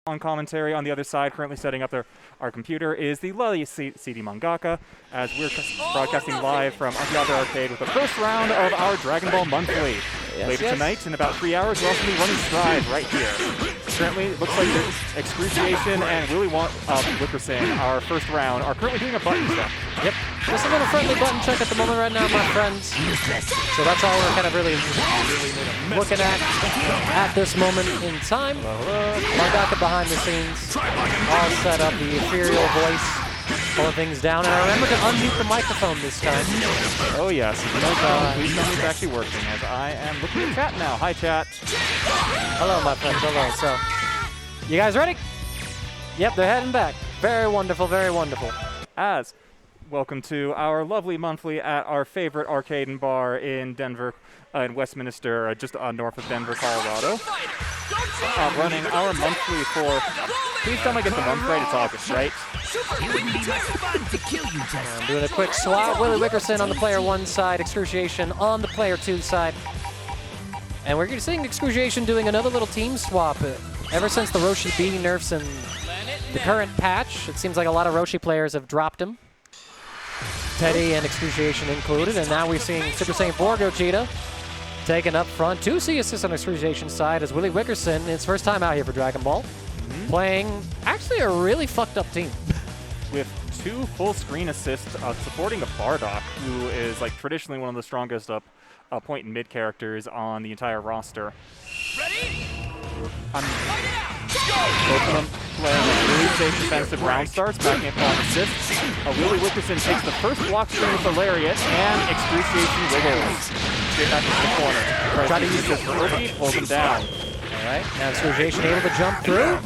On commentary on the other side, currently setting up our computer, is the lovely CD Mangaka, as we're broadcasting live from Akihabara Arcade with the first round of our Dragonball Monthly. Later tonight, in about 3 hours, we'll also be running Strive right here. Currently, it looks like Excruitiation and Willy Wikerson, our first round, are currently doing a button check. Yep, just a little friendly button check at the moment right now, my friends. So that's all we're kind of really looking at this moment in time. Mangaka behind the scenes, all set up, the ethereal voice, pulling things down. And I remember to unmute the microphone this time. Oh yes, please tell me it's actually working, as I am looking at chat now. Hi chat. Hello my friends, hello. So, you guys ready? Yep, they're heading back. Very wonderful, very wonderful. Welcome to our lovely monthly at our favorite arcade and bar in Denver, in Westminster, just north of Denver, Colorado. Running our monthly for, please tell me I get the month right, it's August, right? I'm doing a quick swap. Willy Wikerson on the player 1 side, Excruitiation on the player 2 side. And we're seeing Excruitiation doing another little team swap. Ever since the Roshi B nerfs in the current patch, it seems like a lot of Roshi players have dropped him. Teddy and Excruitiation included, and now we're seeing Super Saiyan 4 Gogeta taken up front. 2 C assists on Excruitiation's side as Willy Wikerson, his first time out here for Dragon Ball, playing actually a really fucked up team. With 2 full screen assists supporting a Bardock, who is like traditionally one of the strongest point and mid characters on the entire roster. Ready? Both of them playing a really safe defensive round starts, backing up on assists. Willy Wikerson takes the first block string with the Lariat, and Excruitiation wiggles. Straight back into the corner. Tries to use this for Oki, pulls him down. Alright, now Excruitiation able to jump through,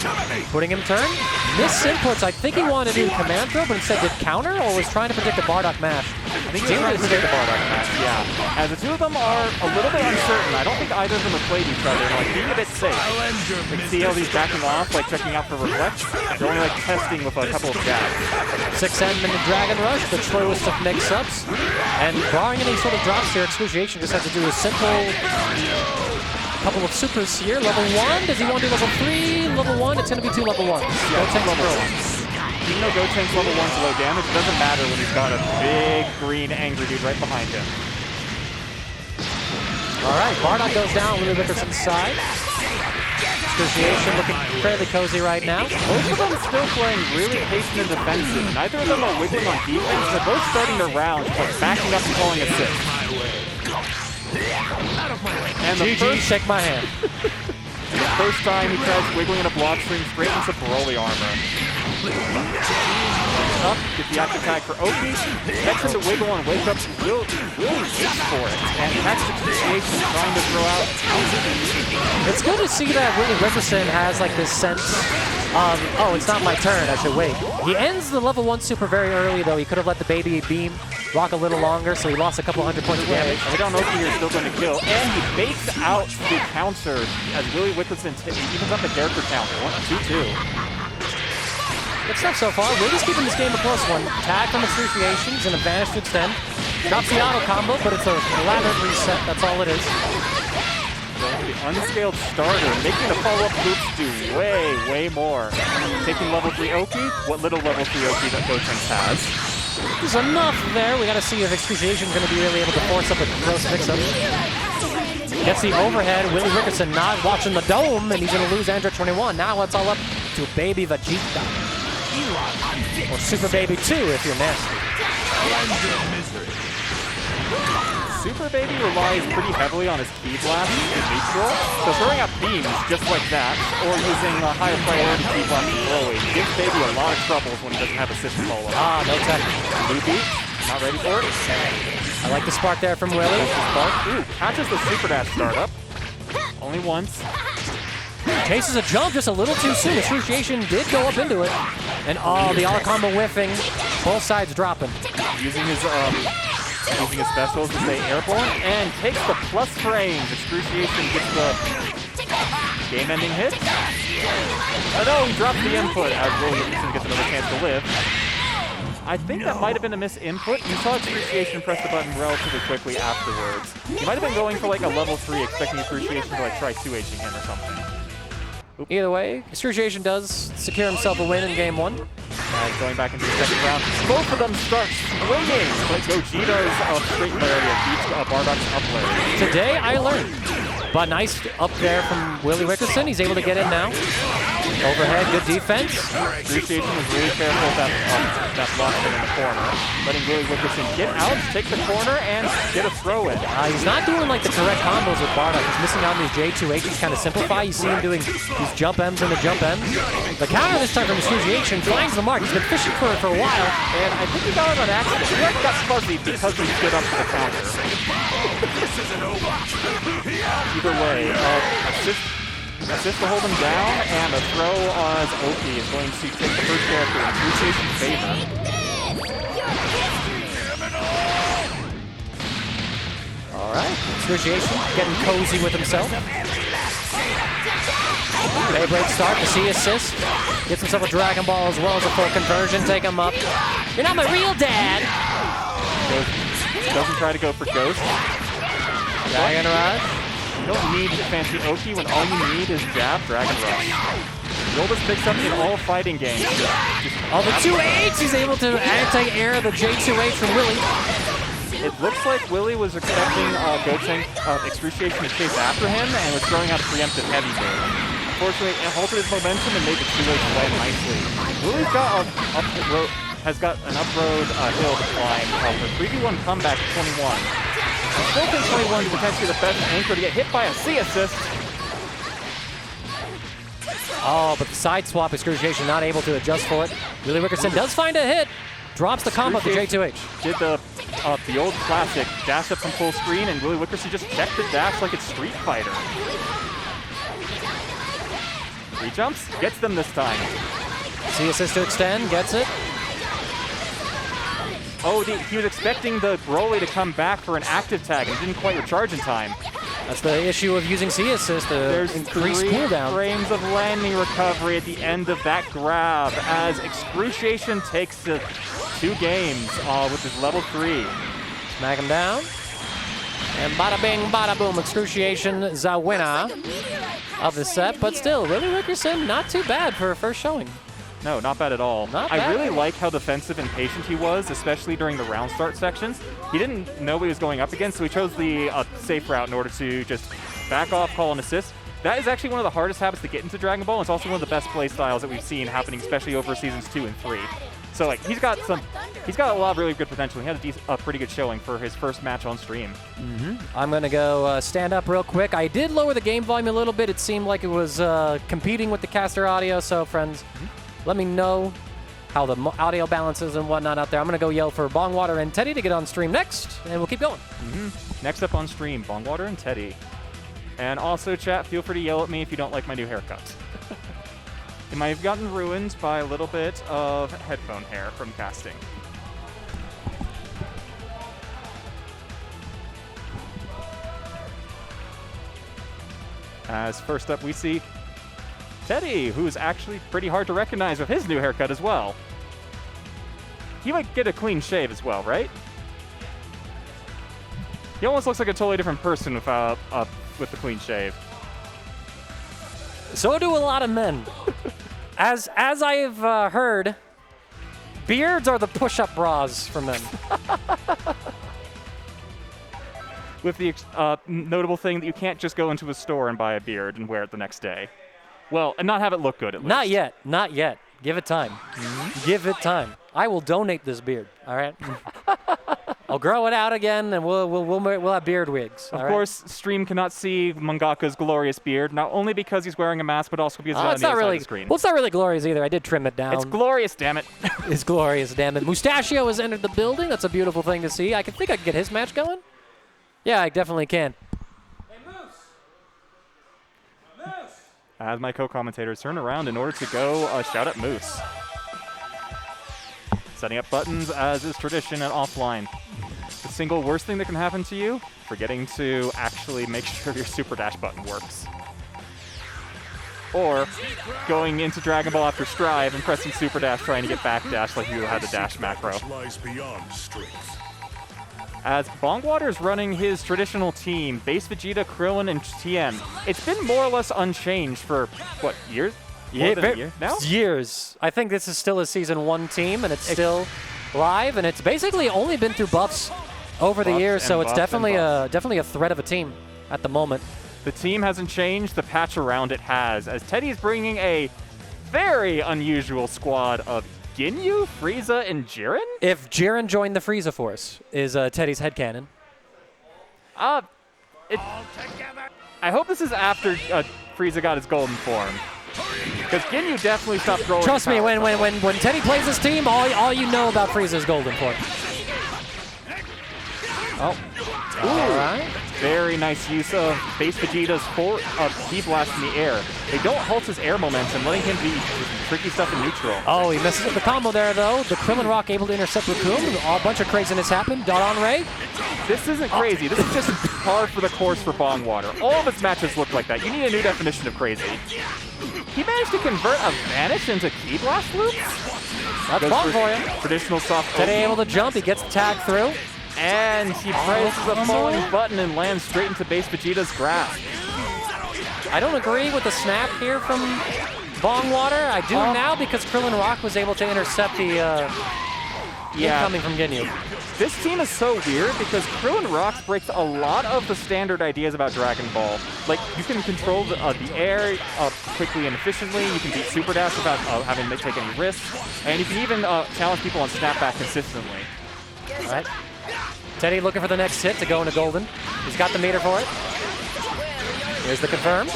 putting him turn. Missed inputs, I think he wanted to do command throw, but instead did counter, or was trying to predict a Bardock mash? I think he was trying to predict a Bardock mash, yeah. As the two of them are a little bit uncertain, I don't think either of them have played each other, like being a bit safe. You can see how he's backing off, like checking out for reflex. They're only like testing with a couple of jabs. 6M in the Dragon Rush, the truest of mix-ups. And barring any sort of drops here, Excruitiation just has to do a simple couple of supers here. Level 1, does he want to do level 3? Level 1, it's going to be 2 level 1s. Yeah, level 1s. Even though Gotenks level 1's low damage, it doesn't matter when he's got a big green angry dude right behind him. Alright, Bardock goes down, Willy Wickerson's side. Excruitiation looking fairly cozy right now. Both of them still playing really patient and defensive. Neither of them are wiggling on defense. They're both starting their rounds, but backing up and calling assists. And the shake my hand. And the first time he tries wiggling in a block string straight into Broly armor. Up, get the active tag for Oki. Expects him to wiggle and wake up. Will reach for it. And that's Excruitiation trying to throw out. It's good to see that Willy Wikerson has like this sense of, oh, it's not my turn, I should wait. He ends the level 1 super very early though. He could have let the baby beam rock a little longer, so he lost a couple 100 points of damage. We don't know if he's still going to kill. And he bakes out the counter as Willy Wikerson evens up the character counter. 2-2. Good stuff so far. Willy's keeping this game a close one. Tag from Excruitiation's an advantage to extend. Drops the auto combo, but it's a elaborate reset. That's all it is. The unscaled starter, making the follow-up loops do way more. Taking level 3 Oki, what little level 3 Oki that Gotenks has. There's enough there. We gotta see if Excruitiation's gonna be really able to force up a gross mix-up. Gets the overhead. Willy Wikerson not watching the dome, and he's gonna lose Android 21. Now it's all up to Baby Vegeta. Or Super Baby 2 if you're nasty. Super Baby relies pretty heavily on his Ki Blast in neutral, so throwing out beams just like that, or using a higher priority Ki Blast in Broly, gives Baby a lot of troubles when he doesn't have a system follow. Ah, no tech. Loopy, not ready for it. I like the spark there from Willy. Ooh, catches the Super Dash startup. Only once. Chases a jump just a little too soon. Excruitiation did go up into it. And oh, the auto combo whiffing. Both sides dropping. Using his specials to stay airborne and takes the plus frames. Excruitiation gets the game-ending hit. Oh no, he drops the input as Willy Wikerson gets another chance to live. I think that might have been a misinput. You saw Excruitiation press the button relatively quickly afterwards. He might have been going for like a level 3, expecting Excruitiation to like try 2Hing him or something. Either way, Excruitiation does secure himself a win in game 1. Going back into the second round. Both of them start swinging. But Gogeto's up straight lariat beats Bardock's up lariat. Today I learned. But nice up there from Willy Wikerson. He's able to get in now. Overhead, good defense. Excruitiation was really careful with that block in the corner. Letting Willy Wikerson get out, take the corner, and get a throw in. He's not doing like the correct combos with Bardock. He's missing out on these J2H's kind of simplify. You see him doing these jump M's and the jump M's. The counter this time from Excruitiation finds the mark. He's been fishing for it for a while. And I think he got it on accident. He like got fuzzy because he stood up to the counter. Either way, assist to hold him down, and a throw as Oki is going to take the first character in Excruitiation's favor. All right, Excruitiation getting cozy with himself. Daybreak start, the C assist. Gets himself a Dragonball as well as a full conversion. Take him up. You're not my real dad. Doesn't try to go for Ghost. Dragon Rush. You don't need fancy Oki when all you need is jab, Dragon Rush. Golbus picks up in all fighting games. Oh, the 2H! He's able to anti-air the J2H from Willy. It looks like Willy was expecting Excruitiation to chase after him and was throwing out a preemptive heavy move. Unfortunately, it halted his momentum and made the 2H play nicely. Willy's got has got an up-road hill to climb for 3v1 comeback 21. I still think 21 is potentially the best anchor to get hit by a C assist. Oh, but the side swap, Excruitiation not able to adjust for it. Willy Wikerson does find a hit. Drops the combo to J2H. Did the old classic dash up from full screen, and Willy Wikerson just checked the dash like it's Street Fighter. 3 jumps, gets them this time. C assist to extend, gets it. Oh, he was expecting the Broly to come back for an active tag and didn't quite recharge in time. That's the issue of using C assist to increase cooldown. 3 frames of landing recovery at the end of that grab as Excruitiation takes the 2 games with his level 3. Smack him down. And bada bing, bada boom, Excruitiation is a winner of the set. But still, Willy Wikerson, not too bad for a first showing. No, not bad at all. Not I bad. really like how defensive and patient he was, especially during the round start sections. He didn't know what he was going up against, so he chose the safe route in order to just back off, call an assist. That is actually one of the hardest habits to get into Dragon Ball, and it's also one of the best play styles that we've seen happening, especially over seasons 2 and 3. So like he's got a lot of really good potential. He had a pretty good showing for his first match on stream. I'm gonna go stand up real quick. I did lower the game volume a little bit. It seemed like it was competing with the caster audio. So friends, let me know how the audio balances and whatnot out there. I'm gonna go yell for Bongwater and Teddy to get on stream next, and we'll keep going. Next up on stream, Bongwater and Teddy. And also, chat, feel free to yell at me if you don't like my new haircut. It might have gotten ruined by a little bit of headphone hair from casting. As first up, we see Teddy, who's actually pretty hard to recognize with his new haircut as well. He might get a clean shave as well, right? He almost looks like a totally different person with the clean shave. So do a lot of men. As I've heard, beards are the push-up bras for men. With the notable thing that you can't just go into a store and buy a beard and wear it the next day. Well, and not have it look good at least. Not yet. Not yet. Give it time. Give it time. I will donate this beard. All right. I'll grow it out again, and we'll have beard wigs. Of course, stream cannot see Mangaka's glorious beard, not only because he's wearing a mask, but also because he's on the other side of the screen. Well, it's not really glorious either. I did trim it down. It's glorious, damn it. It's glorious, damn it. Mustachio has entered the building. That's a beautiful thing to see. I think I can get his match going. Yeah, I definitely can. Hey, Moose! As my co-commentators turn around in order to go shout at Moose. Setting up buttons as is tradition and offline. The single worst thing that can happen to you, forgetting to actually make sure your super dash button works. Or going into Dragon Ball after Strive and pressing super dash trying to get back dash like you had the dash macro. Lies beyond strength. as Bongwater is running his traditional team, Base Vegeta, Krillin, and Tien. It's been more or less unchanged for, what, years? More than a year now? Years. I think this is still a Season 1 team, and it's still live, and it's basically only been through buffs over the years, so it's definitely a threat of a team at the moment. The team hasn't changed, the patch around it has, as Teddy's bringing a very unusual squad of Ginyu, Frieza, and Jiren? If Jiren joined the Frieza Force, is Teddy's headcanon. I hope this is after Frieza got his golden form. Because Ginyu definitely stopped growing. Trust me, when Teddy plays this team, all you know about Frieza's golden form. Oh. All right. Very nice use of Base Vegeta's Ki Blast in the air. They don't halt his air momentum, letting him do tricky stuff in neutral. Oh, he messes up the combo there, though. The Krillin Rock able to intercept Raccoon. A bunch of craziness happened. Dot on Ray. This isn't crazy. This is just par for the course for Bongwater. All of his matches look like that. You need a new definition of crazy. He managed to convert a Vanish into Ki Blast loops? That's fun for you. Traditional soft Teddy able to jump. He gets the tag through. And he presses a falling button and lands straight into Base Vegeta's grasp. I don't agree with the snap here from Bongwater. I do now because Krillin Rock was able to intercept the incoming from Ginyu. This team is so weird because Krillin Rock breaks a lot of the standard ideas about Dragon Ball. Like, you can control the air quickly and efficiently. You can beat Super Dash without having to take any risks. And you can even challenge people on snapback consistently. All right. Teddy looking for the next hit to go into golden. He's got the meter for it. Here's the confirm.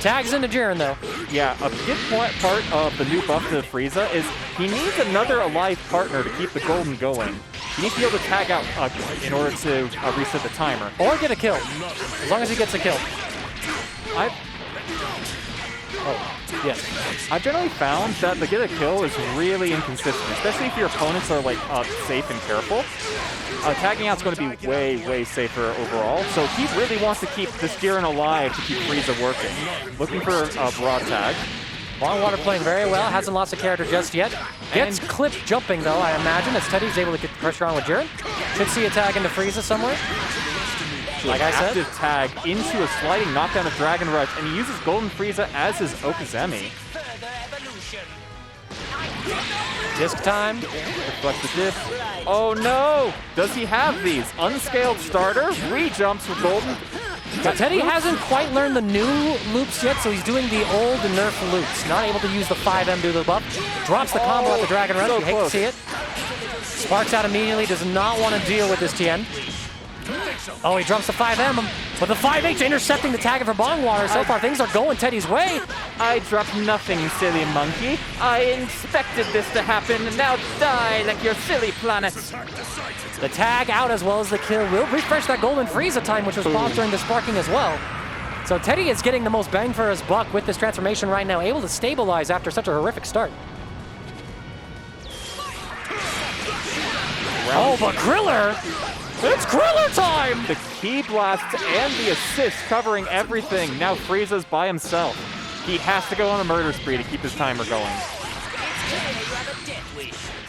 Tags into Jiren, though. Yeah, a big part of the new buff to Frieza is he needs another alive partner to keep the golden going. He needs to be able to tag out in order to reset the timer. Or get a kill, as long as he gets a kill. Yes. I've generally found that the get a kill is really inconsistent, especially if your opponents are like safe and careful. Tagging out's going to be way, way safer overall. So he really wants to keep this Jiren alive to keep Frieza working. Looking for a broad tag. Bongwater playing very well, hasn't lost a character just yet. Gets clipped jumping though, I imagine, as Teddy's able to get the pressure on with Jiren. Should see a tag into Frieza somewhere. Like I said. Active tag into a sliding knockdown of Dragon Rush, and he uses Golden Frieza as his Okazemi. Disc time. Reflects the disc. Oh no! Does he have these? Unscaled starter, re-jumps with Golden. But Teddy hasn't quite learned the new loops yet, so he's doing the old Nerf loops. Not able to use the 5M due to the buff. Drops the combo at the Dragon Rush. You hate to see it. Sparks out immediately, does not want to deal with this Tien. Oh, he drops the 5M, but the 5H intercepting the tag for Bongwater. So far, things are going Teddy's way. I dropped nothing, silly monkey. I expected this to happen, and now die like your silly planet. The tag out as well as the kill will refresh that Golden Frieza time, which was paused during the sparking as well. So Teddy is getting the most bang for his buck with this transformation right now, able to stabilize after such a horrific start. Oh, but Kriller! It's Kriller time! The Ki Blast and the assist covering everything. Now Frieza's by himself. He has to go on a murder spree to keep his timer going.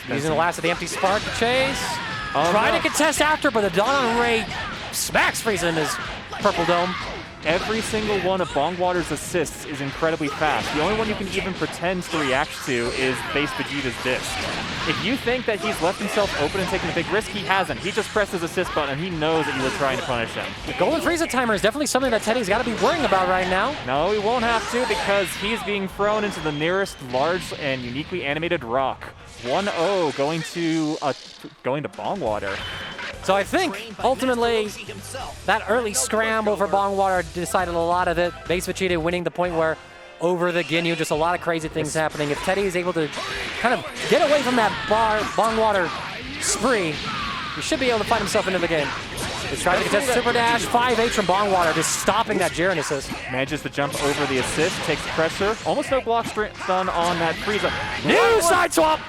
Using the last of the empty spark to chase. Try to contest after, but the Dawn Ray smacks Frieza in his purple dome. Every single one of Bongwater's assists is incredibly fast. The only one you can even pretend to react to is Base Vegeta's disc. If you think that he's left himself open and taken a big risk, he hasn't. He just pressed his assist button and he knows that you were trying to punish him. The Golden Frieza timer is definitely something that Teddy's got to be worrying about right now. No, he won't have to because he's being thrown into the nearest large and uniquely animated rock. 1-0 going to Bongwater. So I think, ultimately, that early scramble for Bongwater decided a lot of it. Base Vegeta winning the point where over the Ginyu, just a lot of crazy things happening. If Teddy is able to kind of get away from that Bongwater spree, he should be able to fight himself into the game. He's trying to contest Super Dash, 5H from Bongwater, just stopping that Jiren assist. Manages to jump over the assist, takes pressure. Almost no block stun on that Frieza. New side swap!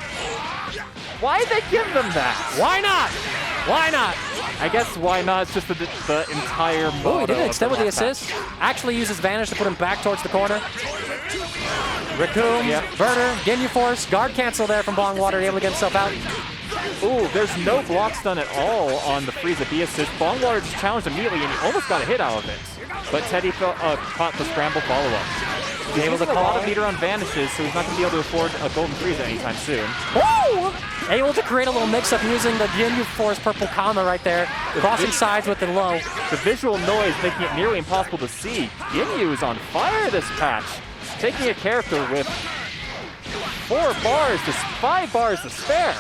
Why'd they give them that? Why not? Why not? I guess why not? It's just the entire motto. Oh, he did extend with the assist. Actually uses Vanish to put him back towards the corner. Raccoon, Verter, Ginyu Force, guard cancel there from Bongwater, able to get himself out. Ooh, there's no blocks done at all on the Frieza B assist. Bongwater just challenged immediately and he almost got a hit out of it. But Teddy caught the scramble follow-up. He's able to call a lot of meter on vanishes, so he's not going to be able to afford a golden Frieza anytime soon. Woo! Able to create a little mix-up using the Ginyu Force purple Kama right there, crossing sides with the low. The visual noise making it nearly impossible to see. Ginyu is on fire this patch, taking a character with 5 bars to spare.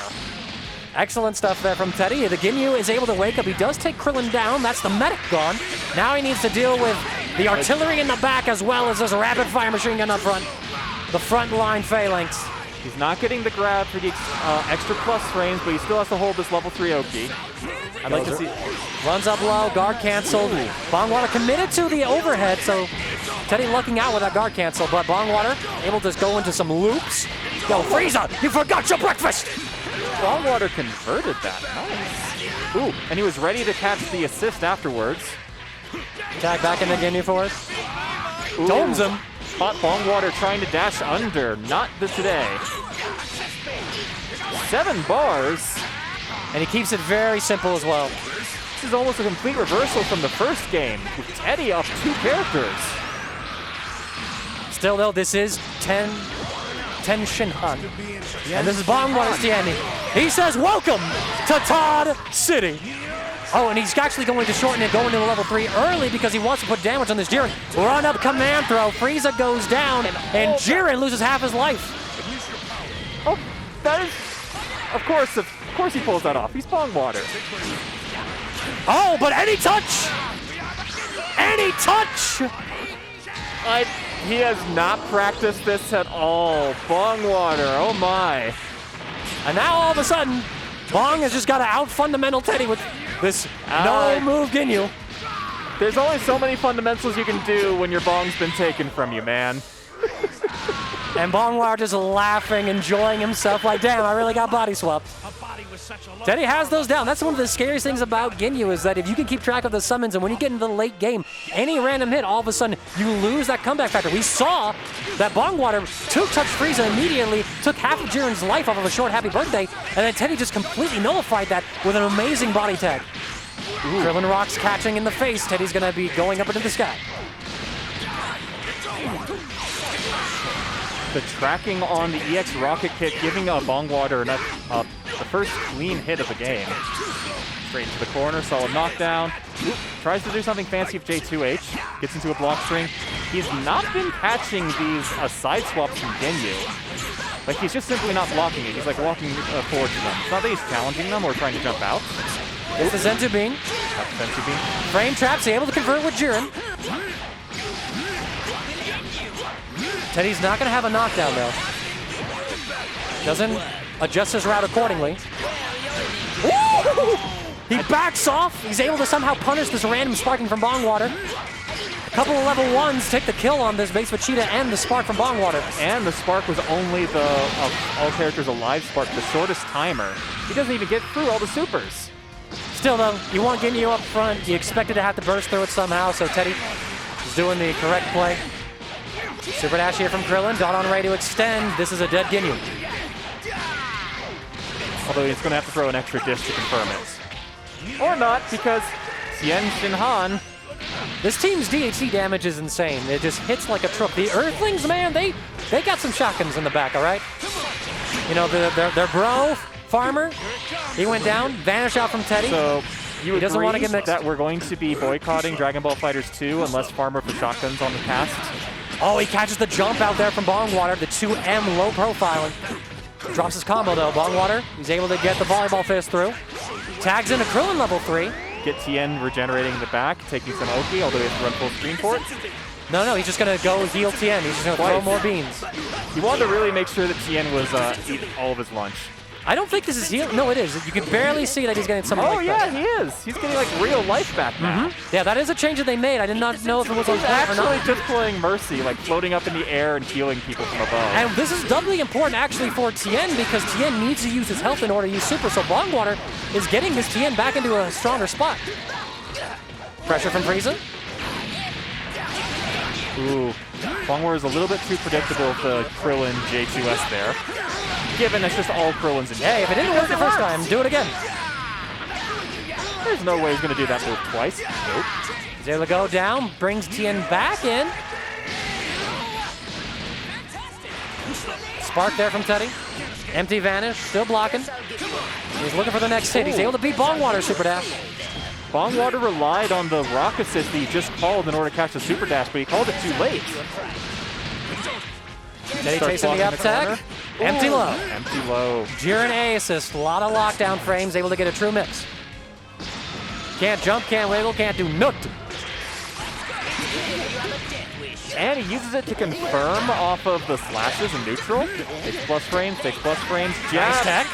Excellent stuff there from Teddy. The Ginyu is able to wake up. He does take Krillin down. That's the medic gone. Now he needs to deal with the artillery in the back as well as this rapid fire machine gun up front. The front line phalanx. He's not getting the grab for the extra plus frames, but he still has to hold this level 3 Oki. I'd like to see. Runs up low, guard canceled. Bongwater committed to the overhead, so Teddy lucking out with that guard cancel, but Bongwater able to go into some loops. Yo, Frieza, you forgot your breakfast! Bongwater converted that. Nice. Ooh, and he was ready to catch the assist afterwards. Tag back into Ginyu Force. Domes him. Caught Bongwater trying to dash under. Not today. 7 bars. And he keeps it very simple as well. This is almost a complete reversal from the first game, with Teddy up 2 characters. Still though, this is Ten Shinhan. And this is Bongwater's Tiani. He says, welcome to Todd City. Oh, and he's actually going to shorten it, going to level 3 early because he wants to put damage on this Jiren. Run up command throw. Frieza goes down, and Jiren loses half his life. Oh, that is... Of course he pulls that off. He's Bongwater. Oh, but any touch! Any touch! He has not practiced this at all. Bongwater, oh my. And now all of a sudden, Bong has just got to out-fundamental Teddy with this no-move Ginyu. There's only so many fundamentals you can do when your Bong's been taken from you, man. And Bongwater just laughing, enjoying himself like, damn, I really got body swapped. Teddy has those down. That's one of the scariest things about Ginyu is that if you can keep track of the summons and when you get into the late game, any random hit, all of a sudden you lose that comeback factor. We saw that Bongwater touched Frieza immediately, took half of Jiren's life off of a short happy birthday, and then Teddy just completely nullified that with an amazing body tag. Krillin rocks catching in the face. Teddy's going to be going up into the sky. The tracking on the EX rocket kit giving Bongwater the first clean hit of the game. Straight into the corner, solid knockdown. Tries to do something fancy with J2H, gets into a block string. He's not been catching these side swaps from Ginyu. Like, he's just simply not blocking it. He's like walking forward to them. It's not that he's challenging them or trying to jump out. It's the Zentu Bean. Zentu Bean. Frame traps, able to convert with Jiren. Teddy's not going to have a knockdown, though. Doesn't adjust his route accordingly. Woo! He backs off. He's able to somehow punish this random sparking from Bongwater. A couple of level 1s take the kill on this base Vegeta and the spark from Bongwater. And the spark was only the, of all characters, alive spark, the shortest timer. He doesn't even get through all the supers. Still, though, you want Ginyu up front. You expected to have to burst through it somehow, so Teddy is doing the correct play. Super dash here from Krillin. Dot on ready to extend. This is a dead Ginyu. Although he's going to have to throw an extra dish to confirm it. Or not, because Tien Shinhan. This team's DHC damage is insane. It just hits like a truck. The Earthlings, man, they got some shotguns in the back, all right? You know, their bro, Farmer, he went down, vanished out from Teddy. So you he doesn't want to get mixed. That we're going to be boycotting Dragon Ball FighterZ 2 unless Farmer for shotguns on the cast? Oh, he catches the jump out there from Bongwater, the 2M low profiling. Drops his combo though, Bongwater. He's able to get the volleyball fist through. Tags into Krillin level 3. Get Tien regenerating in the back, taking some Oki, although he has to run full screen for it. No, he's just going to go heal Tien. He's just going to throw more beans. He wanted to really make sure that Tien was eating all of his lunch. I don't think this is heal. No, it is. You can barely see that he's getting something like that. Oh, yeah, he is. He's getting, like, real life back now. Yeah, that is a change that they made. I did not know if it was on that or not. He's actually just playing Mercy, like, floating up in the air and healing people from above. And this is doubly important, actually, for Tien, because Tien needs to use his health in order to use Super, so Bongwater is getting this Tien back into a stronger spot. Pressure from Frieza. Ooh. Bongwater is a little bit too predictable with the Krillin J2S there. given it's just all Krillin's in. Hey, if it didn't work the first time, do it again. There's no way he's going to do that move twice. Nope. He's able to go down, brings Tien back in. Spark there from Teddy. Empty vanish, still blocking. He's looking for the next hit. He's able to beat Bongwater super dash. Bongwater relied on the rock assist that he just called in order to catch the super dash, but he called it too late. Teddy chasing the up tag. Empty low. Empty low. Jiren A assist, a lot of lockdown frames, able to get a true mix. Can't jump, can't wiggle, can't do nothing. And he uses it to confirm off of the slashes in neutral. Takes plus frames, Nice tech.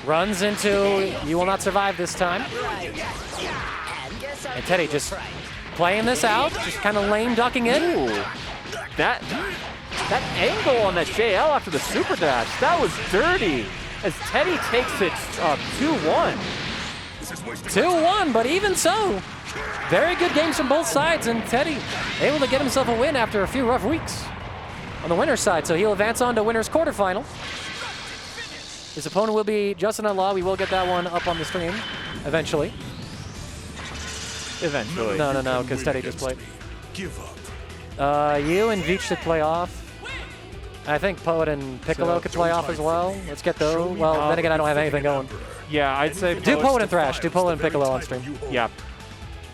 Runs into, you will not survive this time. And Teddy just playing this out, just kind of lame ducking in. Ooh. That angle on that JL after the super dash, that was dirty. As Teddy takes it 2-1. 2-1, but even so, very good games from both sides, and Teddy able to get himself a win after a few rough weeks on the winner's side, so he'll advance on to winner's quarterfinal. His opponent will be JustinatLaw. We will get that one up on the stream eventually. Eventually. No, because Teddy just played. You and Veech should play off. I think Poet and Piccolo could play off as well. Let's get those. Well, then again, I don't have anything going. Yeah, I'd say Do Poet and Thrash. Do Poet and Piccolo on stream. Yeah.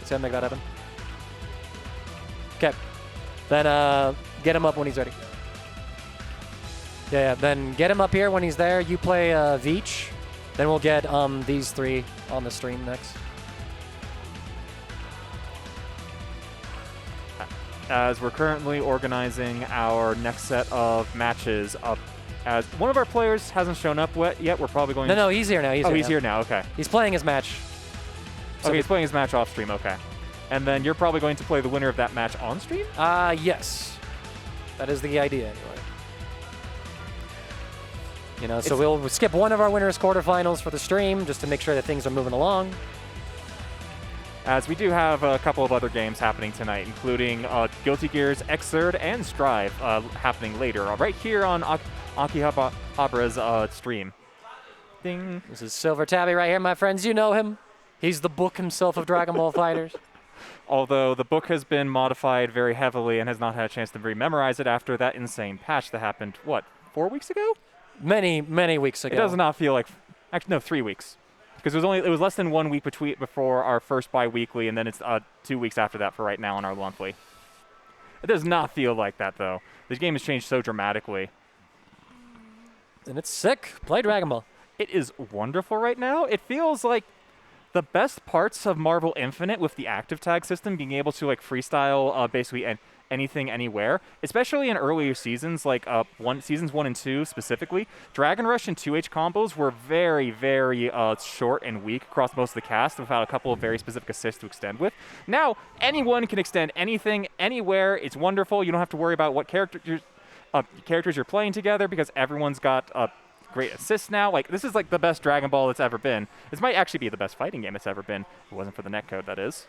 Let's make that happen. Okay. Then get him up when he's ready. Yeah, then get him up here when he's there. You play Veech. Then we'll get these three on the stream next. As we're currently organizing our next set of matches up. As one of our players hasn't shown up yet, we're probably going No, he's here now. He's here now, okay. He's playing his match. So okay, he's playing his match off stream, okay. And then you're probably going to play the winner of that match on stream? Yes. That is the idea, anyway. You know, so we'll skip one of our winners' quarterfinals for the stream just to make sure that things are moving along. As we do have a couple of other games happening tonight, including Guilty Gear's Xrd and Strive happening later, right here on Akihabara's stream. Ding. This is Silver Tabby right here, my friends. You know him. He's the book himself of Dragon Ball Fighters. Although the book has been modified very heavily and has not had a chance to rememorize it after that insane patch that happened, what, 4 weeks ago? Many weeks ago. It does not feel like, actually no, 3 weeks. Because it was less than 1 week before our first bi-weekly, and then it's 2 weeks after that for right now on our monthly. It does not feel like that, though. This game has changed so dramatically. And it's sick. Play Dragon Ball. It is wonderful right now. It feels like the best parts of Marvel Infinite with the active tag system, being able to like freestyle basically anything, anywhere, especially in earlier seasons, like seasons 1 and 2 specifically. Dragon Rush and 2H combos were very, very short and weak across most of the cast without a couple of very specific assists to extend with. Now, anyone can extend anything, anywhere. It's wonderful. You don't have to worry about what characters you're playing together because everyone's got great assists now. Like, this is like the best Dragon Ball that's ever been. This might actually be the best fighting game it's ever been. If it wasn't for the netcode, that is.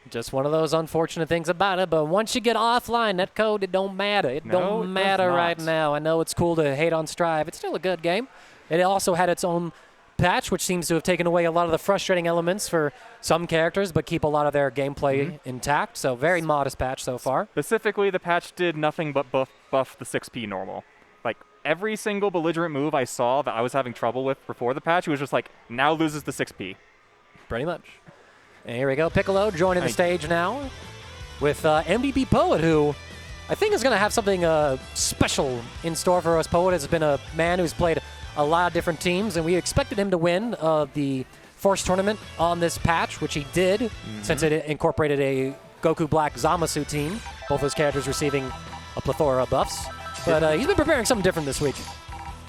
Just one of those unfortunate things about it, but once you get offline, netcode, it don't matter. It don't matter right now. I know it's cool to hate on Strive. It's still a good game. It also had its own patch, which seems to have taken away a lot of the frustrating elements for some characters, but keep a lot of their gameplay intact. So very modest patch so far. Specifically, the patch did nothing but buff the 6P normal. Like, every single belligerent move I saw that I was having trouble with before the patch, it was just like, now loses the 6P. Pretty much. And here we go, Piccolo joining the stage now with MDPpoet, who I think is going to have something special in store for us. Poet has been a man who's played a lot of different teams, and we expected him to win the Force Tournament on this patch, which he did, since it incorporated a Goku Black Zamasu team, both those characters receiving a plethora of buffs. But he's been preparing something different this week.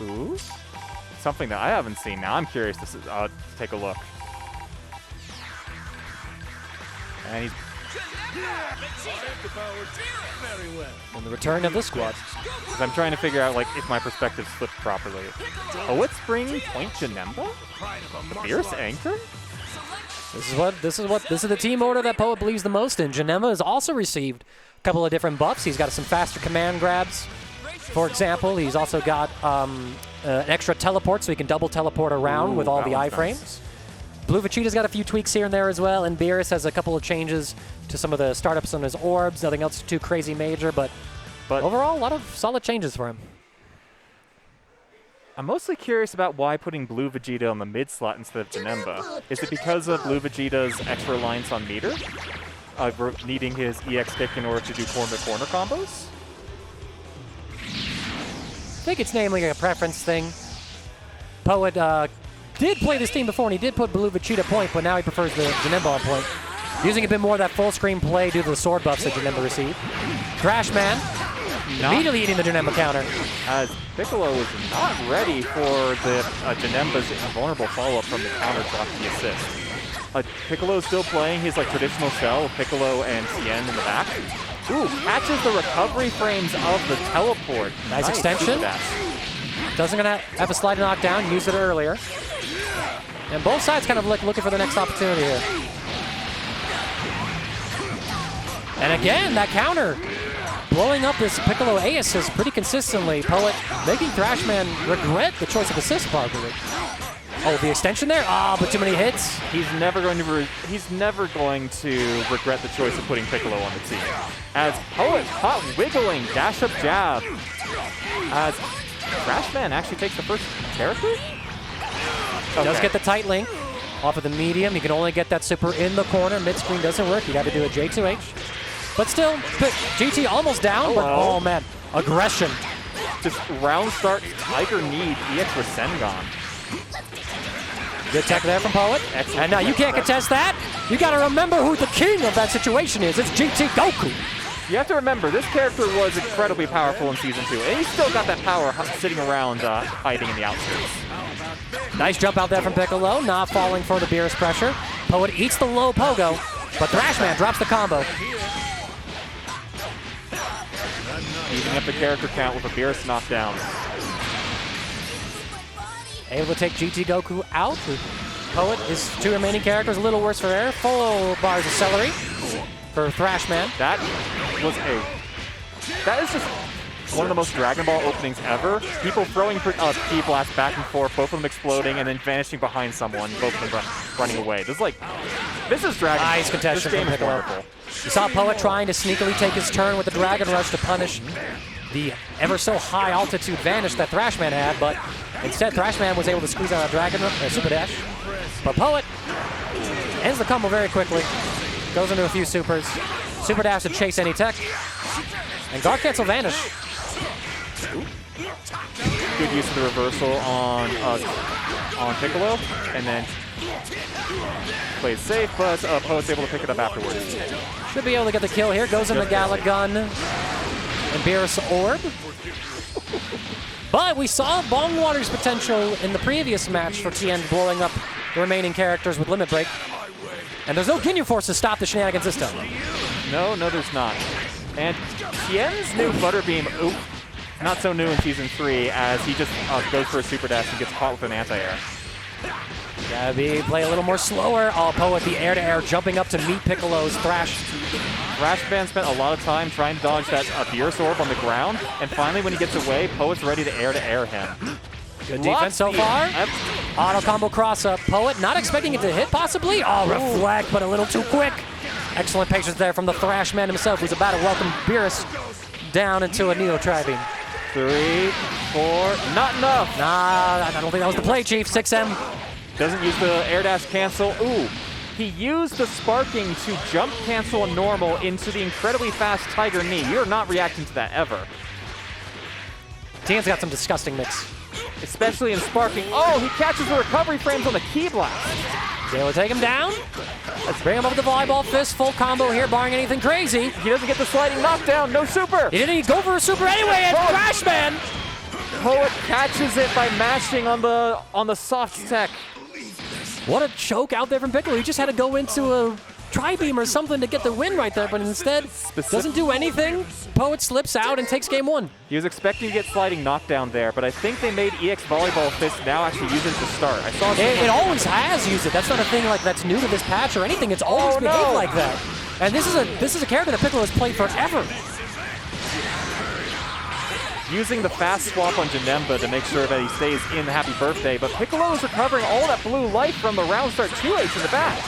Ooh. Something that I haven't seen now. I'm curious to take a look. And he's and the return of the squad. I'm trying to figure out like if my perspective slipped properly. Poet Spring Point Janemba? Fierce Anchor? This is the team order that Poet believes the most in. Janemba has also received a couple of different buffs. He's got some faster command grabs for example. He's also got an extra teleport, so he can double teleport around with all the iframes. Nice. Blue Vegeta's got a few tweaks here and there as well, and Beerus has a couple of changes to some of the startups on his orbs. Nothing else too crazy major, but overall, a lot of solid changes for him. I'm mostly curious about why putting Blue Vegeta on the mid slot instead of Janemba. Is it because of Blue Vegeta's extra reliance on meter? Needing his EX kick in order to do corner-to-corner combos? I think it's namely a preference thing. Poet did play this team before, and he did put Blue Vegeta point, but now he prefers the Janemba on point. Using a bit more of that full screen play due to the sword buffs that Janemba received. Thrashman immediately eating the Janemba counter. As Piccolo is not ready for the Janemba's invulnerable follow-up from the counter to the assist. Piccolo is still playing his traditional shell of Piccolo and Tien in the back. Ooh, catches the recovery frames of the teleport. Nice extension. Doesn't gonna have a slide knockdown, used it earlier. And both sides kind of looking for the next opportunity here. And again, that counter. Blowing up this Piccolo A assist pretty consistently. Poet making Thrashman regret the choice of assist, probably. Oh, the extension there? But too many hits. He's never going to regret the choice of putting Piccolo on the team. As Poet caught wiggling, dash up jab. As Thrashman actually takes the first character? Okay. Does get the tight link off of the medium. You can only get that super in the corner. Mid-screen doesn't work. You'd have to do a J2H. But still, GT almost down, but oh man, aggression. Just round start, Tiger Need, EX with Sengon. Good tech there from Poet. Excellent. And now you can't contest that. You gotta remember who the king of that situation is. It's GT Goku. You have to remember, this character was incredibly powerful in Season 2, and he's still got that power sitting around hiding in the outskirts. Nice jump out there from Piccolo, not falling for the Beerus pressure. Poet eats the low pogo, but Thrashman drops the combo. Easing up the character count with a Beerus knockdown. Able to take GT Goku out. Poet is two remaining characters, a little worse for air. Full bars of celery for Thrashman. That is just one of the most Dragon Ball openings ever. People throwing Ki blasts back and forth, both of them exploding and then vanishing behind someone, both of them running away. This is Dragon Ball. Nice contention from Piccolo. You saw Poet trying to sneakily take his turn with the Dragon Rush to punish the ever so high altitude vanish that Thrashman had, but instead Thrashman was able to squeeze out a Dragon Super Dash. But Poet ends the combo very quickly. Goes into a few supers. Super Dash to chase any tech. And Guard Cancel Vanish. Good use of the reversal on Piccolo, and then plays safe, but Poet's able to pick it up afterwards. Should be able to get the kill here. Goes in the Gala Gun and Beerus Orb. But we saw Bongwater's potential in the previous match for Tien blowing up the remaining characters with Limit Break. And there's no Ginyu Force to stop the shenanigans this time. No, there's not. And Tien's new Butterbeam, not so new in Season 3, as he just goes for a Super Dash and gets caught with an anti-air. Gotta play a little more slower. Poet the air-to-air jumping up to meet Piccolo's Thrash. Thrashman spent a lot of time trying to dodge that Beerus Orb on the ground, and finally when he gets away, Poet's ready to air him. Good defense so far. Auto combo cross-up. Poet not expecting it to hit, possibly. Reflect, but a little too quick. Excellent patience there from the Thrashman himself, who's about to welcome Beerus down into a Neo Tri-Beam. 3, 4, not enough. Nah, I don't think that was the play, Chief. 6M. Doesn't use the air dash cancel. He used the sparking to jump cancel a normal into the incredibly fast Tiger Knee. You're not reacting to that ever. Tien's got some disgusting mix. Especially in sparking. He catches the recovery frames on the Ki blast. Able to take him down. Let's bring him up with the volleyball fist. Full combo here, barring anything crazy. He doesn't get the sliding knockdown. No super. He didn't go for a super anyway, and Thrashman. Poet catches it by mashing on the soft tech. What a choke out there from Pickle. He just had to go into a Tri-Beam or something to get the win right there, but instead doesn't do anything. Poet slips out and takes game one. He was expecting to get sliding knockdown there, but I think they made EX Volleyball Fist now actually use it to start. I saw it always has used it. That's not a thing that's new to this patch or anything. It's always behaved like that. And this is a character that Pickle has played forever. using the fast swap on Janemba to make sure that he stays in the happy birthday, but Piccolo is recovering all that blue life from the round start 2H in the back.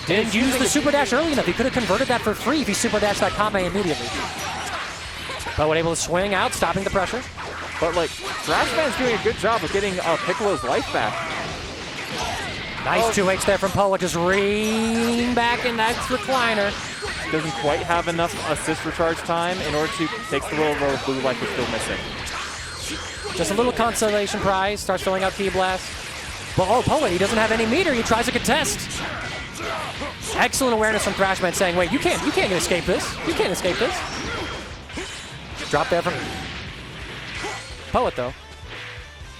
Didn't use the super dash early enough. He could have converted that for free if he super dashed that Kame immediately. But able to swing out, stopping the pressure. But like, Thrashman's doing a good job of getting Piccolo's life back. Nice 2H there from Poet, just reading back in that recliner. Doesn't quite have enough assist recharge time in order to take the little row of blue life we're still missing. Just a little consolation prize, starts throwing out Ki Blast. But oh, Poet, he doesn't have any meter, he tries to contest. Excellent awareness from Thrashman saying, wait, you can't escape this. You can't escape this. Drop there from Poet though.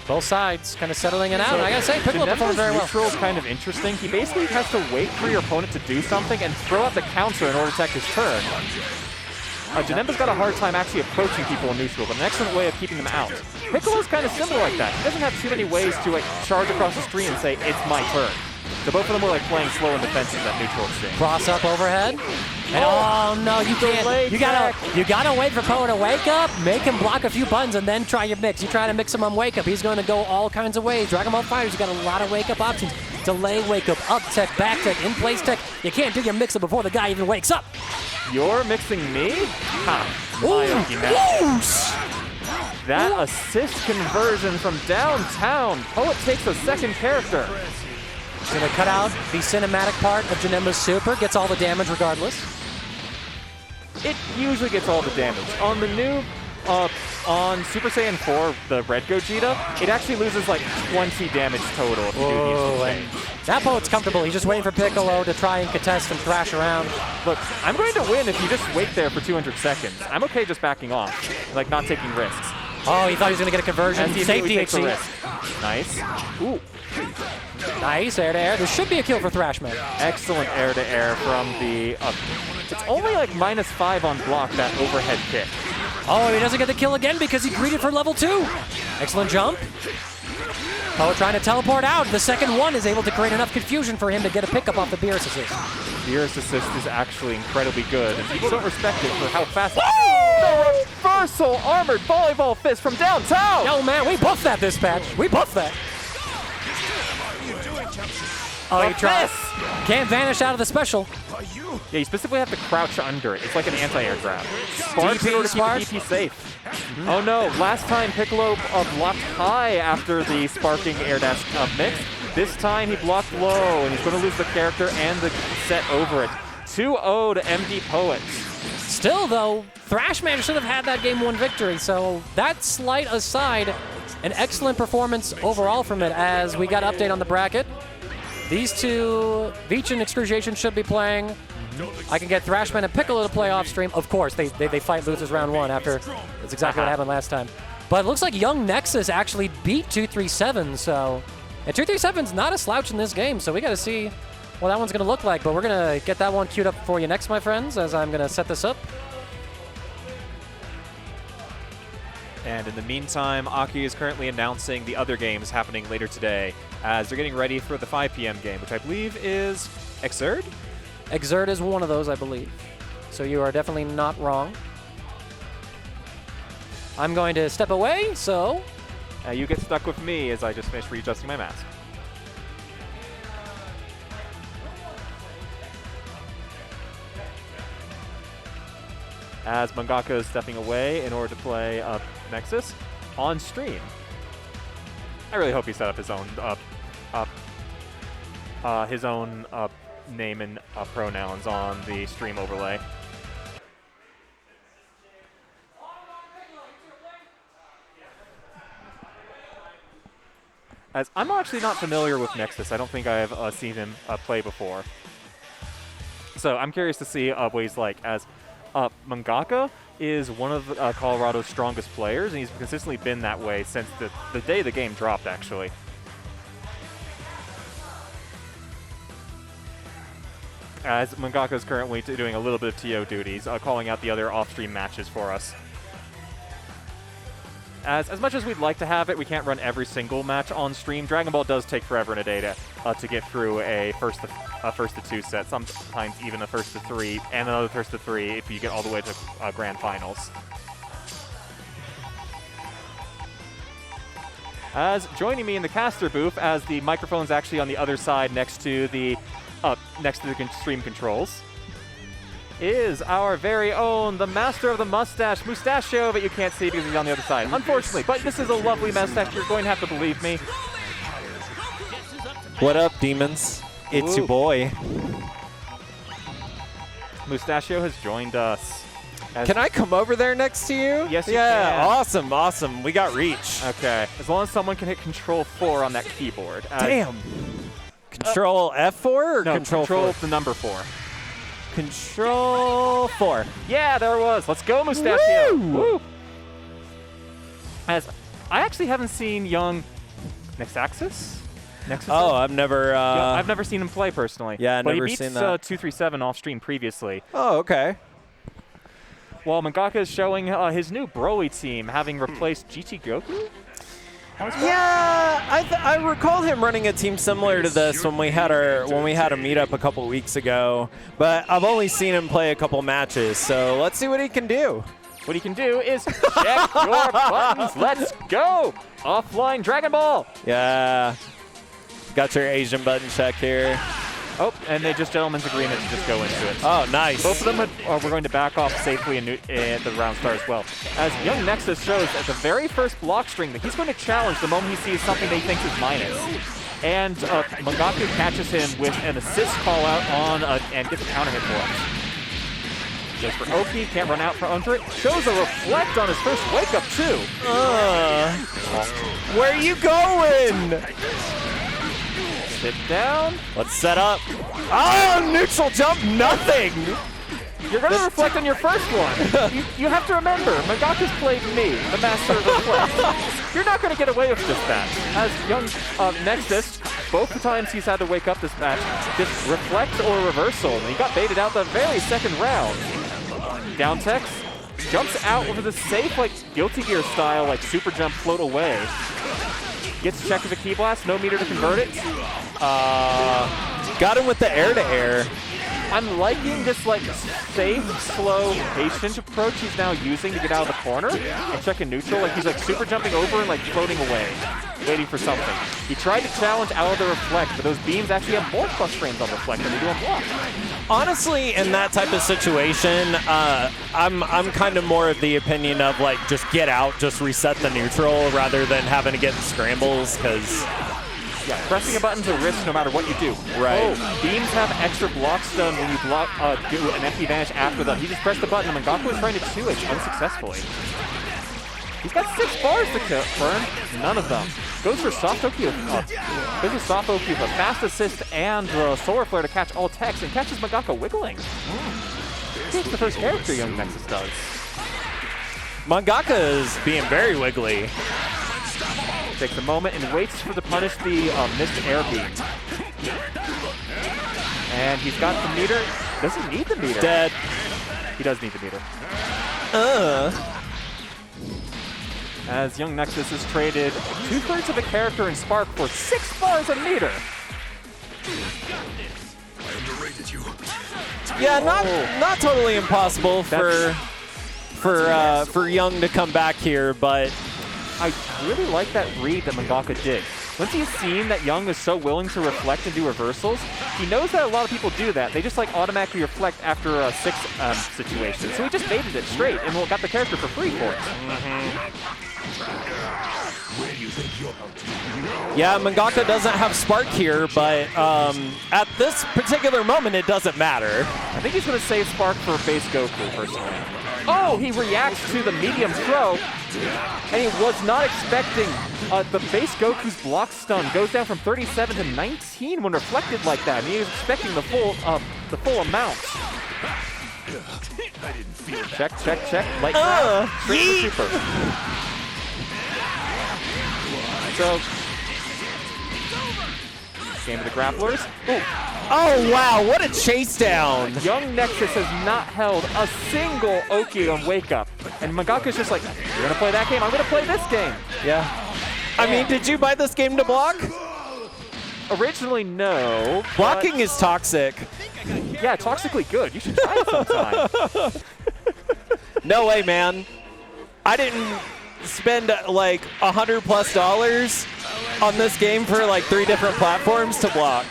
Both sides kind of settling it out. And I gotta say, Pickle performed very well. Neutral is kind of interesting. He basically has to wait for your opponent to do something and throw out the counter in order to attack his turn. Janemba's got a hard time actually approaching people in neutral, but an excellent way of keeping them out. Piccolo's kind of similar like that. He doesn't have too many ways to like charge across the screen and say, it's my turn. So both of them were like playing slow and defensive that neutral exchange. Cross up overhead. And oh no, you can't. You gotta wait for Poet to wake up, make him block a few buttons, and then try your mix. You try to mix him on wake up. He's going to go all kinds of ways. Dragon Ball Fighters, you got a lot of wake up options. Delay wake up tech, back tech, in place tech. You can't do your mix up before the guy even wakes up. You're mixing me? Ha! That assist conversion from downtown. Poet takes a second character. He's going to cut out the cinematic part of Janemba's super, gets all the damage regardless. It usually gets all the damage. On the new, on Super Saiyan 4, the Red Gogeta, it actually loses like 20 damage total if you do the instant change. That Poet's comfortable. He's just waiting for Piccolo to try and contest and thrash around. Look, I'm going to win if you just wait there for 200 seconds. I'm okay just backing off, like not taking risks. Oh, he thought he was going to get a conversion. And he Safety takes a HC. risk. Nice. Ooh. Nice, air to air. This should be a kill for Thrashman. Excellent air to air from the... it's only like -5 on block, that overhead kick. Oh, he doesn't get the kill again because he greeted for level 2. Excellent jump. Poet trying to teleport out. The second one is able to create enough confusion for him to get a pickup off the Beerus assist. Beerus assist is actually incredibly good, and people don't respect it for how fast... The reversal armored volleyball fist from downtown! Yo, man, we buffed that this patch. We buffed that. Oh, he tries. Can't vanish out of the special. Yeah, you specifically have to crouch under it. It's like an anti-air grab. Sparks in order to keep the DP safe. Oh no, last time Piccolo blocked high after the sparking air dash mix. This time he blocked low, and he's going to lose the character and the set over it. 2-0 to MDPoet. Still, though, Thrashman should have had that game 1 victory, so that slight aside, an excellent performance overall from it as we got an update on the bracket. These two, Veech and Excruitiation, should be playing. I can get Thrashman and Pickle to play off stream. Of course, they fight losers round 1 after. That's exactly what happened last time. But it looks like YoungNexus actually beat 237, so... And 237's not a slouch in this game, so we got to see what that one's going to look like. But we're going to get that one queued up for you next, my friends, as I'm going to set this up. And in the meantime, Aki is currently announcing the other games happening later today as they're getting ready for the 5 p.m. game, which I believe is Exerd? Exerd is one of those, I believe. So you are definitely not wrong. I'm going to step away, so... You get stuck with me as I just finish readjusting my mask. As Mangaka is stepping away in order to play Nexus on stream. I really hope he set up his own name and pronouns on the stream overlay. As I'm actually not familiar with Nexus, I don't think I have seen him play before. So I'm curious to see what he's like. As Mangaka is one of Colorado's strongest players, and he's consistently been that way since the day the game dropped, actually. As Mangaka is currently doing a little bit of TO duties, calling out the other off-stream matches for us. As much as we'd like to have it, we can't run every single match on stream. Dragon Ball does take forever and a day to get through a first to 2 set, sometimes even a first to 3, and another first to 3 if you get all the way to grand finals. As joining me in the caster booth, as the microphone's actually on the other side next to the stream controls, is our very own, the master of the mustache, Mustachio, but you can't see because he's on the other side, unfortunately. But this is a lovely mustache. You're going to have to believe me. What up, demons? It's your boy. Mustachio has joined us. Can I come over there next to you? Yes, you yeah, can. Awesome, awesome. We got reach. Okay, as long as someone can hit Control 4 on that keyboard. Damn. Control F4 or No, Control 4? the number 4. Control 4. Yeah, there it was. Let's go, Mustachio. Woo! Woo! As I actually haven't seen YoungNexusAXS. Oh, I've never seen him play personally. Yeah, I've but never he beats seen that. 237 off stream previously. Oh, okay. While Mangaka is showing his new Broly team, having replaced GT Goku. Yeah, I recall him running a team similar to this when we had a meetup a couple weeks ago, but I've only seen him play a couple matches, so let's see what he can do. What he can do is check your buttons. Let's go! Offline Dragon Ball. Yeah. Got your Asian button check here. Oh, and they just gentlemen's agreement to just go into it. Oh, nice. Both of them are going to back off safely in the round start as well. As YoungNexus shows at the very first block string that he's going to challenge the moment he sees something that he thinks is minus. And Mangaka catches him with an assist call out on and gets a counter hit for him. Goes for Oki, can't run out from under it. Shows a reflect on his first wake up too. Where are you going? Sit down. Let's set up. Oh, neutral jump, nothing. You're going to reflect on your first one. You have to remember, Mangaka's played me, the master of reflect. You're not going to get away with just that. As YoungNexus, both the times he's had to wake up this match, just reflect or reversal, and he got baited out the very second round. Down techs, jumps out with a safe, like Guilty Gear style, like super jump float away. Gets checked with a key blast, no meter to convert it. Got him with the air-to-air. I'm liking this like safe, slow, patient approach he's now using to get out of the corner and check in neutral. Like he's like super jumping over and like floating away, waiting for something. He tried to challenge out of the reflect, but those beams actually have more plus frames on reflect than they do on block. Honestly, in that type of situation, I'm kind of more of the opinion of like just get out, just reset the neutral rather than having to get in scrambles, because yeah, pressing a button's a risk no matter what you do. Right. Oh, beams have extra block stun when you block do an empty vanish after them. He just pressed the button and Mangaka was trying to 2H unsuccessfully. He's got 6 bars to burn, none of them. Goes for soft Oki with a fast assist and solar flare to catch all techs and catches Mangaka wiggling. Takes the first character YoungNexus does. Mangaka is being very wiggly. Takes a moment and waits to punish the missed air beam. And he's got the meter. Does he need the meter? Dead. He does need the meter. As YoungNexus has traded 2/3 of a character in Spark for 6 bars a meter. Yeah, not totally impossible for Young to come back here, but I really like that read that Mangaka did. Once he's seen that Young is so willing to reflect and do reversals, he knows that a lot of people do that. They just like automatically reflect after a 6 situation. So he just baited it straight and got the character for free for it. Yeah, Mangaka doesn't have Spark here, but at this particular moment, it doesn't matter. I think he's going to save Spark for base Goku, personally. Oh, he reacts to the medium throw, and he was not expecting the base Goku's block stun goes down from 37 to 19 when reflected like that, and he was expecting the full amount. Check, check, check. Light grab, straight for super. So, game of the grapplers. Ooh. Oh, wow, what a chase down. YoungNexus has not held a single Oki on Wake Up. And Mangaka's just like, you're going to play that game? I'm going to play this game. Yeah. I mean, did you buy this game to block? Originally, no. Blocking is toxic. Yeah, toxically good. You should try it sometime. No way, man. I didn't spend like $100+ on this game for like 3 different platforms to block.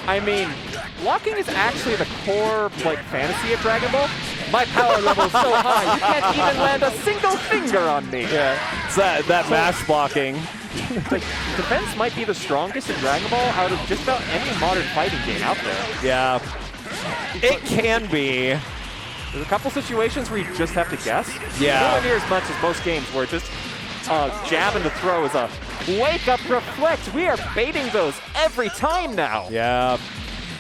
I mean, blocking is actually the core like fantasy of Dragon Ball. My power level is so high, you can't even land a single finger on me. Yeah, it's that mash blocking. Like, defense might be the strongest in Dragon Ball out of just about any modern fighting game out there. Yeah, it can be. There's a couple situations where you just have to guess. Yeah. Nowhere near as much as most games where just jab and the throw is a wake up, reflect. We are baiting those every time now. Yeah.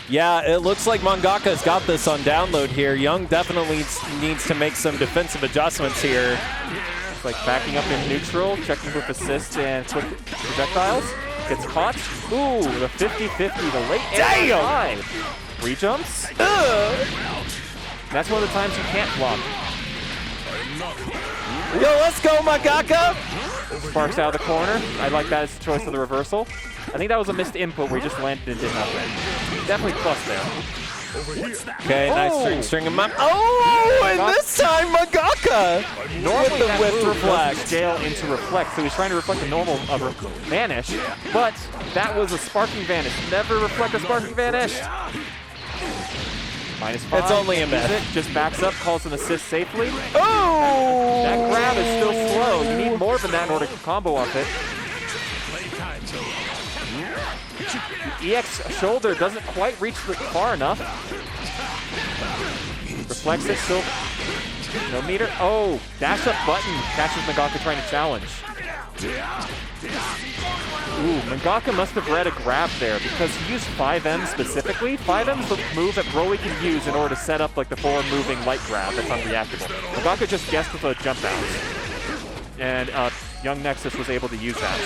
Yeah, it looks like Mangaka's got this on download here. Young definitely needs to make some defensive adjustments here. It's like backing up in neutral, checking with assist and quick projectiles. Gets caught. Ooh, the 50-50, the late air high. Re-jumps. That's one of the times you can't block. Yo, let's go, Mangaka! Sparks out of the corner. I like that as a choice of the reversal. I think that was a missed input where he just landed and did nothing. Definitely plus there. Okay, nice string him up. Oh, and this time Mangaka Normally with the that whip move reflect. doesn't scale into reflect, so he's trying to reflect a normal vanish, but that was a sparking vanish. Never reflect a sparking vanish. -5. It's only a Uses myth. it, just backs up, calls an assist safely. Oh! That grab is still slow. You need more than that in order to combo off it. EX shoulder doesn't quite reach far enough. Reflects it, still no meter. Oh, dash up button catches Mangaka trying to challenge. Ooh, Mangaka must have read a grab there because he used 5M specifically. 5M is the move that Broly can use in order to set up like the forward moving light grab that's unreactable. Mangaka just guessed with a jump bounce. And YoungNexus was able to use that.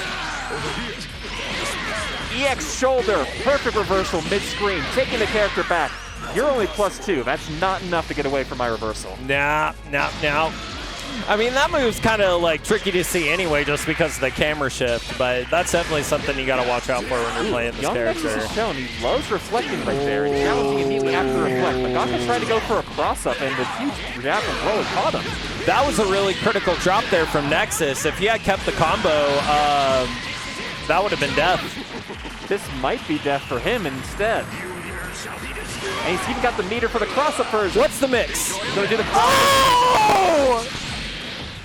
EX shoulder, perfect reversal mid-screen, taking the character back. You're only +2. That's not enough to get away from my reversal. Nah. I mean, that move's kind of like tricky to see anyway just because of the camera shift, but that's definitely something you got to watch out for when you're playing this character. YoungNexus has shown he loves reflecting right there. He's challenging immediately after the reflect. Mangaka's trying to go for a cross-up, and the huge jab from Broly caught him. That was a really critical drop there from Nexus. If he had kept the combo, that would have been death. This might be death for him instead. And he's even got the meter for the cross-up version. What's the mix? He's going to do the Oh!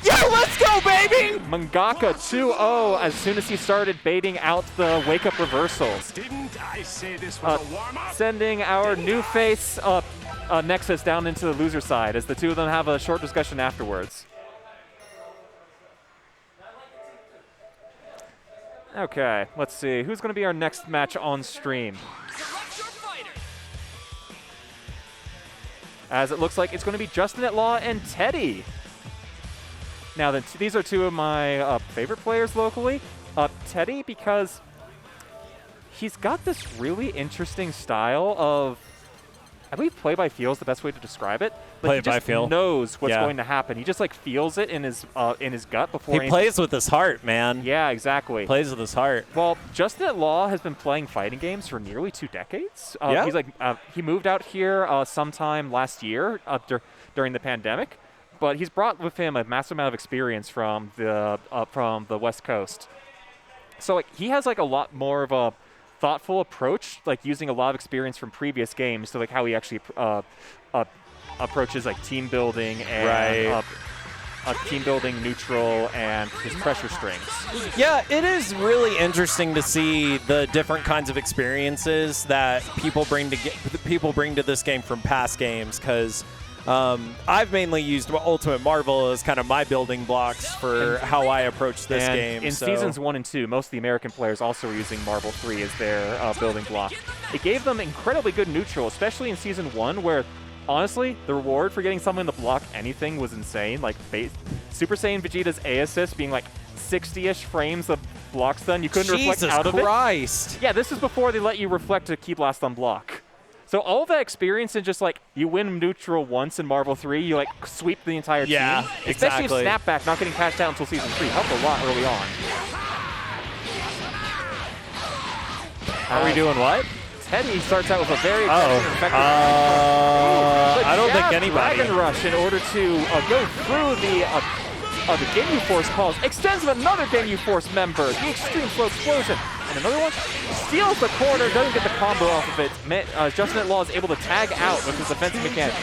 Yeah, let's go, baby! Mangaka 2-0 as soon as he started baiting out the wake-up reversals. Didn't I say this was a warm-up? Sending our new face Nexus down into the loser side as the two of them have a short discussion afterwards. Okay, let's see. Who's going to be our next match on stream? As it looks like it's going to be JustinatLaw and Teddy. Now, these are two of my favorite players locally. Teddy, because he's got this really interesting style of, I believe play-by-feel is the best way to describe it. Like Play-by-feel. He just knows what's Yeah. going to happen. He just like feels it in his gut before He plays with his heart, man. Yeah, exactly. Plays with his heart. Well, JustinatLaw has been playing fighting games for nearly 2 decades. Yeah. He's like he moved out here sometime last year during the pandemic, but he's brought with him a massive amount of experience from the West Coast. So like he has like a lot more of a thoughtful approach, like using a lot of experience from previous games to like how he actually approaches like team building and team building, neutral, and his pressure strings. Yeah, it is really interesting to see the different kinds of experiences that people bring to this game from past games, because I've mainly used Ultimate Marvel as kind of my building blocks for how I approach this game. In Seasons 1 and 2, most of the American players also were using Marvel 3 as their building block. It gave them incredibly good neutral, especially in Season 1, where honestly, the reward for getting someone to block anything was insane. Like Super Saiyan Vegeta's A assist being like 60-ish frames of block stun. You couldn't reflect out of it. Jesus Christ! Yeah, this is before they let you reflect to keep last on block. So all of that experience in just like, you win neutral once in Marvel 3, you like sweep the entire team. Especially exactly. if Snapback not getting patched out until Season 3 helped a lot early on. Are we doing what? Teddy starts out with a very effective I don't think anybody. Dragon Rush in order to go through the The Ginyu Force calls, extends with another Ginyu Force member, the Extreme Flow Explosion. And another one steals the corner, doesn't get the combo off of it. JustinatLaw is able to tag out with his defensive mechanic.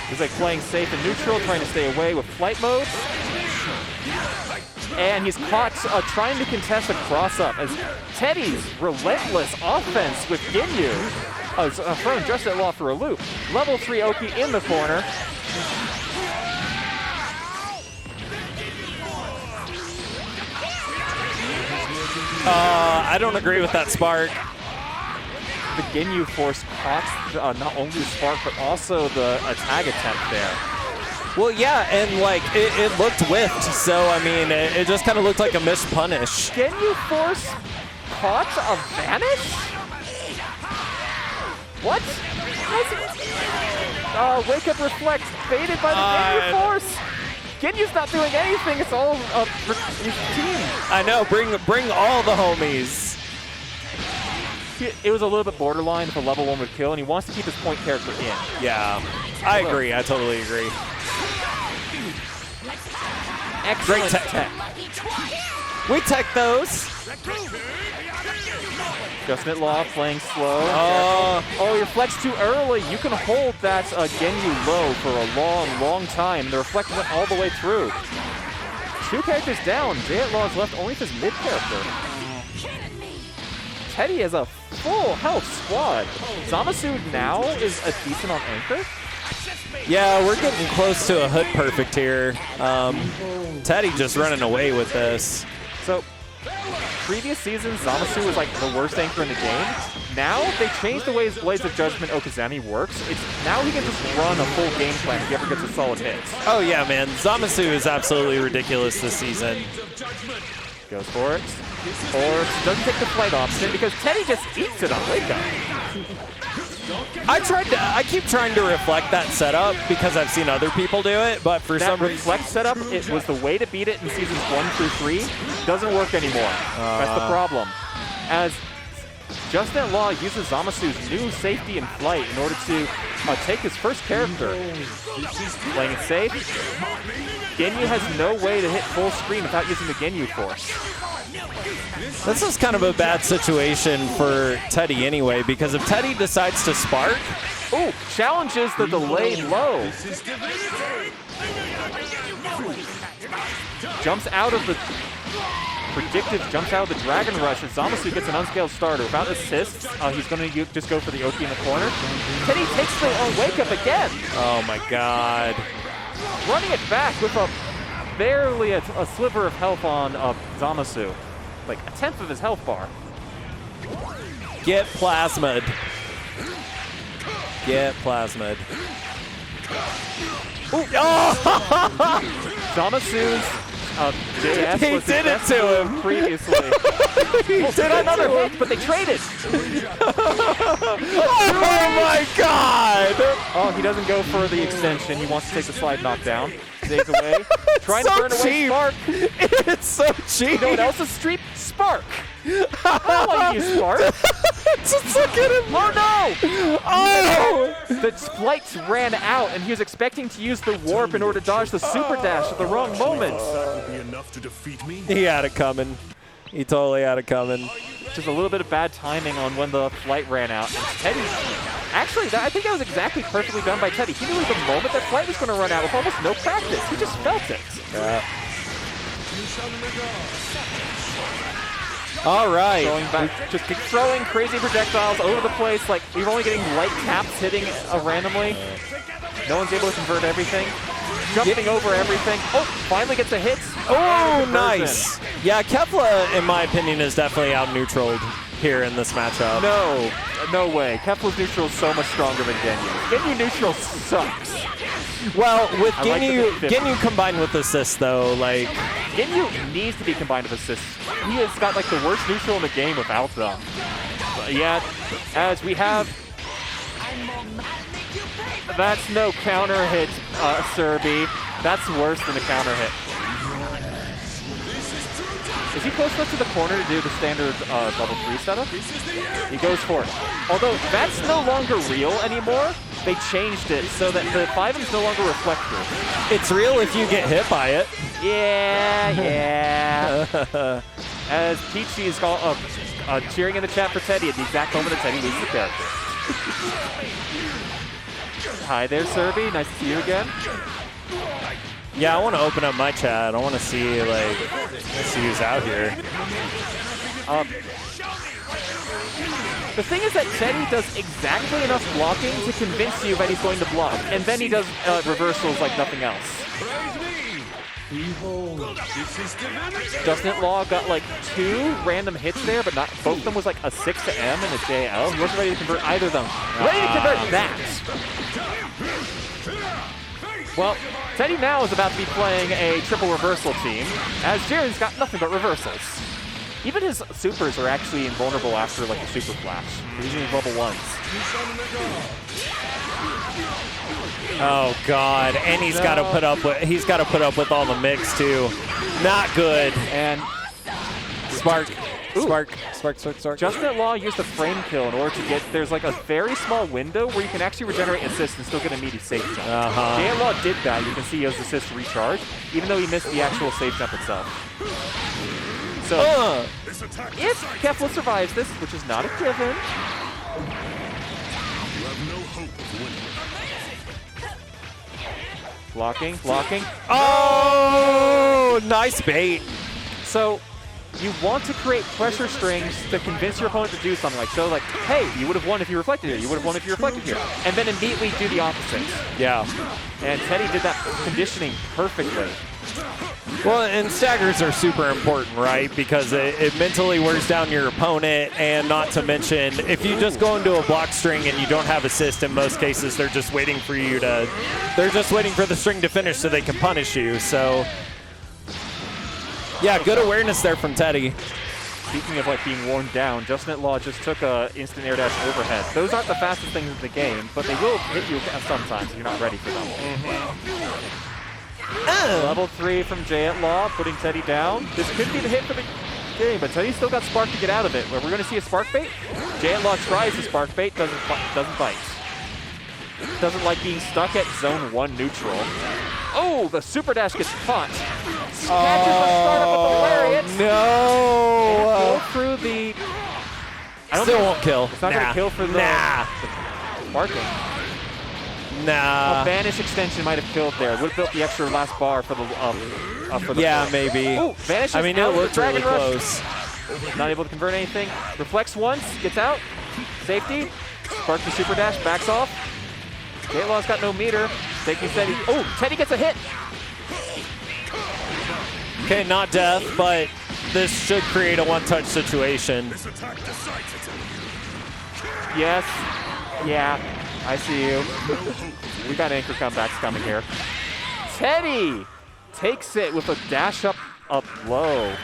He's like playing safe and neutral, trying to stay away with flight mode. And he's caught trying to contest a cross-up as Teddy's relentless offense with Ginyu throwing JustinatLaw for a loop. Level 3 Oki in the corner. I don't agree with that spark. The Ginyu Force caught not only the spark, but also the tag attempt there. Well, yeah, and like it looked whiffed, so I mean, it just kind of looked like a missed punish. Ginyu Force caught a vanish? What? Wake Up Reflect baited by the Ginyu Force. Ginyu's not doing anything. It's all his team. I know. Bring all the homies. It was a little bit borderline if a level 1 would kill, and he wants to keep his point character in. Yeah, I agree. I totally agree. Excellent Great tech. We tech those. JustinatLaw playing slow. Oh, you reflects too early. You can hold that Ginyu low for a long, long time. The reflect went all the way through. 2 characters down. JustinatLaw is left only with his mid character. Teddy has a full health squad. Zamasu now is a decent on anchor. Yeah, we're getting close to a hood perfect here. Teddy just running away with this. So, previous seasons, Zamasu was like the worst anchor in the game. Now, they changed the way Blades of Judgment Okazami works. Now he can just run a full game plan if he ever gets a solid hit. Oh yeah, man. Zamasu is absolutely ridiculous this season. Goes for it. Or doesn't take the flight option because Teddy just eats it on Wake Up. I keep trying to reflect that setup because I've seen other people do it, but for some reason... reflect setup, it was the way to beat it in seasons 1 through 3. Doesn't work anymore. That's the problem. As JustinatLaw uses Zamasu's new safety in flight in order to take his first character. Playing it safe. Ginyu has no way to hit full screen without using the Ginyu Force. This is kind of a bad situation for Teddy anyway, because if Teddy decides to spark... Ooh, challenges the delayed low. Jumps out of the... jumps out of the Dragon Rush as Zamasu gets an unscaled starter. Without assists, he's going to just go for the Oki in the corner. Teddy takes the Wake Up again. Oh my god. Running it back with barely a sliver of health on Zamasu. Like a tenth of his health bar. Get plasmid. Get plasmid. Zamasu's JS he was did it to him previously. He did another hit, but they traded. Oh my god! Oh, he doesn't go for the extension. He wants to take the slide knockdote. Saves away. Trying to burn away Spark. It's so cheap. You know what else is street? Spark. I don't want to use Spark. Just look at him. Oh no! Oh! The splites ran out, and he was expecting to use the warp in order to dodge the super dash at the wrong moment. Be enough to defeat me? He had it coming. He totally had it coming. Just a little bit of bad timing on when the flight ran out. And Teddy, actually, I think that was exactly perfectly done by Teddy. He knew the moment that flight was going to run out with almost no practice. He just felt it. Yeah. All right. Going back, just throwing crazy projectiles over the place. Like, we're only getting light taps hitting randomly. No one's able to convert everything. Jumping over everything. Oh, finally gets a hit. Oh, nice. Yeah, Kefla, in my opinion, is definitely out-neutraled here in this matchup. No way. Kefla's neutral is so much stronger than Ginyu. Ginyu neutral sucks. Well, with Ginyu, Ginyu combined with assist, though, like... Ginyu needs to be combined with assists. He has got, like, the worst neutral in the game without them. But yet, as we have... That's no counter hit, Serby. That's worse than a counter hit. Is he close enough to the corner to do the standard level 3 setup? He goes for it. Although that's no longer real anymore, they changed it so that the 5 is no longer reflective. It's real if you get hit by it. Yeah. As Peachy is cheering in the chat for Teddy at the exact moment that Teddy loses the character. Hi there, Serby. Nice to see you again. Yeah, I want to open up my chat. I want to see, like, let's see who's out here. The thing is that Teddy does exactly enough blocking to convince you that he's going to block, and then he does reversals like nothing else. JustinatLaw got like 2 random hits there, but not both of them was like a 6 to M and a JL. He wasn't ready to convert either of them. Ready to convert that! Well, Teddy now is about to be playing a triple reversal team, as Jiren's got nothing but reversals. Even his supers are actually invulnerable after like a super flash. He's using level 1s. Oh God! And he's got to put up with all the mix too. Not good. And Spark. Ooh. Spark. JustinatLaw used a frame kill in order to get. There's like a very small window where you can actually regenerate assist and still get a meaty safe jump. JustinatLaw did that. You can see his assist recharge, even though he missed the actual safe jump itself. So, if Kefla survives this, which is not a given, blocking. Oh, nice bait. So, you want to create pressure strings to convince your opponent to do something like, hey, you would have won if you reflected here, you would have won if you reflected here, and then immediately do the opposite. Yeah. And Teddy did that conditioning perfectly. Well, and staggers are super important, right? Because it mentally wears down your opponent, and not to mention, if you just go into a block string and you don't have assist, in most cases, they're just waiting for the string to finish so they can punish you. So, yeah, good awareness there from Teddy. Speaking of like being worn down, JustinatLaw just took a instant air dash overhead. Those aren't the fastest things in the game, but they will hit you sometimes if you're not ready for them. Level 3 from JustinatLaw, putting Teddy down. This could be the hit for the game, but Teddy's still got Spark to get out of it. Where we're going to see a Spark bait. JustinatLaw tries the Spark bait, doesn't bite. Doesn't like being stuck at zone 1 neutral. Oh, the super dash gets caught. Catches the startup with the lariat. No! Go through the. Still won't kill. It's not going to kill for the sparking. Nah. A Vanish extension might have killed there. Would have built the extra last bar for the yeah, maybe. Ooh, Vanish. I mean, it looked really close. Not able to convert anything. Reflects once, gets out. Safety. Spark the super dash, backs off. JustinatLaw's got no meter. Taking Teddy. Oh, Teddy gets a hit. Okay, not death, but this should create a one-touch situation. Yes. Yeah. I see you. We got anchor comebacks coming here. Teddy takes it with a dash up low.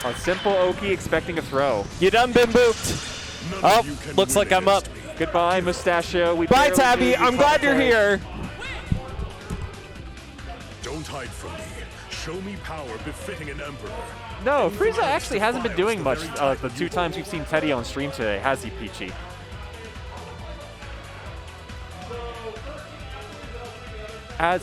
A simple Oki expecting a throw. You done been booped. Oh, looks like I'm up. Goodbye, Mustachio. Bye, Tabby. I'm glad you're here. Don't hide from me. Show me power befitting an emperor. No, Frieza actually hasn't been doing much the 2 times we've seen Teddy on stream today, has he, Peachy? As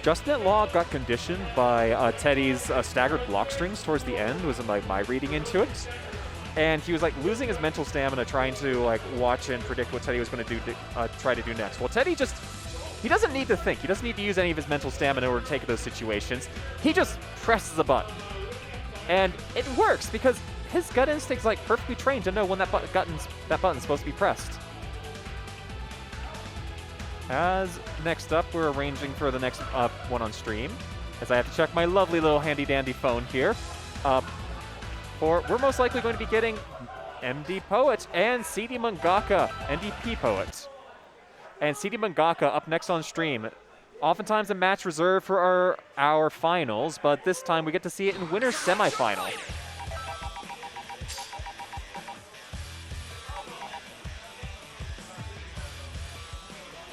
JustinatLaw got conditioned by Teddy's staggered block strings towards the end, was like my reading into it. And he was like losing his mental stamina trying to like watch and predict what Teddy was going to do, try to do next. Well, Teddy he doesn't need to think. He doesn't need to use any of his mental stamina in order to take those situations. He just presses a button. And it works because his gut instinct's like perfectly trained to know when that button's supposed to be pressed. As next up, we're arranging for the next one on stream, as I have to check my lovely little handy-dandy phone here. We're most likely going to be getting MDPpoet and CD Mangaka, MDPpoet. And CD Mangaka up next on stream. Oftentimes a match reserved for our finals, but this time we get to see it in winner's semifinal.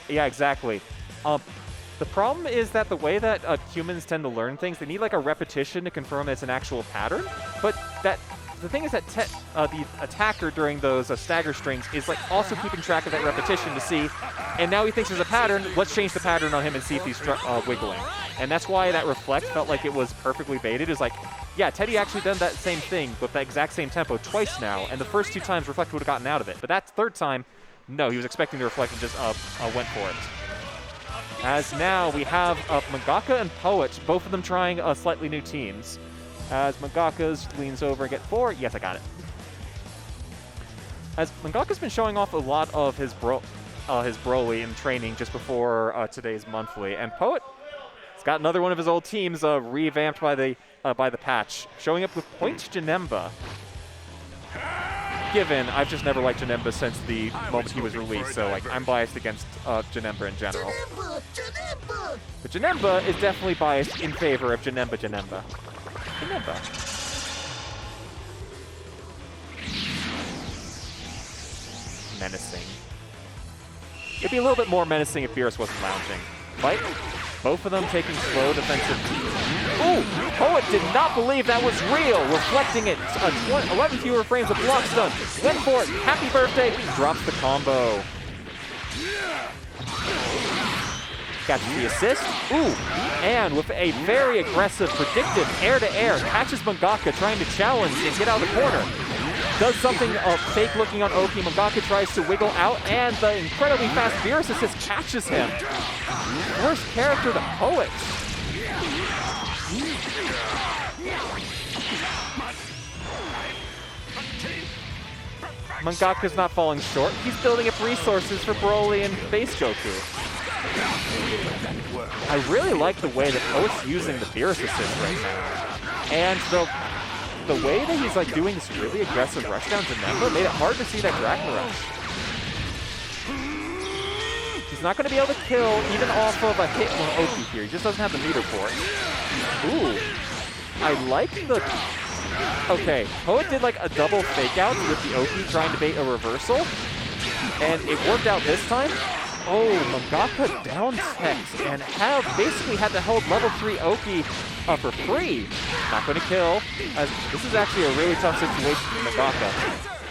Yeah, exactly. The problem is that the way that humans tend to learn things, they need like a repetition to confirm it's an actual pattern, but that the thing is that the attacker during those stagger strings is like also keeping track of that repetition to see, and now he thinks there's a pattern. Let's change the pattern on him and see if he's wiggling. And that's why that reflect felt like it was perfectly baited. Is like, yeah, Teddy actually done that same thing with the exact same tempo twice now, and the first 2 times reflect would have gotten out of it. But that third time, no, he was expecting the reflect and just went for it. As now we have Mangaka and Poet, both of them trying slightly new teams. As Mangaka's leans over and get 4. Yes, I got it. As Mangaka's been showing off a lot of his Broly in training just before today's monthly, and Poet has got another one of his old teams revamped by the patch, showing up with Point Janemba. Given, I've just never liked Janemba since the moment he was released, so like I'm biased against Janemba in general. But Janemba is definitely biased in favor of Janemba. Menacing. It'd be a little bit more menacing if Beerus wasn't lounging. Fight. Both of them taking slow defensive. Ooh! Poet did not believe that was real, reflecting it. 11 fewer frames of block stun. Went for it. Happy birthday. Drops the combo. Got the assist. Ooh! And with a very aggressive, predictive air-to-air, catches Mangaka trying to challenge and get out of the corner. Does something fake looking on Oki. Mangaka tries to wiggle out, and the incredibly fast Beerus assist catches him. Worst character, the Poet. Mangaka's not falling short. He's building up resources for Broly and Base Goku. I really like the way that Poet's using the Beerus assist right now. And the way that he's like doing this really aggressive rush down to Janemba made it hard to see that Dragon Rush. He's not going to be able to kill even off of a hit on Oki here. He just doesn't have the meter for it. Ooh. I like the... Okay, Poet did like a double fake out with the Oki trying to bait a reversal. And it worked out this time. Oh, Mangaka down techs and basically had to hold level 3 Oki for free. Not going to kill, as this is actually a really tough situation for Mangaka.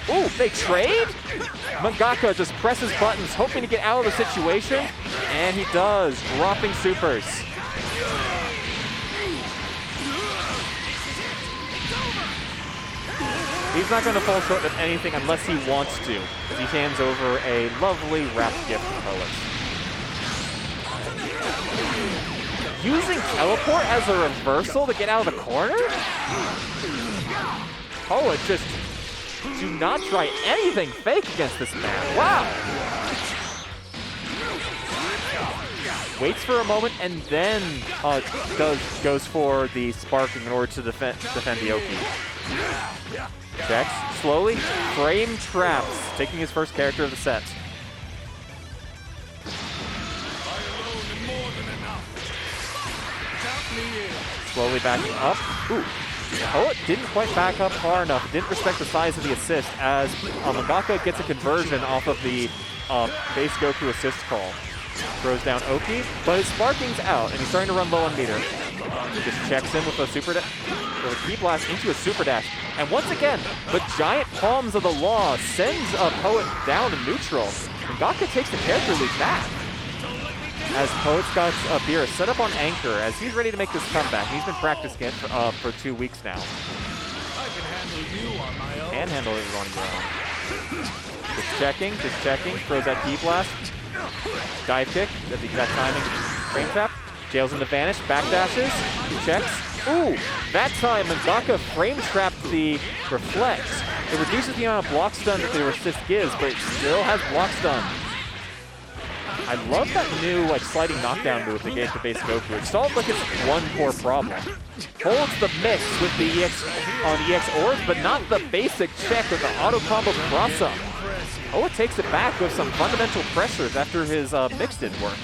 Ooh, they trade? Mangaka just presses buttons, hoping to get out of the situation, and he does, dropping supers. He's not going to fall short of anything unless he wants to, as he hands over a lovely wrapped gift to Poet. Using teleport as a reversal to get out of the corner? Poet just do not try anything fake against this man. Wow! Waits for a moment and then goes for the sparking in order to defend the Oki. Checks slowly, frame traps, taking his first character of the set. Slowly backing up. Ooh. Poet didn't quite back up far enough, didn't respect the size of the assist, as Mangaka gets a conversion off of the base Goku assist call. Throws down Oki, but his sparking's out, and he's starting to run low on meter. He just checks in with a super dash, with a key blast into a super dash. And once again, the giant palms of the law sends a Poet down to neutral. Mangaka takes the character lead back. As Poet's got Beerus set up on anchor, as he's ready to make this comeback. He's been practicing it for 2 weeks now. Can handle it on your own. Just checking, throws that key blast. Dive kick, at the exact timing. Frame trap, jails into vanish, backdashes, checks. Ooh, that time Mangaka frame trapped the reflect. It reduces the amount of block stun that the resist gives, but it still has block stun. I love that new like sliding knockdown move that gave the base Goku. It solved like its one core problem. Holds the mix with the EX on EX orbs, but not the basic check with the auto combo cross up. Poet takes it back with some fundamental pressures after his mix didn't work.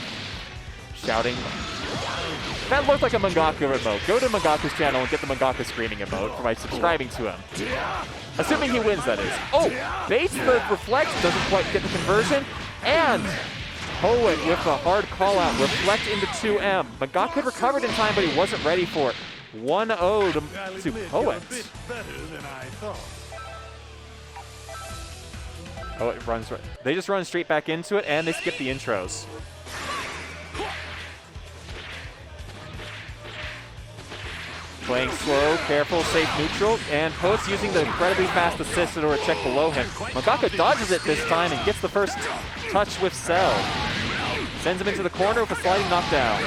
Shouting. That looked like a Mangaka emote. Go to Mangaka's channel and get the Mangaka screaming emote by subscribing to him. Assuming he wins, that is. Oh, baits the reflect, doesn't quite get the conversion, and Poet with a hard call out, reflect into 2M. Mangaka recovered in time, but he wasn't ready for it. 1-0 to Poet. Better than I thought. Poet runs. They just run straight back into it, and they skip the intros. Playing slow, careful, safe, neutral, and Poet's using the incredibly fast assist in order to check below him. Mangaka dodges it this time and gets the first touch with Cell. Sends him into the corner with a sliding knockdown.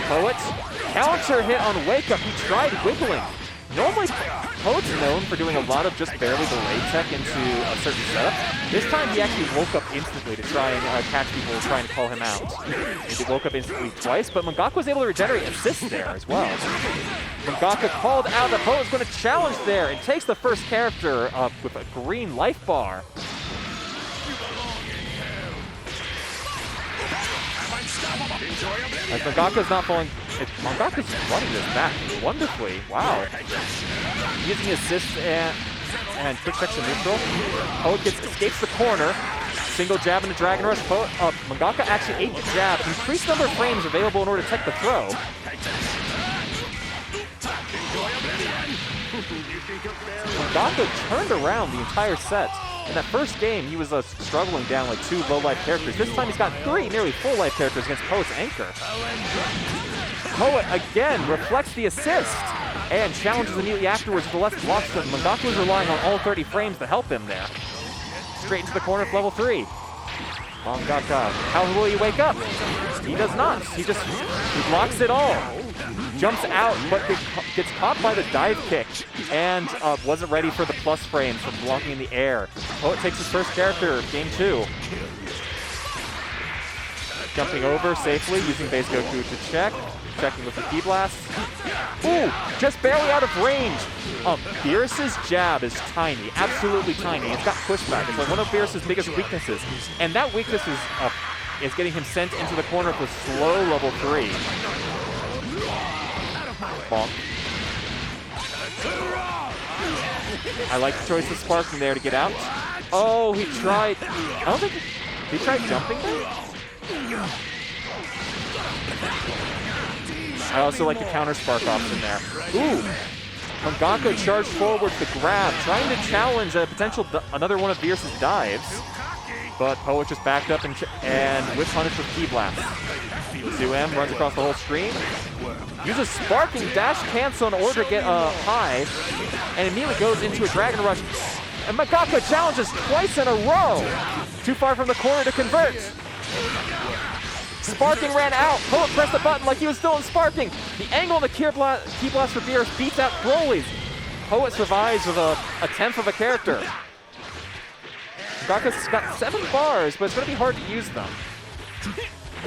Poet, counter hit on Wake Up. He tried wiggling. Normally, Poet's known for doing a lot of just barely delay tech into a certain setup. This time, he actually woke up instantly to try and catch people trying to call him out. He woke up instantly twice, but Mangaka was able to regenerate assists there as well. Mangaka called out that Poet was going to challenge there and takes the first character with a green life bar. As Mangaka's not falling, Mangaka's running this back wonderfully. Wow. Using his assist and quick checks to neutral. Poet escapes the corner. Single jab into Dragon Rush. Mangaka actually ate the jab. Increased number of frames available in order to take the throw. Mangaka turned around the entire set. In that first game, he was struggling down like 2 low-life characters. This time he's got 3 nearly full-life characters against Poet's anchor. Poet, again, reflects the assist and challenges immediately afterwards with the left block stun. Mangaka was relying on all 30 frames to help him there. Straight into the corner for level 3. Mangaka, how will he wake up? He does not. He blocks it all. Jumps out, but gets caught by the dive kick and wasn't ready for the plus frames from blocking in the air. Poet takes his first character, game 2. Jumping over safely, using base Goku to check. Checking with the Ki Blast. Ooh, just barely out of range. Beerus's jab is tiny, absolutely tiny. It's got pushback. It's like one of Beerus's biggest weaknesses. And that weakness is getting him sent into the corner for slow level 3. Bonk. I like the choice of sparking there to get out. Oh, he tried. I don't think he tried jumping there. I also like the counter spark option there. Ooh, Mangaka charged forward to grab, trying to challenge a potential another one of Beerus's dives, but Poet just backed up and whip punish with Ki Blast. 2M runs across the whole screen. Uses Sparking Dash Cancel in order to get a high, and immediately goes into a Dragon Rush. And Mangaka challenges twice in a row. Too far from the corner to convert. Sparking ran out. Poet pressed the button like he was still in Sparking. The angle on the Ki Blast for Beerus beats out Broly's. Poet survives with a 10th of a character. Mangaka's got 7 bars, but it's going to be hard to use them.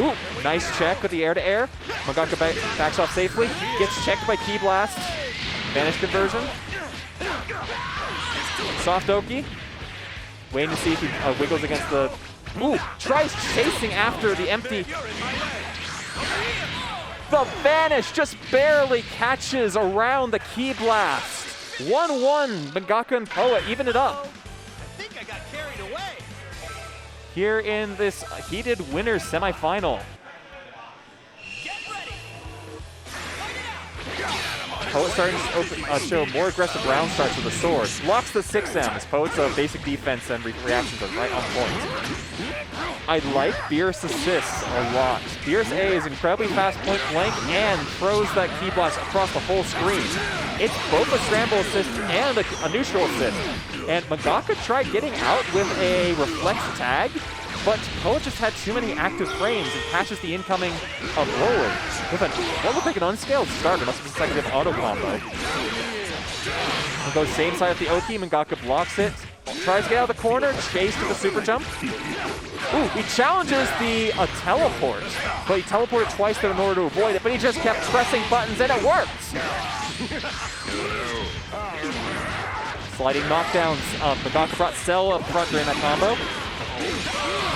Ooh, nice check with the air-to-air. Mangaka backs off safely. Gets checked by Ki Blast. Vanish conversion. Soft Oki. Waiting to see if he wiggles against the... Ooh, tries chasing after the empty. The Vanish just barely catches around the Ki Blast. 1-1, Mangaka and Poet even it up. I think I got carried away. Here in this heated winners semifinal. Poet starting to show more aggressive round starts with the sword. Blocks the 6Ms. Poet's basic defense and reactions are right on point. I like Beerus assists a lot. Beerus A is incredibly fast point blank and throws that Ki Blast across the whole screen. It's both a scramble assist and a neutral assist. And Mangaka tried getting out with a reflex tag, but Poet just had too many active frames and catches the incoming of Broly with what looked like an unscaled start. It must have been some type of auto combo. He goes same side of the Oki. Mangaka blocks it. Tries to get out of the corner. Chase to the super jump. Ooh, he challenges the teleport, but he teleported twice there in order to avoid it, but he just kept pressing buttons and it worked! Sliding knockdowns. Mangaka brought Cell up front during that combo.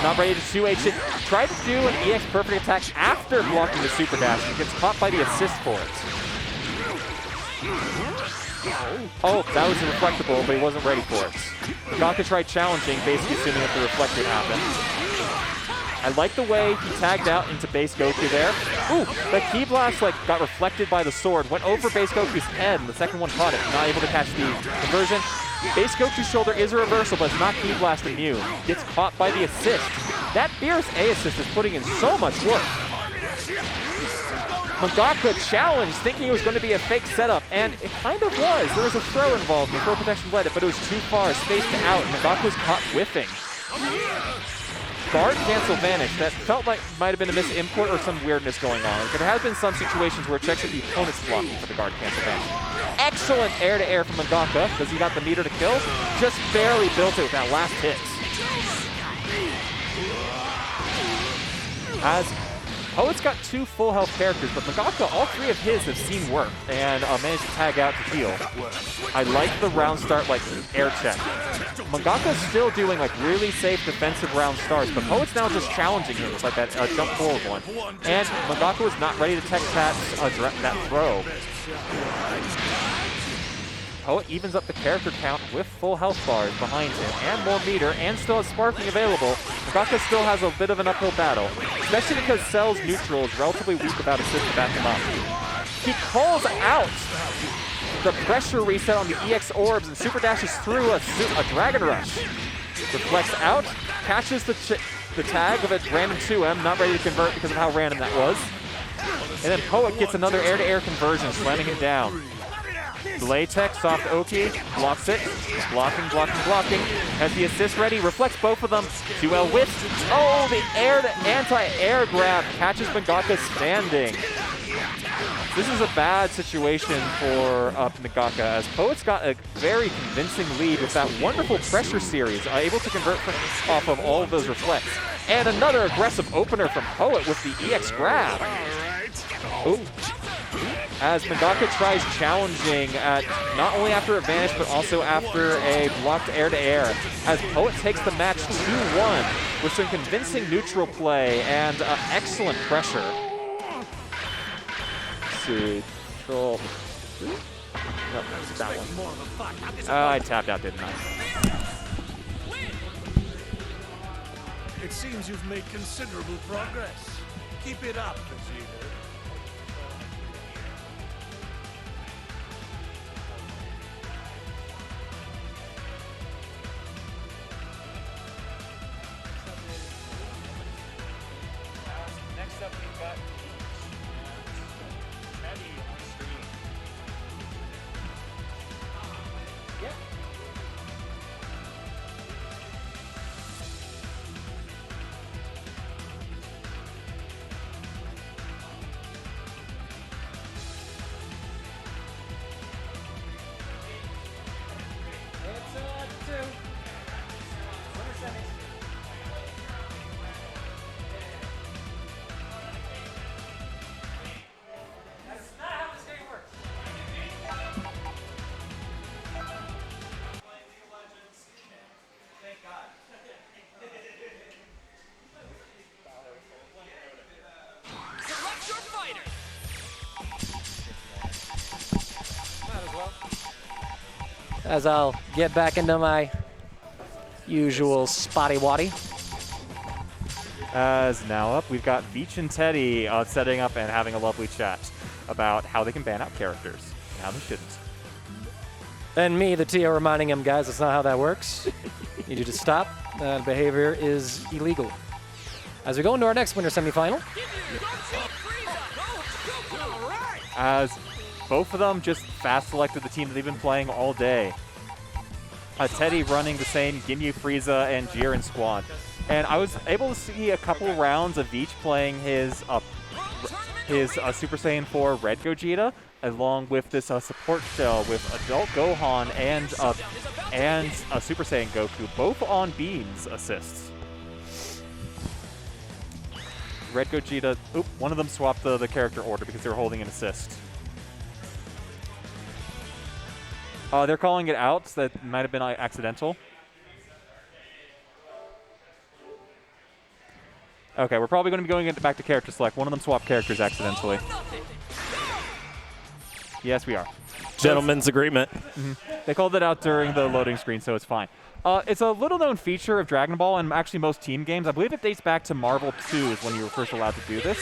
Not ready to 2H it. Tried to do an EX perfect attack after blocking the super dash and gets caught by the assist for it. Oh, that was a reflectable, but he wasn't ready for it. Mangaka tried challenging, basically assuming that the reflect would happen. I like the way he tagged out into base Goku there. Ooh, the Ki Blast like got reflected by the sword, went over base Goku's head, and the second one caught it, not able to catch the conversion. Base Goku's shoulder is a reversal, but it's not Ki Blast immune. Gets caught by the assist. That Beerus A assist is putting in so much work. Mangaka challenged, thinking it was going to be a fake setup, and it kind of was. There was a throw involved, the throw protection led it, but it was too far, spaced out, and Mangaka was caught whiffing. Guard cancel vanished. That felt like might have been a misimport or some weirdness going on. There has been some situations where it checks that the opponent's blocking for the guard cancel vanish. Excellent air-to-air from Mangaka, because he got the meter to kill. Just barely built it with that last hit. As Poet's got 2 full health characters, but Mangaka, all 3 of his have seen work and managed to tag out to heal. I like the round start, like, air check. Mangaka's still doing, like, really safe defensive round starts, but Poet's now just challenging him with, like, that jump forward one. And Mangaka was not ready to tech that throw. Poet evens up the character count with full health bars behind him and more meter and still has sparking available. Mangaka still has a bit of an uphill battle, especially because Cell's neutral is relatively weak without assist to back him up. He calls out the pressure reset on the EX orbs and super dashes through a Dragon Rush. Reflects out, catches the tag of a random 2M, not ready to convert because of how random that was. And then Poet gets another air-to-air conversion, slamming it down. Delay tech, soft Oki, blocks it, blocking, has the assist ready, reflects both of them, 2L whiff. Oh, the anti-air grab catches Mangaka standing. This is a bad situation for Mangaka, as Poet's got a very convincing lead with that wonderful pressure series, able to convert off of all of those reflects. And another aggressive opener from Poet with the EX grab. Ooh. As Mangaka tries challenging not only after a vanish, but also after a blocked air-to-air, as Poet takes the match 2-1 with some convincing neutral play and excellent pressure. Let's see. Control. No, that one. I tapped out, didn't I? It seems you've made considerable progress. Keep it up, Vegeta. Next up, we've got Veech and Teddy on stream. Yep. It's 2. Winner semis. That's not how this game works. Thank God. Select your fighter. Might as well. As I'll get back into my usual spotty waddy. As now up, we've got Veech and Teddy setting up and having a lovely chat about how they can ban out characters and how they shouldn't. And me, the TO, reminding him, guys, that's not how that works. Need you to stop. That behavior is illegal. As we go into our next winter semifinal. As both of them just fast selected the team that they've been playing all day. Teddy running the same Ginyu, Frieza, and Jiren squad. And I was able to see a couple rounds of Veech playing his Super Saiyan 4 Red Gogeta, along with this support shell with Adult Gohan and Super Saiyan Goku, both on beams assists. Red Gogeta, one of them swapped the character order because they were holding an assist. They're calling it out, so that might have been accidental. Okay, we're probably going to be going back to character select. One of them swapped characters accidentally. Yes, we are. Gentlemen's agreement. They called it out during the loading screen, so it's fine. It's a little-known feature of Dragon Ball and actually most team games. I believe it dates back to Marvel 2 is when you were first allowed to do this.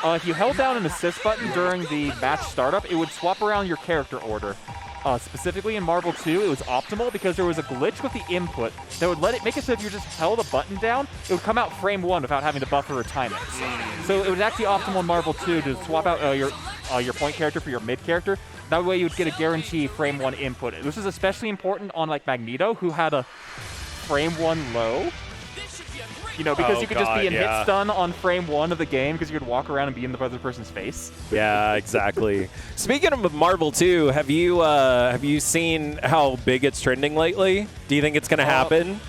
If you held down an assist button during the match startup, it would swap around your character order. Specifically in Marvel 2, it was optimal because there was a glitch with the input that would make it so if you just held a button down, it would come out frame 1 without having to buffer or time it. So it was actually optimal in Marvel 2 to swap out your point character for your mid character. That way you would get a guarantee frame 1 input. This is especially important on like Magneto, who had a frame 1 low. You know, because you could just be in hit stun on frame 1 of the game because you could walk around and be in the other person's face. Yeah, exactly. Speaking of Marvel 2, have you seen how big it's trending lately? Do you think it's going to happen?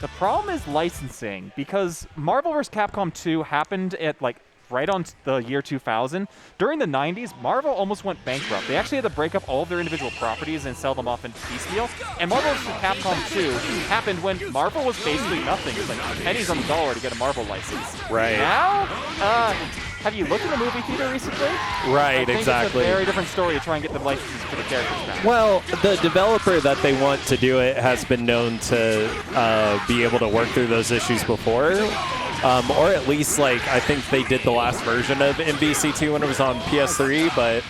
The problem is licensing, because Marvel vs. Capcom 2 happened at like right on the year 2000. During the 90s, Marvel almost went bankrupt. They actually had to break up all of their individual properties and sell them off in piecemeal. And Marvel vs. Capcom 2 happened when Marvel was basically nothing. It was like pennies on the dollar to get a Marvel license. Right. Now, have you looked in the movie theater recently? Right, I think exactly. It's a very different story to try and get the licenses for the characters back. Well, the developer that they want to do it has been known to be able to work through those issues before. Or at least, like, I think they did the last version of MVC2 when it was on PS3, but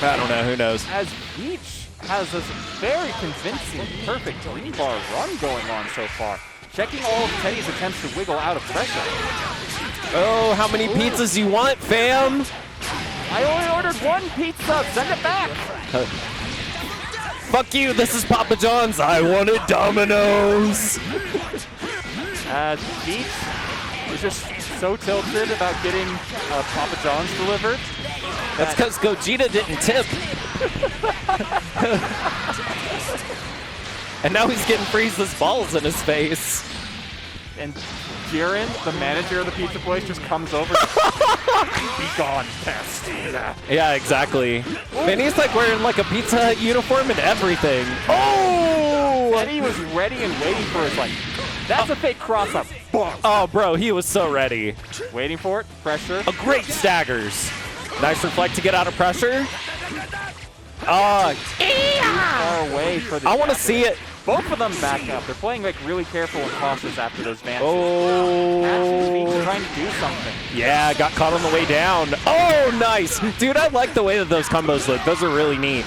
I don't know, who knows. As Veech has this very convincing, perfect rebar run going on so far, checking all of Teddy's attempts to wiggle out of pressure. Oh, how many pizzas you want, fam? I only ordered 1 pizza, send it back! Fuck you, this is Papa John's. I wanted Domino's. As Veech is just so tilted about getting Papa John's delivered. That's because Gogeta didn't tip. And now he's getting Frieza's balls in his face. And Jiren, the manager of the pizza place, just comes over. Be gone, pest. Yeah, exactly. Man, he's like wearing like a Pizza Hut uniform and everything. Oh! Teddy was ready and waiting for his, like, that's a fake cross-up. Oh, bro, he was so ready. Waiting for it, pressure. A great staggers. Nice reflect to get out of pressure. Far away for the I want to see it. Both of them back up. They're playing like really careful and cautious after those vances. Oh. Trying to do something. Yeah, got caught on the way down. Oh, nice. Dude, I like the way that those combos look. Those are really neat.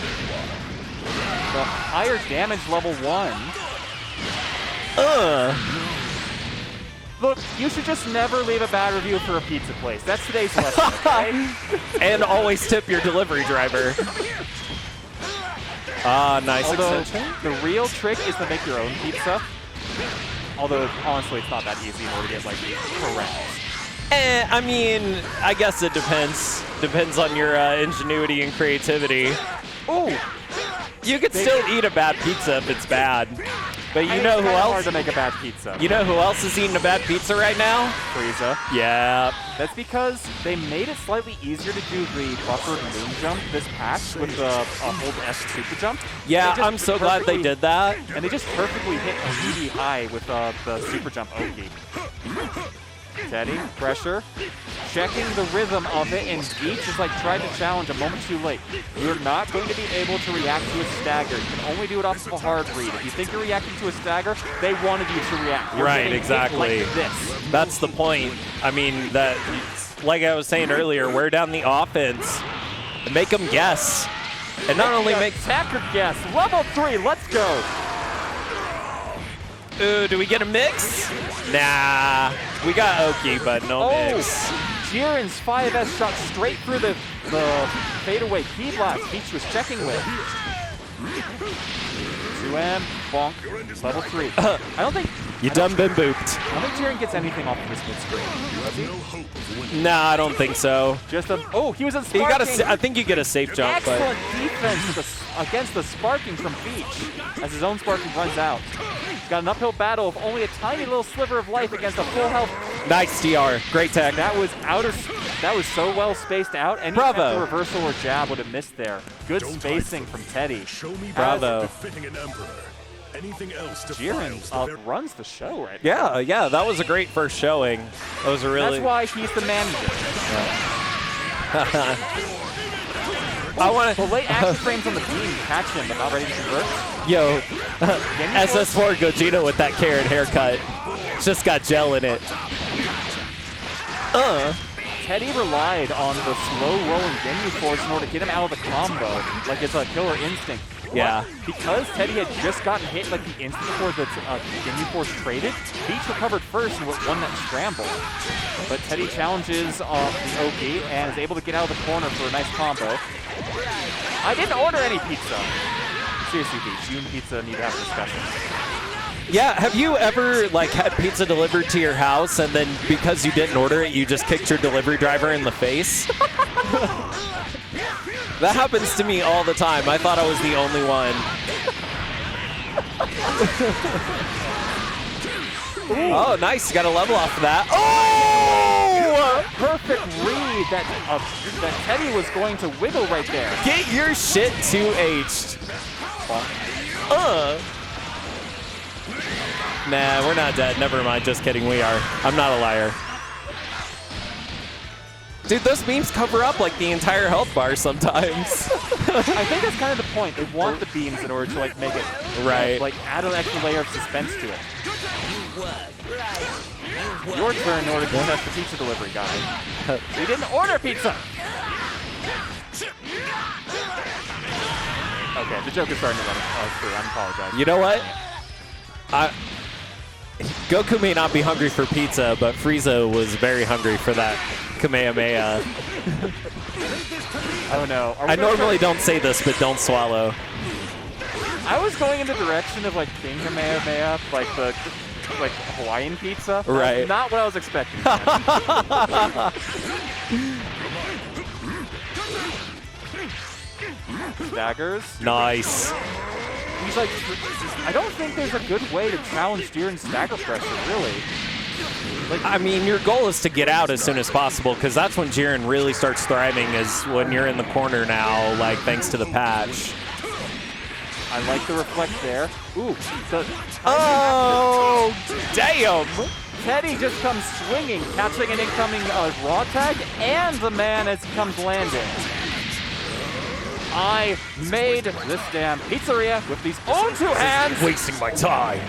The higher damage level 1. Look, you should just never leave a bad review for a pizza place. That's today's lesson, okay? And always tip your delivery driver. Nice extension. The real trick is to make your own pizza. Although, honestly, it's not that easy in order to get, like, correct. I mean, I guess it depends. Depends on your ingenuity and creativity. Ooh! You could still eat a bad pizza if it's bad. But you know who it's else? hard to make a bad pizza. You know who else is eating a bad pizza right now? Frieza. Yeah. That's because they made it slightly easier to do the buffered moon jump this patch with the hold S super jump. Yeah, I'm so glad they did that. And they just perfectly hit GD high with the super jump Oki. Teddy, pressure, checking the rhythm of it, and Veech is like tried to challenge a moment too late. You're not going to be able to react to a stagger. You can only do it off of a hard read. If you think you're reacting to a stagger, they wanted you to react. You're right, exactly. Like this. That's the point. I mean, that, like I was saying earlier, wear down the offense and make them guess. And not only make attacker guess. Level 3, let's go. Ooh, do we get a mix? Nah, we got Oki, but no mix. Jiren's 5S shot straight through the fadeaway key blast Veech was checking with. 2M, bonk, level 3. I don't think... You done been booped. I don't think Jiren gets anything off of this mid-screen. Nah, I don't think so. Just a... Oh, he was a sparking. I think you get a safe jump. Excellent defense against the sparking from Veech as his own sparking runs out. He's got an uphill battle of only a tiny little sliver of life against a full health. Nice TR. Great tech. That was so well spaced out. Any Bravo. reversal or jab would have missed there. Good spacing from Teddy. Bravo. Jiren runs the show right now. Yeah, that was a great first showing. That was a really... That's why he's the manager. I want The late action frames on the beam catch him, but not ready to convert. Yo, SS4 Gogeta with that carrot haircut. Just got gel in it. Teddy relied on the slow-rolling Ginyu Force in order to get him out of the combo, like it's a killer instinct. Yeah. But because Teddy had just gotten hit like the instant before the Ginyu Force traded, Veech recovered first and won that scramble. But Teddy challenges the OP and is able to get out of the corner for a nice combo. I didn't order any pizza. Seriously, Veech, you and pizza need to have a discussion. Yeah, have you ever like had pizza delivered to your house and then because you didn't order it, you just kicked your delivery driver in the face? That happens to me all the time. I thought I was the only one. Oh, nice. You got a level off of that. Oh! Perfect read that Teddy was going to wiggle right there. Get your shit 2H'd. Nah, we're not dead. Never mind. Just kidding. We are. I'm not a liar. Dude, those beams cover up like the entire health bar sometimes. I think that's kind of the point. They want the beams in order to like make it right. Like add an extra layer of suspense to it. Your turn in order to test the pizza delivery guy. We didn't order pizza. Okay, the joke is starting to run through. I apologize. You know what? Goku may not be hungry for pizza, but Frieza was very hungry for that Kamehameha. Oh no. I normally don't say this, but don't swallow. I was going in the direction of like King Kamehameha, like the Hawaiian pizza. Right. Not what I was expecting. Daggers. Nice. He's like, I don't think there's a good way to challenge Jiren's stagger pressure, really. Like, I mean, your goal is to get out as soon as possible, because that's when Jiren really starts thriving, is when you're in the corner now, like, thanks to the patch. I like the reflect there. Ooh. Oh, damn. Teddy just comes swinging, catching an incoming raw tag, and the man as comes landing. I made this damn pizzeria with these own two hands. Wasting my time.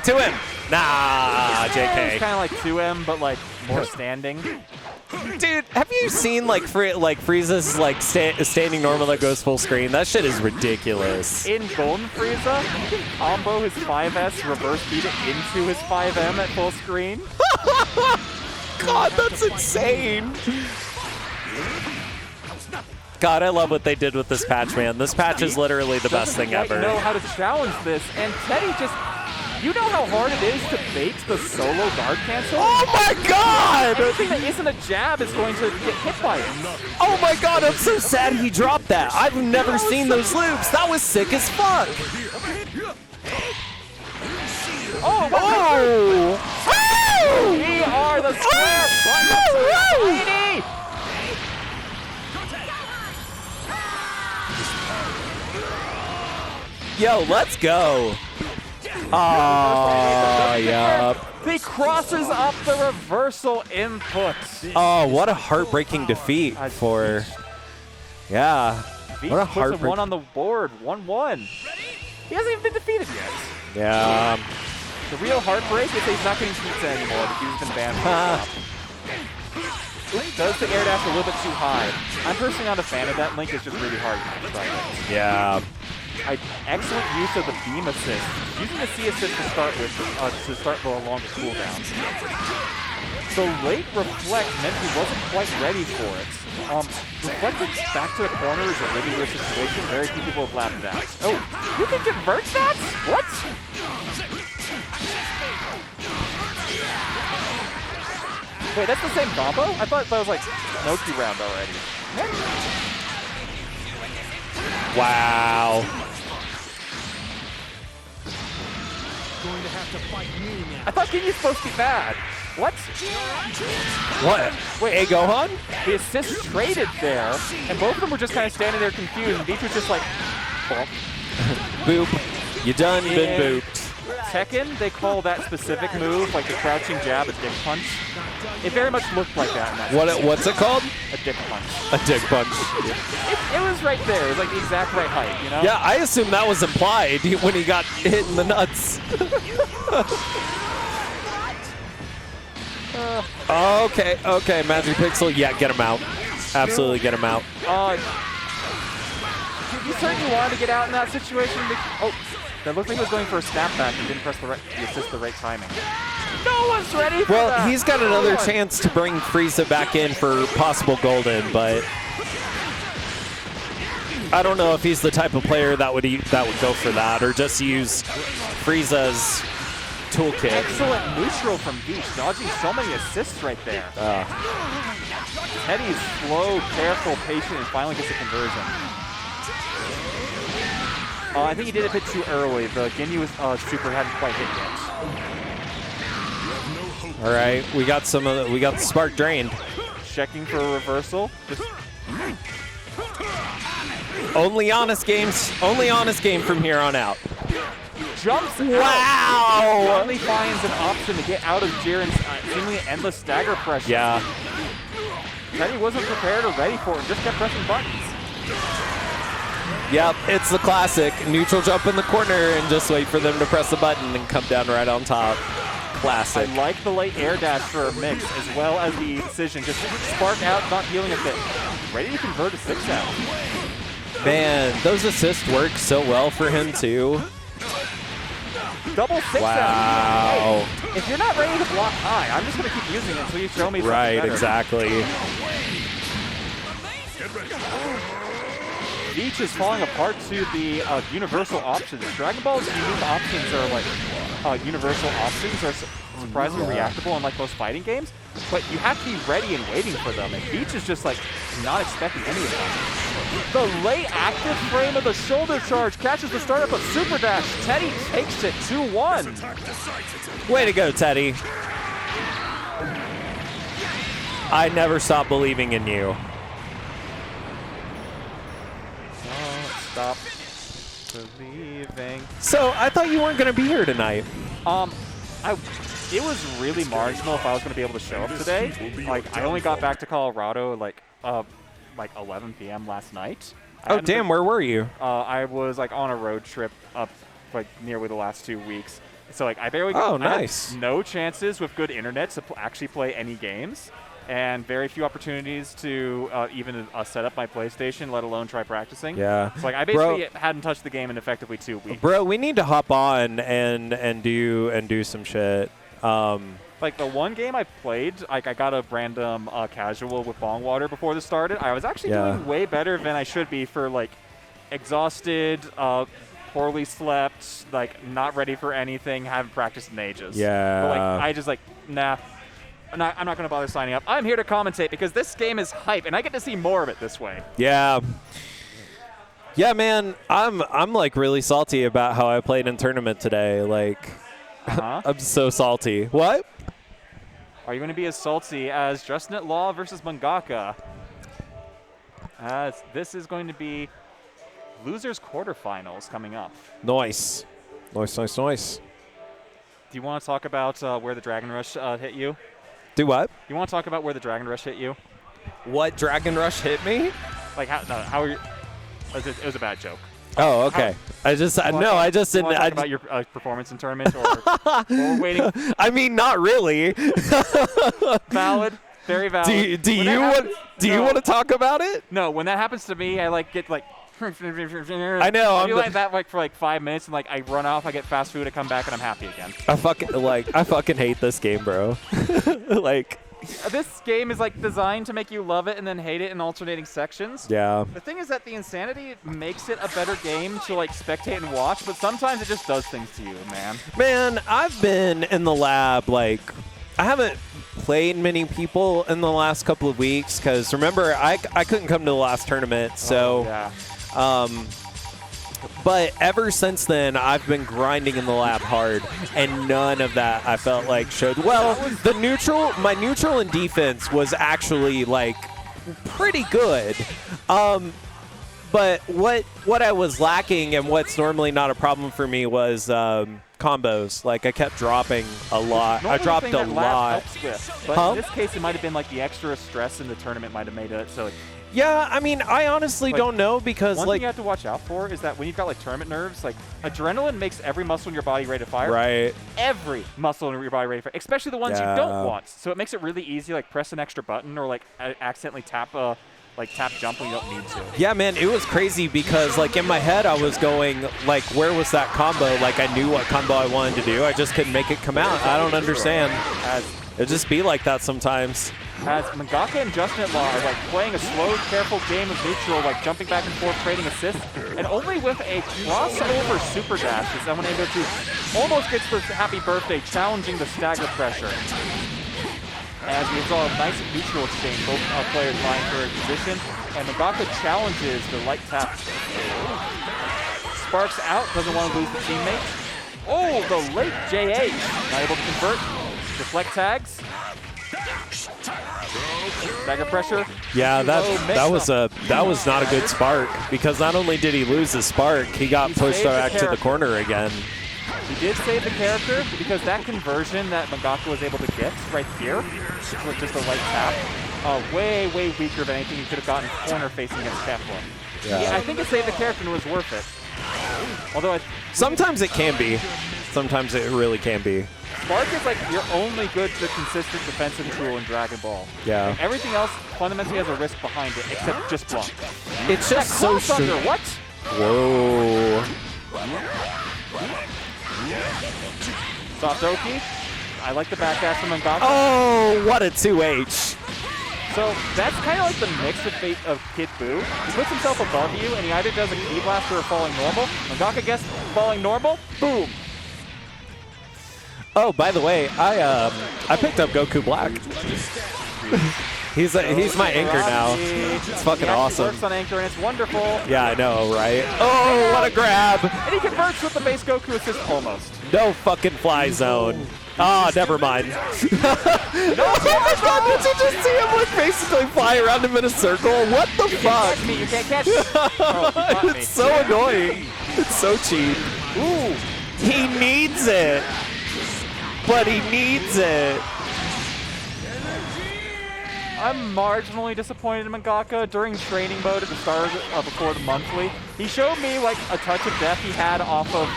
To him. Nah, JK. It's kind of like 2M, but like more standing. Dude, have you seen like Frieza's like standing normal that goes full screen? That shit is ridiculous. In Golden Frieza, you can combo his 5S, reverse beat it into his 5M at full screen. God, that's insane. God, I love what they did with this patch, man. This patch is literally the best thing ever. Know how to challenge this, and Teddy just. You know how hard it is to bait the solo guard cancel? Oh my god! Anything that isn't a jab is going to get hit by it. Oh my god, I'm so sad he dropped that. I've never seen those loops. That was sick as fuck. Oh! We are the square button. Yo, let's go. Oh, yup. He crosses up the reversal input. Oh, what a heartbreaking defeat for... Yeah. Veech What a puts heartbreak. a 1 on the board. 1-1. He hasn't even been defeated yet. Yeah. The real heartbreak is that he's not getting pizza anymore because he's been banned from the shop. Does the air dash a little bit too high. I'm personally not a fan of that. Link is just really hard to try it. Yeah. Excellent use of the beam assist. Using the C assist to start with, to start the longer cooldown. The late reflect meant he wasn't quite ready for it. Reflected back to the corner is a really weird situation. Very few people have lapped that. Oh, you can convert that? What? Wait, that's the same combo? I thought that was like Noki round already. Wow. I thought Ginyu's supposed to be bad. What? What? Wait, hey, Gohan? The assist traded there, and both of them were just kind of standing there confused, and Veech was just like, bump. Boop. You done been booped. Tekken, they call that specific move, like the crouching jab, a dick punch. It very much looked like that in that What's it called? A dick punch. A dick punch. It was right there. It was like the exact right height, you know? Yeah, I assume that was implied when he got hit in the nuts. Okay, Magic Pixel. Yeah, get him out. Absolutely get him out. You certainly wanted to get out in that situation. Oh, that looked like he was going for a snapback and didn't press the assist the right timing. No one's ready for that. Well, he's got another chance to bring Frieza back in for possible golden, but I don't know if he's the type of player that would go for that or just use Frieza's toolkit. Excellent neutral from Veech, dodging so many assists right there. Teddy's slow, careful, patient, and finally gets a conversion. I think he did it a bit too early. The Ginyu super hadn't quite hit yet. All right, we got the spark drained. Checking for a reversal. Only honest games. Only honest game from here on out. Jumps Wow! out. Finally finds an option to get out of Jiren's seemingly endless stagger pressure. Yeah. Teddy wasn't prepared or ready for it. Just kept pressing buttons. Yep, it's the classic. Neutral jump in the corner and just wait for them to press the button and come down right on top. Classic. I like the late air dash for a mix, as well as the decision. Just spark out, not healing a bit. Ready to convert a 6-out. Man, those assists work so well for him, too. Double 6-out. Wow. Hey, if you're not ready to block high, I'm just going to keep using it until you show me something Right, better. exactly. Veech is falling apart to the universal options. Dragon Ball's unique options are like universal options are surprisingly reactable unlike most fighting games, but you have to be ready and waiting for them, and Veech is just like not expecting any of them. The late active frame of the shoulder charge catches the startup of Super Dash. Teddy takes it 2-1. Way to go, Teddy. I never stop believing in you. Stop believing. So, I thought you weren't going to be here tonight. It was really marginal if I was going to be able to show up today. Like, I only got back to Colorado like 11 p.m. last night. Oh, damn, where were you? I was like on a road trip up like nearly the last 2 weeks. So like I barely Oh, I nice. had no chances with good internet to actually play any games, and very few opportunities to even set up my PlayStation, let alone try practicing. Yeah. So like I basically hadn't touched the game in effectively 2 weeks. Bro, we need to hop on and do some shit. Like the one game I played, like I got a random casual with Bongwater before this started. I was actually doing way better than I should be for like exhausted, poorly slept, like not ready for anything, haven't practiced in ages. Yeah. But like I just like nah. I'm not going to bother signing up. I'm here to commentate because this game is hype, and I get to see more of it this way. Yeah. Yeah, man, I'm like really salty about how I played in tournament today. Like, I'm so salty. What? Are you going to be as salty as JustinatLaw versus Mangaka? This is going to be losers quarterfinals coming up. Nice. Nice. Do you want to talk about where the Dragon Rush hit you? Do what? You want to talk about where the Dragon Rush hit you? What Dragon Rush hit me? Like how are you? It was a bad joke. Oh, okay. I just didn't. Talk about your performance in tournament, or we're waiting. I mean, not really. Valid, very valid. Do you want to talk about it? No, when that happens to me, I like get like. I know. I do like that like for like 5 minutes, and like I run off, I get fast food, I come back, and I'm happy again. I fucking hate this game, bro. Like. This game is like designed to make you love it and then hate it in alternating sections. Yeah. The thing is that the insanity makes it a better game to like spectate and watch, but sometimes it just does things to you, man. Man, I've been in the lab, like, I haven't played many people in the last couple of weeks because remember, I couldn't come to the last tournament, so. Yeah. But ever since then, I've been grinding in the lab hard, and none of that I felt like showed. Well, my neutral and defense was actually like pretty good. But what I was lacking and what's normally not a problem for me was combos. Like, I kept dropping a lot. I dropped a lot. But in this case, it might have been like the extra stress in the tournament might have made it so. Like, yeah, I mean, I honestly don't know because one like thing you have to watch out for is that when you've got like tournament nerves, like adrenaline makes every muscle in your body ready to fire. Right. Every muscle in your body ready to fire, especially the ones you don't want. So it makes it really easy, like press an extra button or like accidentally tap jump when you don't need to. Yeah, man, it was crazy because like in my head I was going like, where was that combo? Like I knew what combo I wanted to do. I just couldn't make it come out. I don't understand. It just be like that sometimes. As Mangaka and JustinatLaw are like playing a slow, careful game of neutral, like jumping back and forth, trading assists, and only with a crossover super dash is someone able to almost get to the happy birthday, challenging the stagger pressure. As we saw a nice neutral exchange, both players vying for a position, and Mangaka challenges the light tap. Sparks out, doesn't want to lose the teammate. Oh, the late JH, not able to convert. Deflect tags. Stagger pressure. Yeah, that was not a good spark because not only did he lose his spark, he got pushed back to the corner again. He did save the character because that conversion that Mangaka was able to get right here, which was just a light tap, way weaker than anything he could have gotten corner facing against Kefla. Yeah, I think it saved the character and it was worth it. Although sometimes it can be. Sometimes it really can be. Spark is like your only good, consistent defensive tool in Dragon Ball. Yeah. Like everything else fundamentally has a risk behind it, except just block. It's just so thunder. What? Whoa. Soft Oki. I like the back dash from Mangaka. Oh, what a 2H. So that's kind of like the mix of fate of Kid Buu. He puts himself above you, and he either does a key blast or a falling normal. Mangaka gets falling normal. Boom. Oh, by the way, I picked up Goku Black. he's my anchor now. It's fucking awesome. Works on anchor and it's wonderful. Yeah, I know, right? Oh, what a grab! And he converts with the base Goku assist almost. No fucking fly zone. Ah, never mind. Oh my god, did you just see him like basically fly around him in a circle? What the fuck? You can't catch me. Oh, it's so annoying. It's so cheap. Ooh. He needs it. But he needs it. I'm marginally disappointed in Mangaka during training mode at the start of before the monthly. He showed me like a touch of death he had off of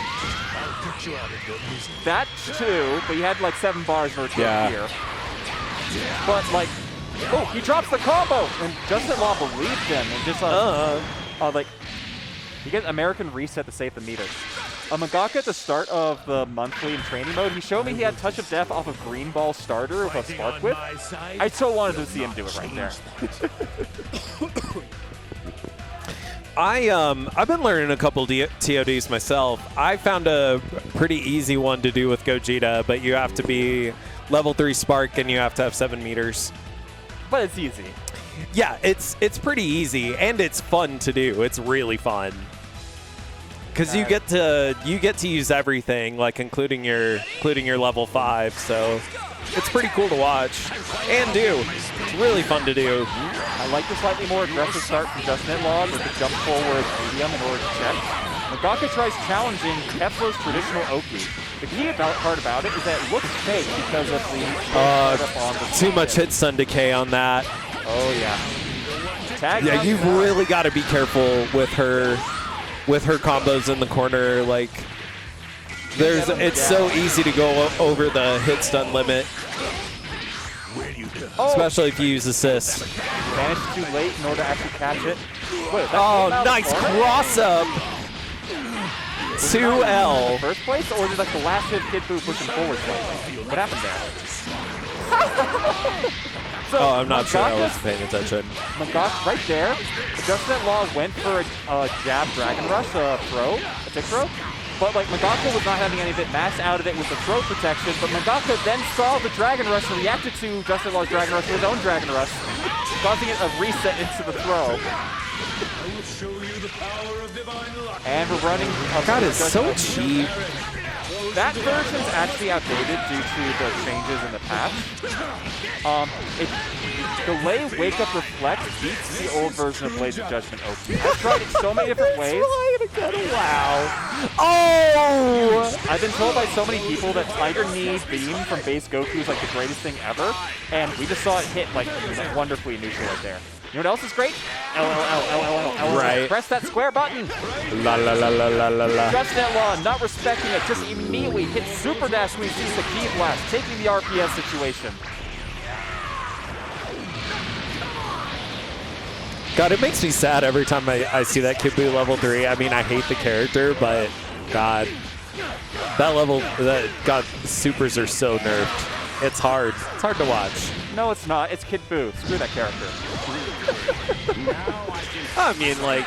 that too, but he had like 7 bars virtually here. But like, oh, he drops the combo, and JustinatLaw believed him, and just like, he gets American reset to save the meter. Mangaka at the start of the monthly in training mode, he showed me he had touch of death off of Green Ball starter with a Spark Whip. I still wanted to see him do it right there. I've been learning a couple TODs myself. I found a pretty easy one to do with Gogeta, but you have to be level 3 Spark and you have to have 7 meters. But it's easy. Yeah, it's pretty easy and it's fun to do. It's really fun. Because you get to use everything, like including your level 5, so it's pretty cool to watch and do. It's really fun to do. I like the slightly more aggressive start from JustinatLaw with the jump forward medium in order to check. Mangaka tries challenging Kefla's traditional Oki. The key part about it is that it looks fake because of the too much hit stun decay on that. Oh yeah. Yeah, you've really got to be careful with her combos in the corner. Like, it's so easy to go over the hit stun limit, especially if you use assist. Vanished too late in order to actually catch it. Wait, oh, nice cross up. 2L. First place, or did like the last hit Kid Buu push him forward slightly? What happened there? So I'm not sure I was paying attention. Mangaka right there. JustinatLaw went for a jab Dragon Rush, a tick throw. But like Mangaka was not having any of it, mashed out of it with the throw protection. But Mangaka then saw the Dragon Rush and reacted to JustinatLaw's Dragon Rush with his own Dragon Rush, causing it a reset into the throw. And we're running. God, it's so cheap. That version's actually outdated due to the changes in the patch. The way Wake Up Reflect beats the old version of Blades of Judgment OP. I've tried it so many different ways. Wow. Oh! I've been told by so many people that Tiger Knee Beam from base Goku is like the greatest thing ever, and we just saw it hit like wonderfully neutral right there. You know what else is great? L. Right. Press that square button. La la la la la la la. JustinatLaw not respecting it, just immediately hits Super Dash when he sees the Ki Blast, taking the RPS situation. God, it makes me sad every time I see that Kid Buu level 3. I mean, I hate the character, but God, that level, God, supers are so nerfed. It's hard. It's hard to watch. No, it's not. It's Kid Buu. Screw that character. I mean, like,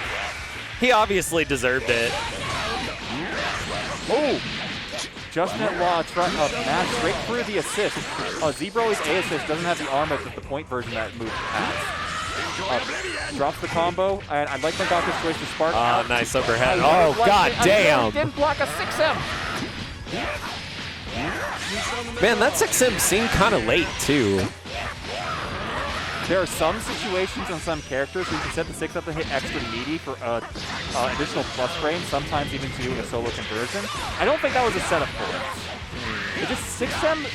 he obviously deserved it. Oh! JustinatLaw mash straight through the assist. Z-Broly's A assist doesn't have the armor that the point version that move has. Drops the combo, and I like Mangaka's choice to spark. Oh, nice overhead. Oh, God damn. Didn't block a 6M. Man, that 6M seemed kind of late, too. There are some situations on some characters where you can set the 6 up to hit extra meaty for additional plus frame, sometimes even to doing a solo conversion. I don't think that was a setup for it. It just 6M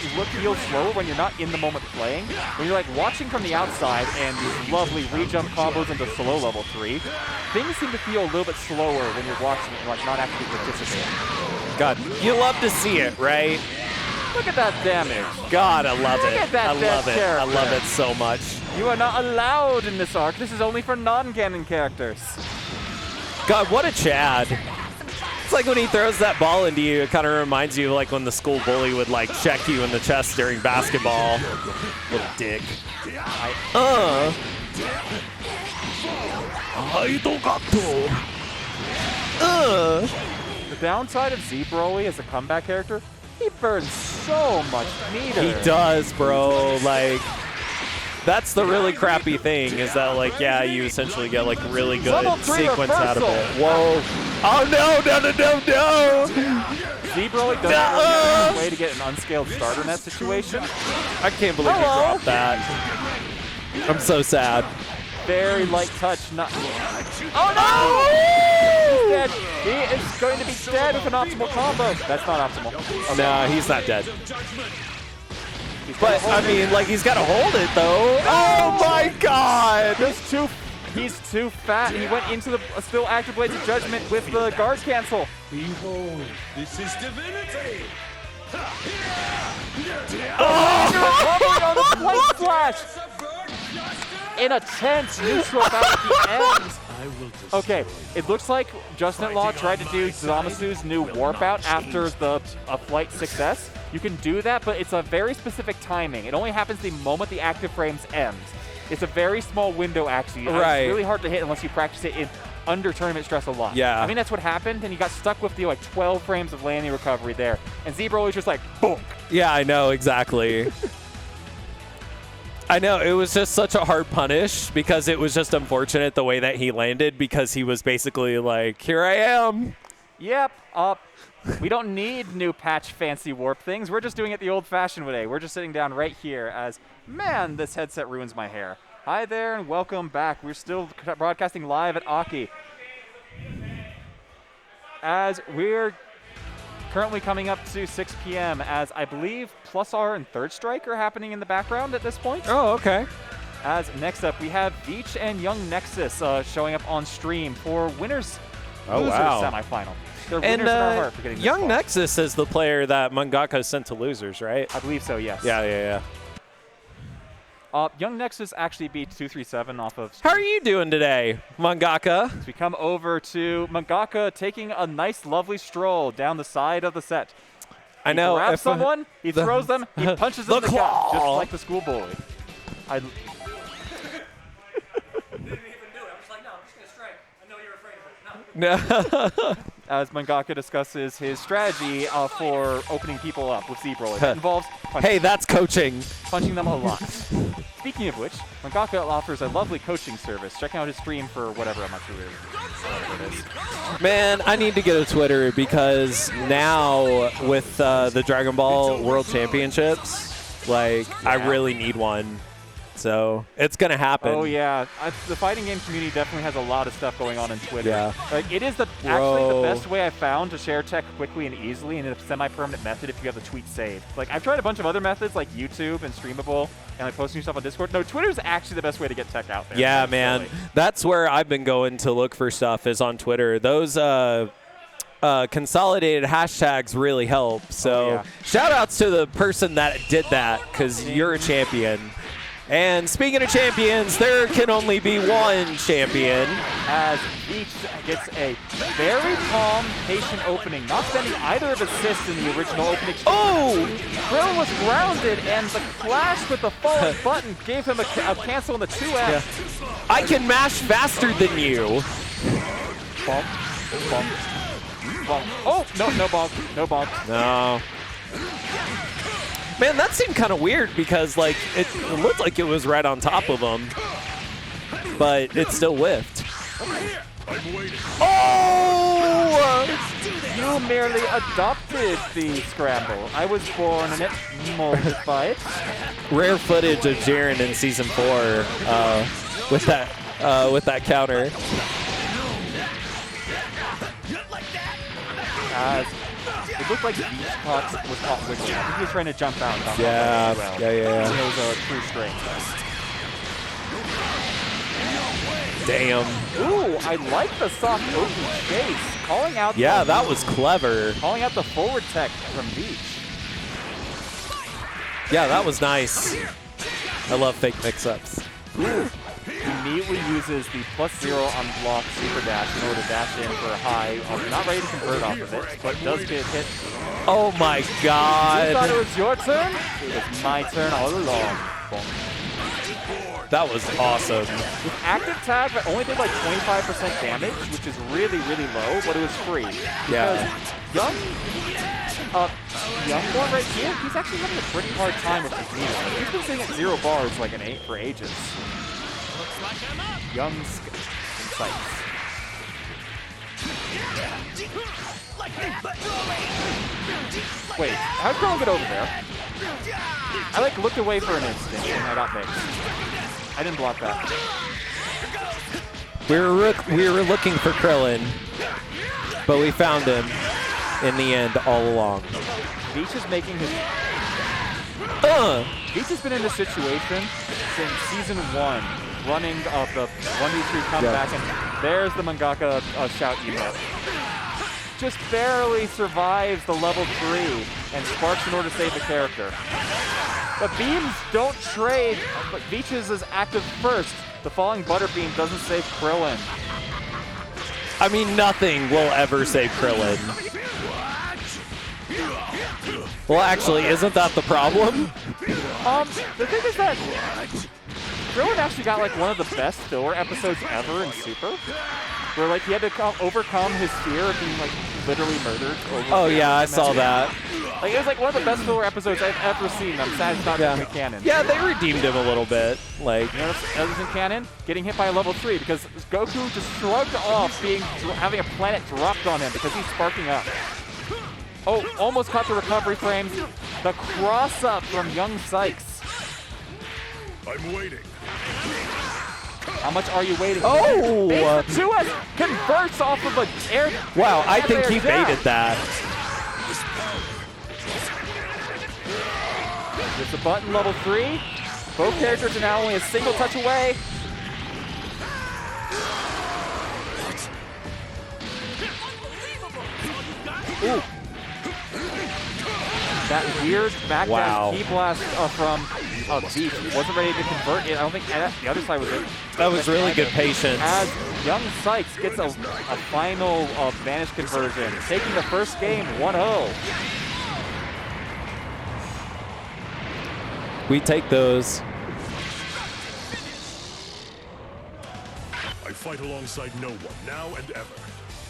feels slower when you're not in the moment playing. When you're like watching from the outside and these lovely re-jump combos into solo level 3, things seem to feel a little bit slower when you're watching it and like not actually participating. God, you love to see it, right? Look at that damage. God, I love it. Look at that I love it. character. I love it so much. You are not allowed in this arc. This is only for non-canon characters. God, what a Chad. It's like when he throws that ball into you, it kind of reminds you of like when the school bully would like check you in the chest during basketball. Little dick. The downside of Z-Broly as a comeback character, he burns so much meter. He does, bro. Like, that's the really crappy thing is that, like, yeah, you essentially get, like, really good Level 3 sequence out of it. reversal. Whoa. Oh, no, no, no, no, no. Z-Broly doesn't have a way to get an unscaled starter in that situation. I can't believe you dropped that. I'm so sad. Very light touch. Not. Oh no! He's dead. He is going to be dead with an optimal combo. That's not optimal. Okay. No, he's not dead. But, I mean, like, he's got to hold it, though. Oh, my God. He's too fat. He went into the still active Blades of Judgment with the guard cancel. Behold, this is divinity. Recovering on the Flight Flash. In a tense neutral battle at the end. Okay, it looks like JustinatLaw tried to do Zamasu's new warp out after the flight success. You can do that, but it's a very specific timing. It only happens the moment the active frames end. It's a very small window, actually. Right. It's really hard to hit unless you practice it in under tournament stress a lot. Yeah. I mean, that's what happened, and he got stuck with the like 12 frames of landing recovery there. And Z-Broly was just like, boom. Yeah, I know, exactly. I know, it was just such a hard punish because it was just unfortunate the way that he landed because he was basically like, here I am. Yep, we don't need new patch fancy warp things. We're just doing it the old-fashioned way. We're just sitting down right here as, man, this headset ruins my hair. Hi there and welcome back. We're still broadcasting live at Aki. As we're currently coming up to 6 p.m. as I believe Plus R and Third Strike are happening in the background at this point. Oh, okay. As next up, we have Veech and YoungNexus showing up on stream for losers semifinal. They're winners in our heart for getting this far. YoungNexus is the player that Mangaka sent to losers, right? I believe so, yes. Yeah. YoungNexus actually beat 237 off of... How are you doing today, Mangaka? As we come over to Mangaka taking a nice, lovely stroll down the side of the set. I know. He grabs someone, he throws them, he punches them in the gut, just like the school bully. I didn't even do it. I was like, no, I'm just going to strike. I know you're afraid of it. No. As Mangaka discusses his strategy for opening people up with Z-Broly. That involves hey, that's coaching. punching them a lot. speaking of which, Mangaka offers a lovely coaching service. Check out his stream for whatever it is. Man, I need to get a Twitter because now with the Dragon Ball World Championships, like, I really need one. So it's going to happen. Oh, yeah. The fighting game community definitely has a lot of stuff going on Twitter. Yeah. Like, it is actually the best way I found to share tech quickly and easily in a semi-permanent method if you have the tweet saved. Like, I've tried a bunch of other methods like YouTube and Streamable and like posting stuff on Discord. No, Twitter's actually the best way to get tech out there. Yeah, man. That's where I've been going to look for stuff is on Twitter. Those consolidated hashtags really help. So shout outs to the person that did that because you're a champion. And speaking of champions, there can only be one champion. As Veech gets a very calm, patient opening, not spending either of assists in the original opening. Oh! Krill was grounded, and the clash with the falling button gave him a cancel in the 2F. Yeah. I can mash faster than you. Bump, bump, bump. Oh, no bonk, no bonk. No. Man, that seemed kind of weird because, like, it looked like it was right on top of him, but it still whiffed. Oh! You merely adopted the scramble. I was born in it, molded by it. Rare footage of Jiren in Season 4 with that counter. As it looked like Veech was caught wiggling. I think he was trying to jump out. And Yeah. It was a true strength. Damn. Ooh, I like the soft open chase. Calling out. Yeah, that was clever. Calling out the forward tech from Veech. Yeah, that was nice. I love fake mix-ups. He immediately uses the +0 on block super dash in order to dash in for a high. Not ready to convert off of it, but does get hit. Oh my You god. thought it was your turn? It was my turn all along. Boom. That was awesome. With active tag, that only did like 25% damage, which is really, really low, but it was free. Yeah. Because Youngborn right here, he's actually having a pretty hard time with his meter. He's been sitting at 0 bars like an 8 for ages. Young's insights. Wait, how'd Crow get over there? I like looked away for an instant and I got mixed. I didn't block that. We were looking for Krillin, but we found him in the end all along. Veech is making his... Veech has been in this situation since Season 1, running of the 1v3 comeback, and there's the Mangaka shout emote. Just barely survives the level 3 and sparks in order to save the character. The beams don't trade, but Veech's is active first. The falling butter beam doesn't save Krillin. I mean, nothing will ever save Krillin. Well, actually, isn't that the problem? The thing is that Krillin actually got like one of the best filler episodes ever in Super, where like he had to overcome his fear of being like literally murdered. Oh yeah, I saw that. Like it was like one of the best filler episodes I've ever seen. I'm sad it's not in the canon. Yeah, they redeemed him a little bit. Like, you know what's else in canon? Getting hit by a level 3 because Goku just shrugged off having a planet dropped on him because he's sparking up. Oh, almost caught the recovery frames. The cross-up from YoungNexusAXS. I'm waiting. How much are you waiting? oh! 2S converts off of an air. Wow, I think he down. baited that. With the button level 3, both characters are now only a single touch away. Ooh. That weird backdash key blast from Veech wasn't ready to convert it. I don't think the other side was it. That was really good patience. As YoungNexusAXS gets a final vanish conversion, taking the first game 1-0. We take those. fight alongside no one, now and ever.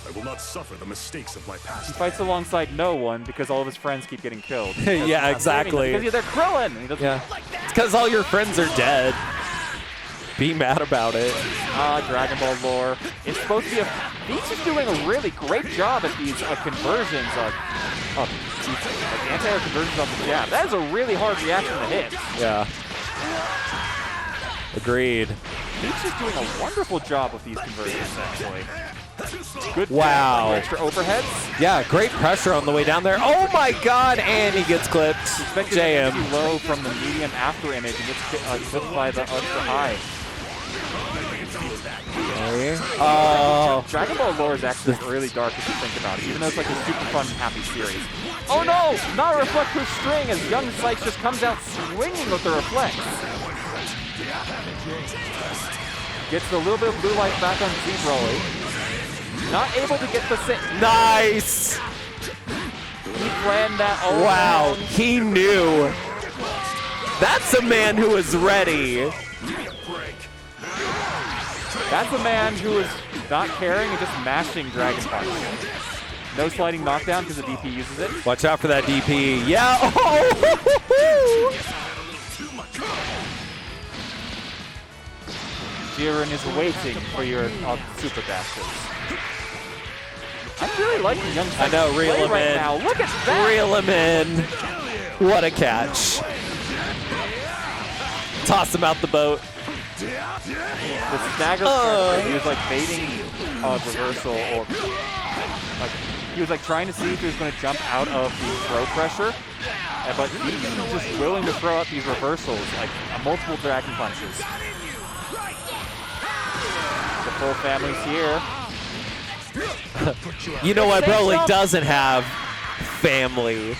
I will not suffer the mistakes of my past. He fights alongside no one because all of his friends keep getting killed. Yeah, exactly. Because they're Krillin. He doesn't Yeah. It's because all your friends are dead. Be mad about it. Dragon Ball lore. It's supposed to be Veech is doing a really great job at these conversions of these anti-air conversions of the jab. That is a really hard reaction to hit. Yeah. Agreed. Veech is doing a wonderful job with these conversions, actually. Good Wow. extra overheads. Yeah, great pressure on the way down there. Oh my god, and he gets clipped. Expected JM. too low from the medium after image and gets clipped by the ultra high. Oh. Dragon Ball lore is actually really dark if you think about it, even though it's like a super fun, happy series. Oh no! Not a reflect push string as YoungNexusAXS just comes out swinging with the reflex. Gets a little bit of blue light back on Z-Broly. Not able to get the sit. Nice! He planned that all Wow, around. he knew. That's a man who is ready. That's a man who is not caring and just mashing Dragon Punch. No sliding knockdown because the DP uses it. Watch out for that DP. Yeah. Oh. Jiren is waiting for your super dashes. I'm really liking YoungNexusAXS I know, reel play him right in. now. Look at that! Reel him in. What a catch. Toss him out the boat. The stagger pressure, he was like baiting a reversal, or like he was like trying to see if he was going to jump out of the throw pressure, but he was just willing to throw out these reversals, like multiple dragon punches. The full family's here. You know what Broly doesn't have? Family.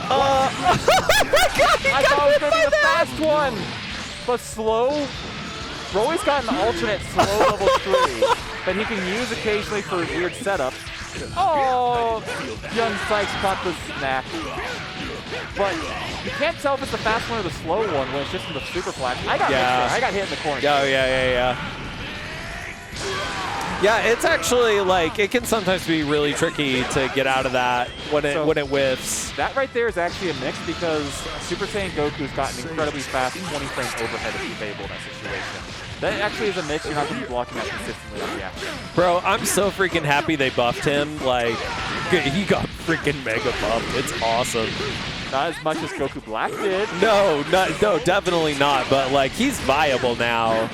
I thought it was going to be a fast one, but slow. Broly's got an alternate slow level 3 that he can use occasionally for weird setups. Oh, YoungNexusAXS caught the snack. But you can't tell if it's the fast one or the slow one when it's just in the super flash. I got hit there. I got hit in the corner. Oh, yeah. Yeah, it's actually like, it can sometimes be really tricky to get out of that when it whiffs. That right there is actually a mix because Super Saiyan Goku's got an incredibly fast 20 frame overhead if he's able in that situation. That actually is a mix you're not going to be blocking out consistently on the action. Bro, I'm so freaking happy they buffed him. Like, he got freaking mega buffed. It's awesome. Not as much as Goku Black did. No, definitely not. But like, he's viable now.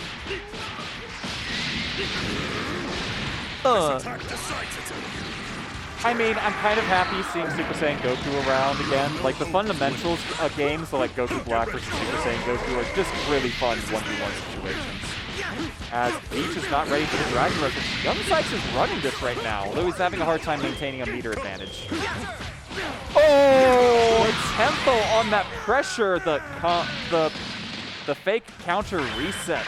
I mean, I'm kind of happy seeing Super Saiyan Goku around again. Like, the fundamentals games, so like Goku Black versus Super Saiyan Goku, are just really fun 1v1 situations. As Veech is not ready for the Dragon Rush. YoungNexusAXS is running this right now, although he's having a hard time maintaining a meter advantage. Oh! The tempo on that pressure, the fake counter reset.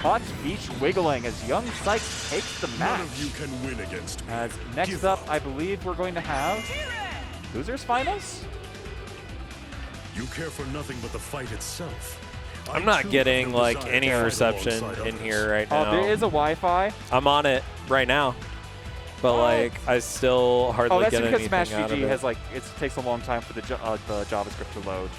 Caught Veech wiggling as YoungNexusAXS takes the match. None of you can win against me. As next up, I believe we're going to have Losers Finals? You care for nothing but the fight itself. I'm not too getting have like desire any to fight reception alongside in others. here right now. There is a Wi-Fi. I'm on it right now, but like I still hardly That's get because anything Smash out of GG it. has like it takes a long time for the JavaScript to load.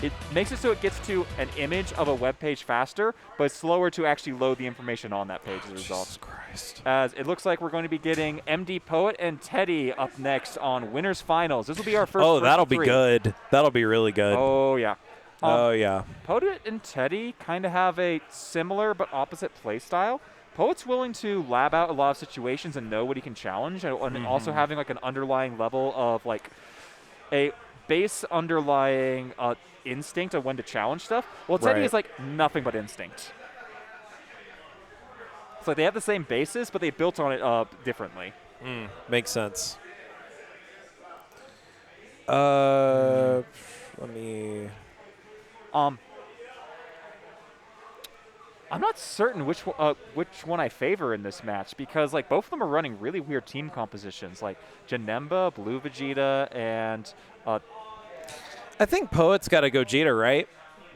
It makes it so it gets to an image of a web page faster, but it's slower to actually load the information on that page as a result. Jesus Christ. As it looks like we're going to be getting MDPpoet and Teddy up next on Winners Finals. This will be our first. Oh, that'll of be 3. good. That'll be really good. Oh yeah. Oh yeah. Poet and Teddy kind of have a similar but opposite play style. Poet's willing to lab out a lot of situations and know what he can challenge, and also having like an underlying level of like a base underlying instinct of when to challenge stuff. Well, Teddy Right. is like nothing but instinct. It's like they have the same basis, but they built on it differently. Makes sense. Let me. I'm not certain which one I favor in this match because like both of them are running really weird team compositions, like Janemba, Blue Vegeta, and I think Poet's got to Gogeta, right?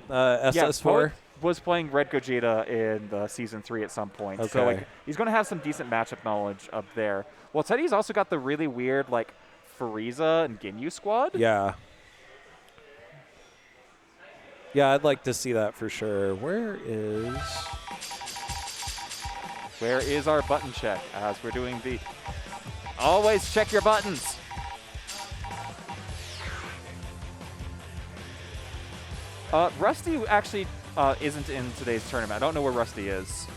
SS4. was playing Red Gogeta in the Season 3 at some point. So Okay. like he's going to have some decent matchup knowledge up there. Well, Teddy's also got the really weird like Frieza and Ginyu squad. Yeah. Yeah, I'd like to see that for sure. Where is our button check as we're doing the always check your buttons. Rusty actually isn't in today's tournament. I don't know where Rusty is.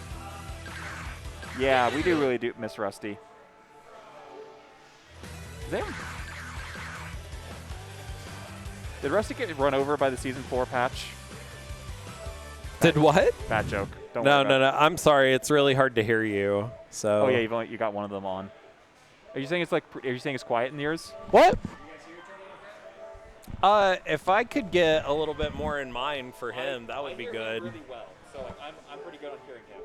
Yeah, we do miss Rusty. Is there? Did Rusty get run over by the Season 4 patch? Did what? Bad joke. Don't No, worry about no, it. no. I'm sorry. It's really hard to hear you. So. Oh yeah, you got one of them on. Are you saying it's like? Are you saying it's quiet in yours? What? If I could get a little bit more in mind for him, that would be good. Really well. So like, I'm pretty good on hearing him.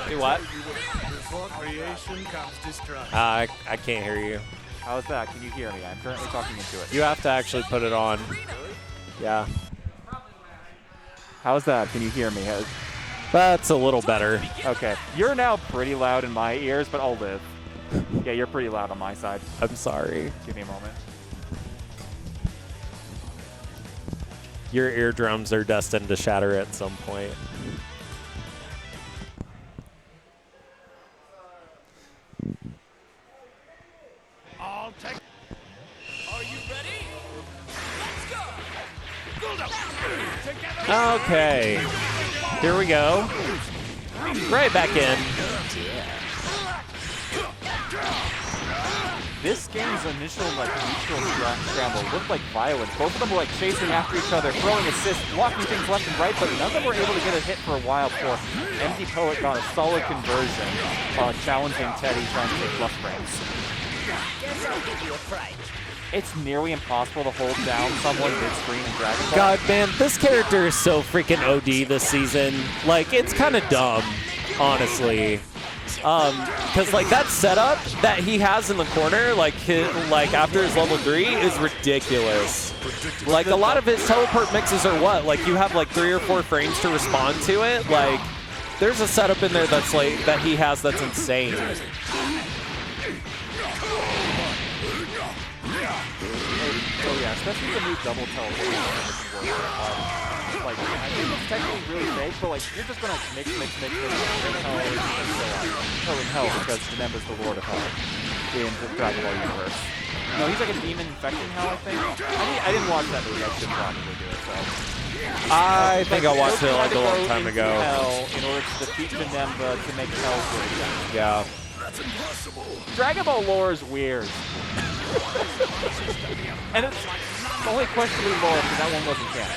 Do what? Before creation comes destruction. I can't hear you. How's that? Can you hear me? I'm currently talking into it. You have to actually put it on. Yeah. How's that? Can you hear me? That's a little better. Okay. You're now pretty loud in my ears, but I'll live. Yeah, you're pretty loud on my side. I'm sorry. Give me a moment. Your eardrums are destined to shatter at some point. I'll take. Are you ready? Let's go! Okay. Here we go. Right back in. This game's initial like neutral scramble looked like violence. Both of them were like chasing after each other, throwing assists, blocking things left and right, but none of them were able to get a hit for a while before MDPpoet got a solid conversion, challenging Teddy trying to take bluff frames. Guess I'll give you a fright. It's nearly impossible to hold down someone mid-screen in Dragonball. God, man, this character is so freaking OD this season. Like, it's kind of dumb, honestly. Because like that setup that he has in the corner, like after his level 3, is ridiculous. Like a lot of his teleport mixes are what? Like you have like 3 or 4 frames to respond to it. Like there's a setup in there that's like that he has that's insane. Oh yeah, especially the new double teleport. Like, I think it's technically really fake, but like, you're just gonna mix, and hell is hell in hell because Janemba's the Lord of Hell in the Dragon Ball universe. No, he's like a demon infecting hell, I think. I didn't watch that movie. I should probably do it. So. I think I watched it like a long time ago. Hell in order to defeat Janemba to make hell good again. Yeah. That's impossible. Dragon Ball lore is weird. And it's only questionably lore because that one wasn't canon.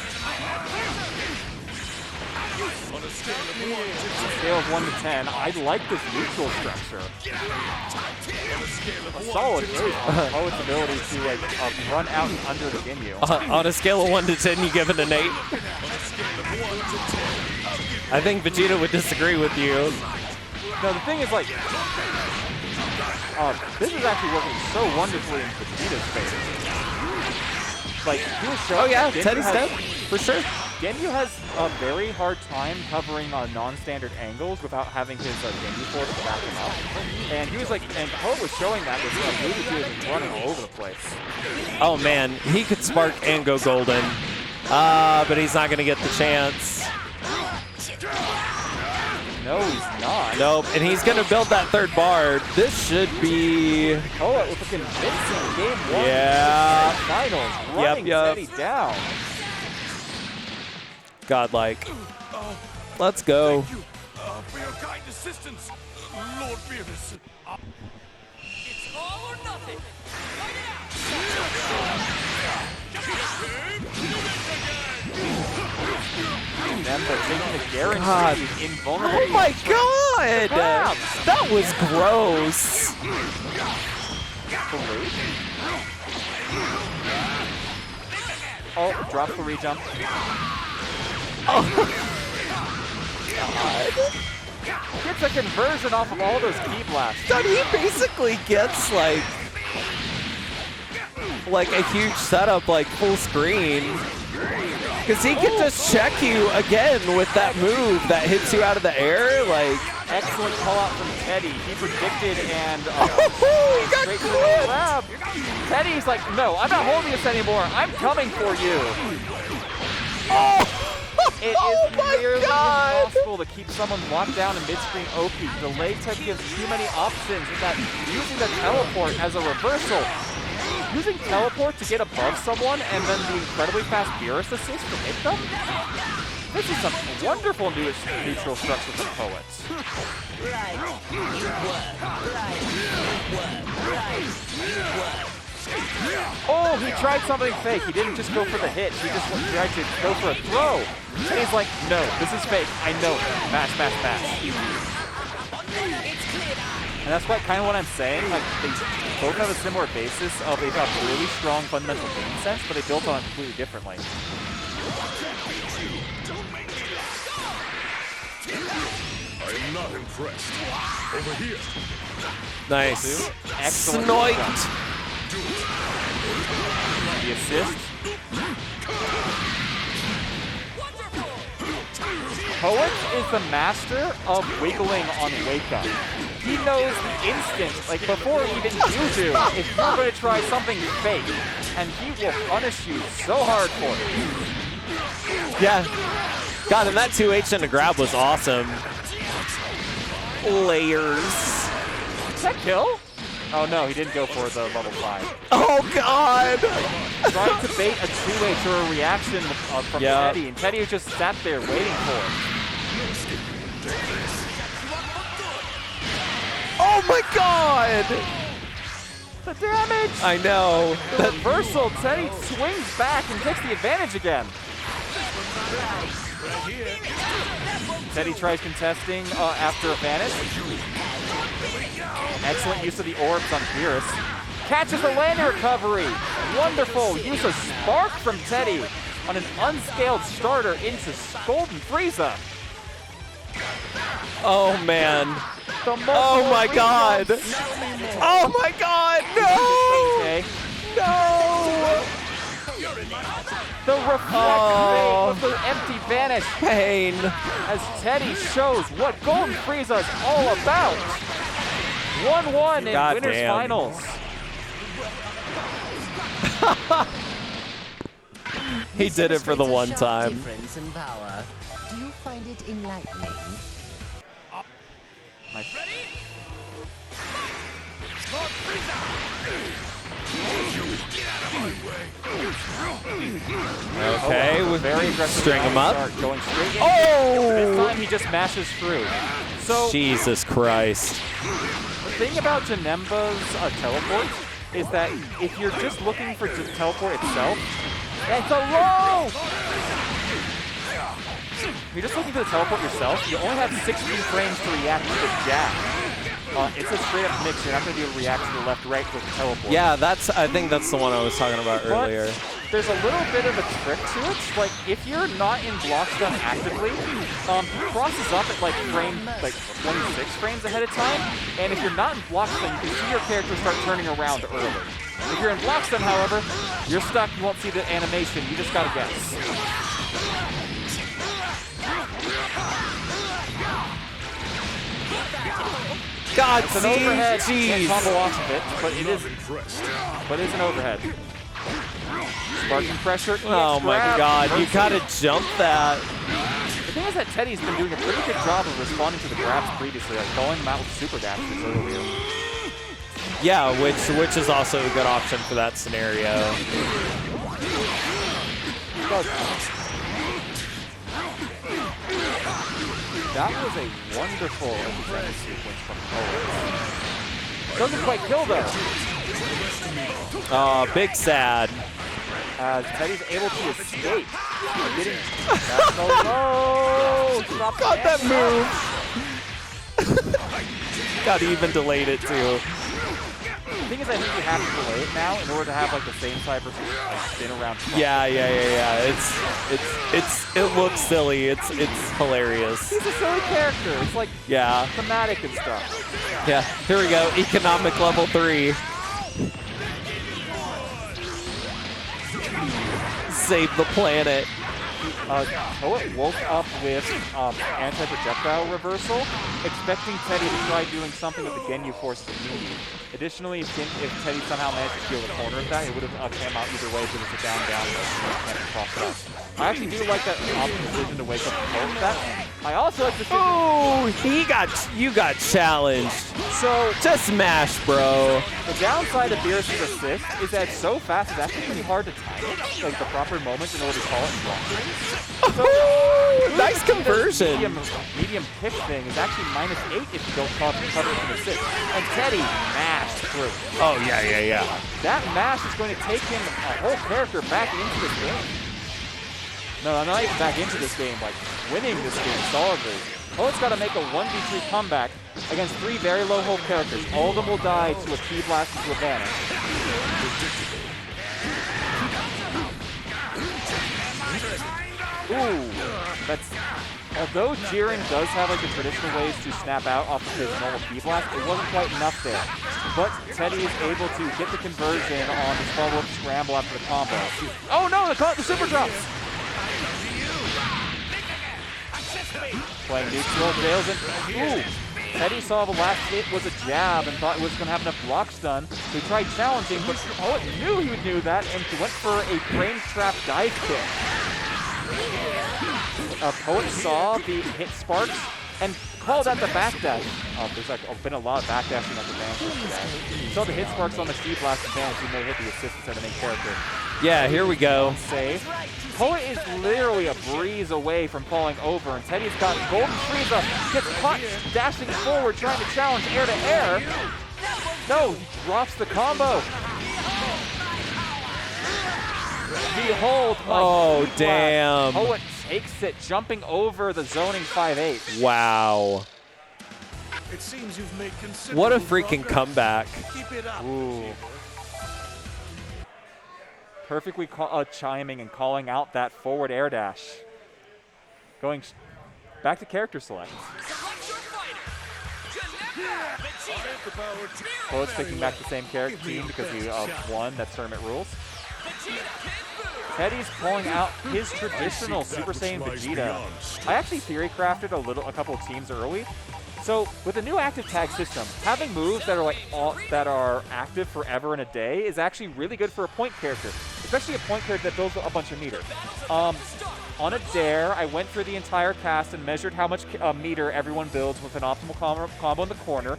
On a Scale of 1 to 10, I like this neutral structure. A solid 8 on Poet's ability to like run out and under the Ginyu. On a scale of 1 to 10, you give it an 8. I think Vegeta would disagree with you. No, the thing is like, this is actually working so wonderfully in Vegeta's favor. Like, he was showing. Oh yeah, Ginyu Teddy's has- dead for sure. Ginyu has a very hard time covering non-standard angles without having his Ginyu force to back him up. And he was like, and Poet was showing that with Mewtwo running all over the place. Oh man, he could spark and go golden. But he's not gonna get the chance. No, he's not. Nope, and he's gonna build that third bar. This should be. Poet with a convincing game 1. Yeah. Finals, running Yep. Teddy down. Godlike. Let's go. Thank you for your kind assistance, Lord Beerus. It's all or nothing. Fight it Janemba taking the guaranteed God. invulnerable. Oh my god! Crap. That was gross. Oh, drops the re-jump. Gets a conversion off of all those key blasts. God, he basically gets like like a huge setup, like full screen. Because he can just check you again with that move that hits you out of the air. Like, Excellent call out from Teddy. He predicted and he got straight to the clipped. grab. Teddy's like, no, I'm not holding this anymore. I'm coming for you. It Oh is my nearly God. impossible to keep someone locked down in mid-screen OP. Delay tech gives too many options in that using the teleport as a reversal. Using teleport to get above someone and then the incredibly fast Beerus assist to hit them? This is some wonderful neutral structure from Poets. Oh, he tried something fake. He didn't just go for the hit. He just tried to go for a throw. And he's like, no, this is fake. I know it. Mash, mash, mash. And that's kind of what I'm saying. Like, they both have a similar basis of they've got really strong fundamental game sense, but they built on it completely differently. I am not impressed. Over here. Nice. Excellent. Snoiked. The assist. Poet is the master of wiggling on wake up. He knows the instant, like before even you do, if you're going to try something fake, and he will punish you so hard for it. Yeah. God, and that 2H and the grab was awesome. Layers. Is that kill? Oh no, he didn't go for the level 5. Oh, God. Trying to bait a 2H or a reaction from Teddy, and Teddy just sat there waiting for it. Oh, my God. The damage! I know. The reversal, Teddy swings back and takes the advantage again. Teddy tries contesting after a vanish. Excellent use of the orbs on Beerus. Catches the landing recovery. Wonderful use of Spark from Teddy on an unscaled starter into Golden Frieza. Oh, man. Oh my God. Oh, my God. No. Okay. No. The reflect with the empty vanish Pain. as Teddy shows what Golden Frieza is all about. 1-1 in God winners damn. finals. He did it for the one time. Difference in power. Do you find it enlightening? Okay, we Very aggressive. string him up. Start going straight in. This Oh! time he just mashes through. So Jesus Christ. the thing about Janemba's teleport is that if you're just looking for the teleport itself, it's a low! If you're just looking for the teleport yourself, you only have 16 frames to react to the jab. It's a straight up mix. You're not going to be able to react to the left-right with the teleport. Yeah, I think that's the one I was talking about earlier. But there's a little bit of a trick to it. Like, if you're not in block stun actively, he crosses up at like 26 frames ahead of time. And if you're not in block stun, you can see your character start turning around early. If you're in block stun, however, you're stuck. You won't see the animation. You just gotta guess. God, It's an overhead. You can't jeez. combo off of it, but it is. Impressed. But it is an overhead. Sparking pressure. Oh EX my grab, God, you perfect. gotta jump that. The thing is that Teddy's been doing a pretty good job of responding to the grabs previously, like going them out with super dashes earlier. Yeah, which is also a good option for that scenario. That was a wonderful defense sequence from Poet. Doesn't quite kill though, Oh, big sad. as Teddy's able to escape. Getting that's so low. Stop God, that move. move. God, he even delayed it too. The thing is, I think you have to delay it now in order to have like the same side versus like, spin around. Yeah. It looks silly. It's hilarious. He's a silly character. It's like Yeah. thematic and stuff. Yeah. Here we go. Economic level 3. save the planet. Poet woke up with anti-projectile reversal, expecting Teddy to try doing something with the Genyu force immunity. Additionally, if Teddy somehow managed to steal the corner of that, it would have came out either way because it's a down-down can't cross it out. I actually do like that option decision to wake up Poet with that. I also like the decision. Oh, you got challenged. So Just smash, bro. the downside of Beerus' assist is that it's so fast, it's actually pretty hard to time it, like the proper moment in order to call it block strings. So Nice conversion. Medium pick thing is actually -8 if you don't cover from assist. And Teddy mashed through. Oh, yeah. That mash is going to take him a whole character back into this game. No, not even back into this game, like winning this game solidly. Poet's got to make a 1v3 comeback against 3 very low hope characters. All of them will die to a key blast into a vanish. Ooh, that's... Although Jiren does have like the traditional ways to snap out off of his normal key blast, it wasn't quite enough there. But Teddy is able to get the conversion on his follow-up scramble after the combo. Oh no, the super drops! Playing neutral, Jails in. Ooh! Teddy saw the last hit was a jab and thought it was going to have enough blocks done. So he tried challenging, but Poet knew he would do that and he went for a frame trap dive kick. Poet saw the hit sparks and called out the backdash. There's like been a lot of backdashing at the Vanishes today. He saw the hit sparks on the Speed Blast advance. He may hit the assist instead of main character. Yeah, here we go. Save. Poet is literally a breeze away from falling over, and Teddy's got Golden Frieza, gets caught dashing forward, trying to challenge air to air. No, he drops the combo. Behold, my damn. Poet takes it, jumping over the zoning 5-8. Wow. It seems you've made considerable What a freaking progress. comeback. Keep it up. Ooh. Perfectly chiming and calling out that forward air dash. Going back to character select. Poet's picking back the same character team because he won. That's tournament rules. Teddy's pulling out his traditional Super Saiyan Vegeta. I actually theory crafted a couple of teams early. So with the new active tag system, having moves that are that are active forever and a day is actually really good for a point character, especially a point character that builds a bunch of meter. On a dare, I went through the entire cast and measured how much meter everyone builds with an optimal combo in the corner.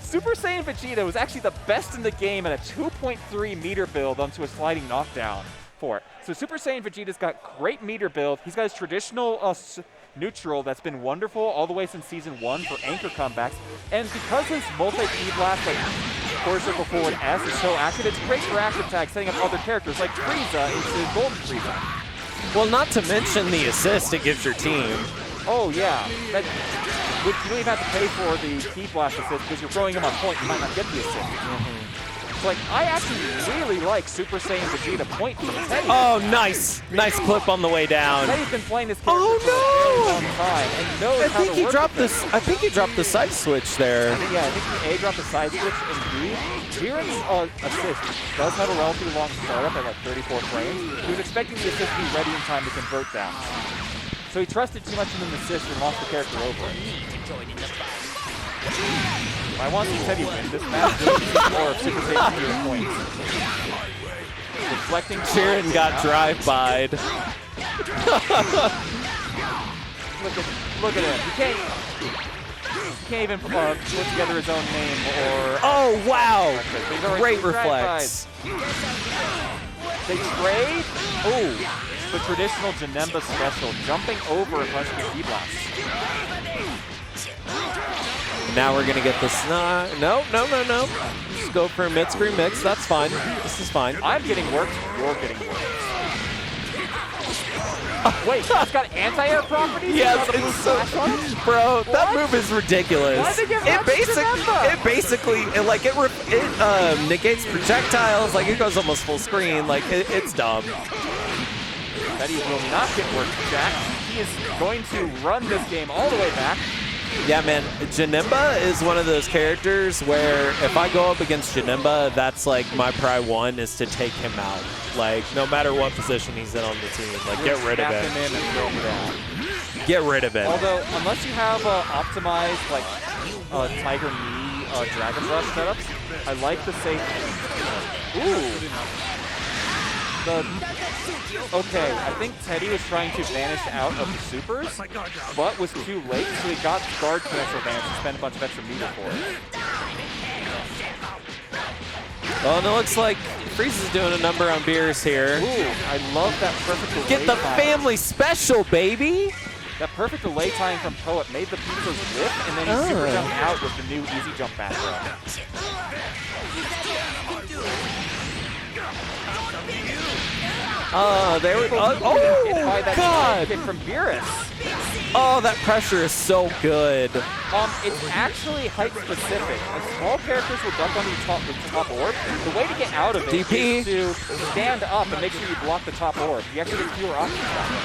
Super Saiyan Vegeta was actually the best in the game at a 2.3 meter build onto a sliding knockdown for it. So Super Saiyan Vegeta's got great meter build. He's got his traditional neutral that's been wonderful all the way since Season 1 for anchor comebacks. And because his multi-key blast, like quarter circle forward S, is so active, it's great for active tag, setting up other characters like Frieza into Golden Frieza. Well, not to mention the assist it gives your team. Oh, yeah. You don't even have to pay for the key blast assist because you're throwing him on point. You might not get the assist. So, like, I actually really like Super Saiyan Vegeta point from Teddy. Oh, nice. Nice clip on the way down. Teddy's been playing this character for a very long time and knows how to work with it. I think he dropped the side switch there. I think he A dropped the side switch, and B, Jiren's assist does have a relatively long startup at like 34 frames. He was expecting the assist to be ready in time to convert that. So he trusted too much in the assist and lost the character over it. I want to see Teddy win this match or Super Saiyan Vegeta points. Reflecting Jiren got drive-by'd. Look at him. He can't even put together his own name or... Oh, wow. He's already Great reflex. They trade? Ooh. The traditional Janemba special, jumping over a bunch of key blasts. Now we're gonna get this. No. Just go for a mid-screen mix. That's fine. This is fine. I'm getting worked. You're getting worked. Wait, that's got anti-air properties? Yes, it's so. Bro, that move is ridiculous. Why'd they give It basically, negates projectiles. Like it goes almost full screen. Like it's dumb. Teddy will not get worked, Jack. He is going to run this game all the way back. Yeah, man, Janemba is one of those characters where if I go up against Janemba, that's like my pry one is to take him out. Like, no matter what position he's in on the team, like, get rid of Snap him. him in and throw him down. Get rid of him. Although, unless you have optimized, like, Tiger Knee Dragon Rush setups, I like the safe. Ooh. Okay, I think Teddy was trying to vanish out of the supers, but was too late, so he got guard cancel advantage and spent a bunch of extra meter for it. Well, and it looks like Freeze is doing a number on Beers here. Ooh, I love that perfect delay Get the time. family special, baby! That perfect delay time from Poet made the pizzas whiff, and then he super jumped out with the new easy jump back throw. There we go. Hit Oh, by that God! kick from Beerus. Oh, that pressure is so good. It's actually height specific. Small characters will duck under the top orb. The way to get out of it DP. is to stand up and make sure you block the top orb. You actually get fewer options that way.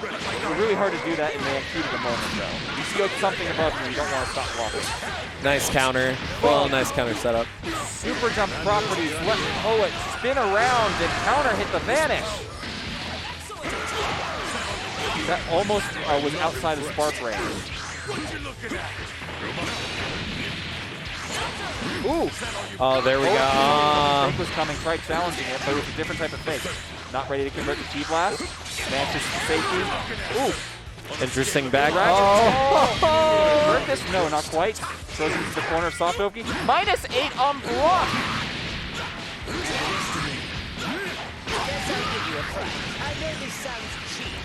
It's really hard to do that in the heat of the moment, though. You see something above you, you don't want to stop blocking. Nice counter. Well, nice counter setup. Super jump properties let Poet spin around and counter hit the vanish. That almost was outside of spark range. Ooh. Oh, there we go. Fake was coming, tried challenging it, but it was a different type of fake. Not ready to convert to T-Blast. Mantis to safety. Ooh. Interesting back. Oh. Convert this? No, not quite. Throws into the corner of Soft Oki. -8 on block.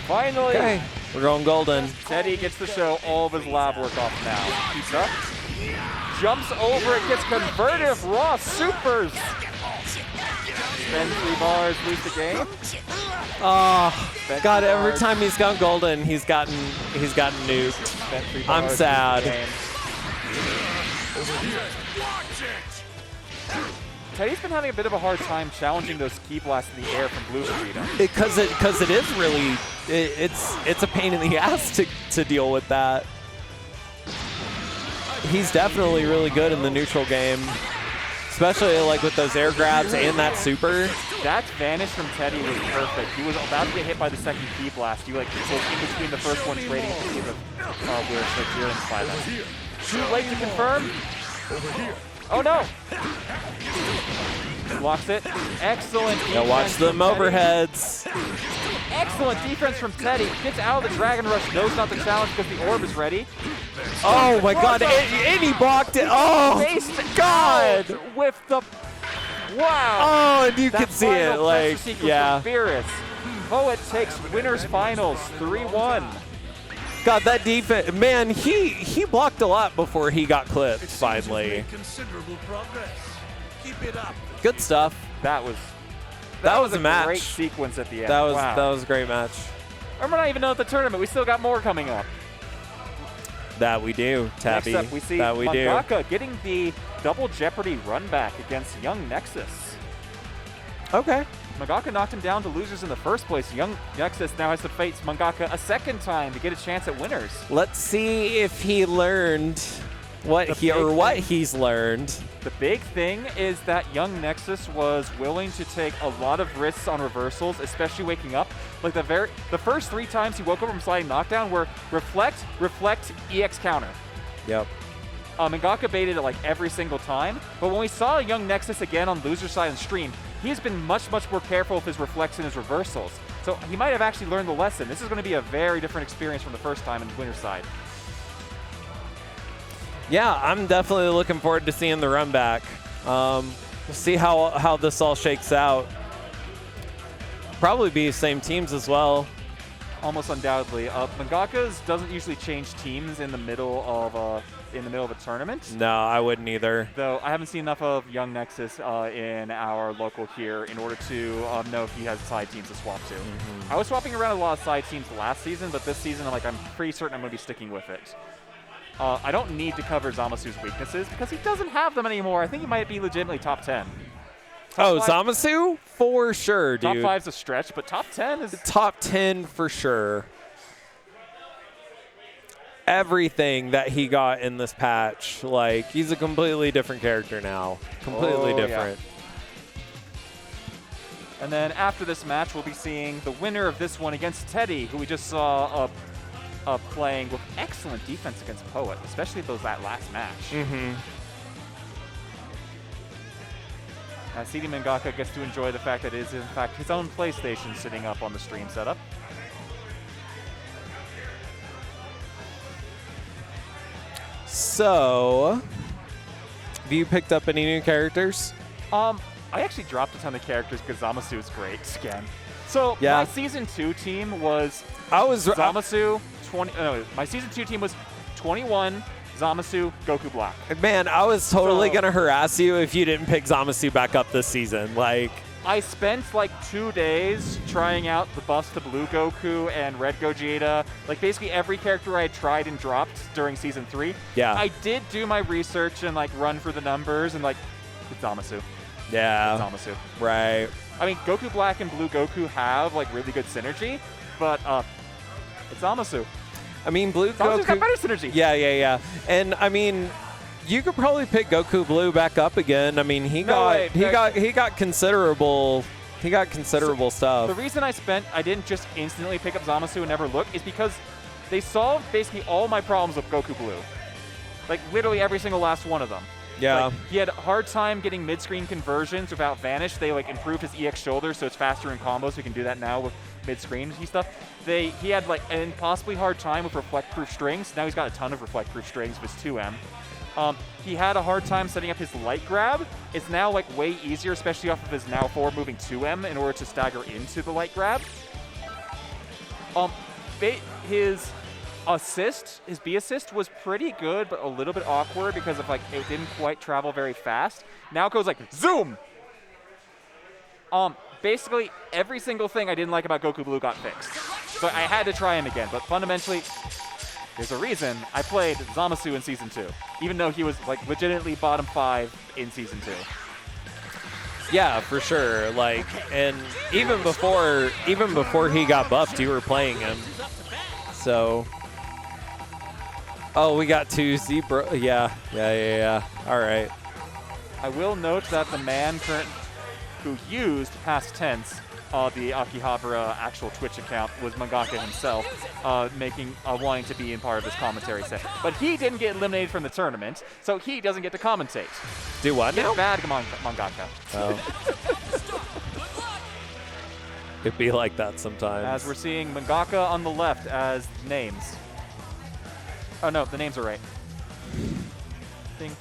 Finally. Okay, we're going golden. Teddy gets to show all of his lab work off now. Keeps up. Jumps over it, gets converted. Raw supers. Spend 3 bars, lose the game. Oh, Spent God! 3 Every bars. time he's gone golden, he's gotten nuked. Spent 3 bars, I'm lose the sad. game. Teddy's been having a bit of a hard time challenging those key blasts in the air from Blue Vegeta. Because it is really it's a pain in the ass to deal with that. He's definitely really good in the neutral game, especially like with those air grabs and that super. That vanish from Teddy was perfect. He was about to get hit by the second key blast. You like was in between the first one trading to see the where it's like 0 and 5. Too late to confirm. Oh no! Blocks it. Excellent defense. Now watch them from Teddy. overheads. Excellent defense from Teddy. Gets out of the Dragon Rush. Knows not to challenge because the orb is ready. Oh my God! And he blocked it. Oh Faced God! out with the wow. Oh, and you That can see final it. Like, pressure sequence yeah. from Beerus. Poet takes winners finals 3-1. God, that defense, man, he blocked a lot before he got clipped, finally. Considerable progress. Keep it up. Good stuff. That was a match. Great sequence at the end. That was wow. a great match. And we're not even done with the tournament. We still got more coming up. That we do, Tappy. Next up, we see that we do. Mangaka getting the double Jeopardy run back against YoungNexus. Okay. Mangaka knocked him down to losers in the first place. YoungNexus now has to face Mangaka a second time to get a chance at winners. Let's see if he learned what he's learned. The big thing is that YoungNexus was willing to take a lot of risks on reversals, especially waking up. Like the first 3 times he woke up from sliding knockdown were reflect, EX counter. Yep. Mangaka baited it like every single time, but when we saw YoungNexus again on loser side and stream, he's been much more careful with his reflects and his reversals. So he might have actually learned the lesson. This is going to be a very different experience from the first time in winner's side. Yeah, I'm definitely looking forward to seeing the run back. We'll see how this all shakes out. Probably be same teams as well. Almost undoubtedly. Mangaka's doesn't usually change teams in the middle of a tournament. No, I wouldn't either. Though I haven't seen enough of YoungNexus in our local here in order to know if he has side teams to swap to. I was swapping around a lot of side teams last season, but this season I'm pretty certain I'm going to be sticking with it. I don't need to cover Zamasu's weaknesses because he doesn't have them anymore. I think he might be legitimately top 10. Oh, Zamasu? For sure, dude. Top 5's a stretch, but top 10 is... Top 10 for sure. everything that he got in this patch. Like, he's a completely different character now. Completely different. Yeah. And then after this match, we'll be seeing the winner of this one against Teddy, who we just saw playing with excellent defense against Poet, especially that last match. CD Mangaka gets to enjoy the fact that it is, in fact, his own PlayStation sitting up on the stream setup. So, have you picked up any new characters? I actually dropped a ton of characters because Zamasu is great again. So my season 2 team was Zamasu 20. No, my season 2 team was 21, Zamasu, Goku Black. Man, I was totally gonna harass you if you didn't pick Zamasu back up this season. Like, I spent like 2 days trying out the buffs to Blue Goku and Red Gogeta. Like basically every character I had tried and dropped during season 3. Yeah. I did do my research and like run for the numbers and like it's Zamasu. Yeah. It's Zamasu. Right. I mean, Goku Black and Blue Goku have like really good synergy, but it's Zamasu. I mean, Blue Zamasu's Goku got better synergy. Yeah. And I mean, you could probably pick Goku Blue back up again. I mean, he got considerable stuff. The reason I didn't just instantly pick up Zamasu and never look is because they solved basically all my problems with Goku Blue. Like literally every single last one of them. Yeah. Like, he had a hard time getting mid-screen conversions without Vanish. They like improved his EX shoulder so it's faster in combos. So he can do that now with mid-screen stuff. He had like an impossibly hard time with reflect-proof strings. Now he's got a ton of reflect-proof strings with his 2M. He had a hard time setting up his light grab. It's now like way easier, especially off of his now forward-moving 2M in order to stagger into the light grab. His B assist was pretty good, but a little bit awkward because of like it didn't quite travel very fast. Now it goes like zoom. Basically every single thing I didn't like about Goku Blue got fixed. So I had to try him again, but fundamentally there's a reason I played Zamasu in season 2, even though he was like legitimately bottom 5 in season 2. Yeah, for sure. Like, and even before he got buffed, you were playing him. So, oh, we got 2 Zebra. Yeah. All right. I will note that the man who used past tense the Akihabara actual Twitch account was Mangaka himself, wanting to be in part of this commentary set. But he didn't get eliminated from the tournament, so he doesn't get to commentate. Do what now? Bad Mangaka. Oh. It'd be like that sometimes. As we're seeing Mangaka on the left as names. Oh no, the names are right. Ding.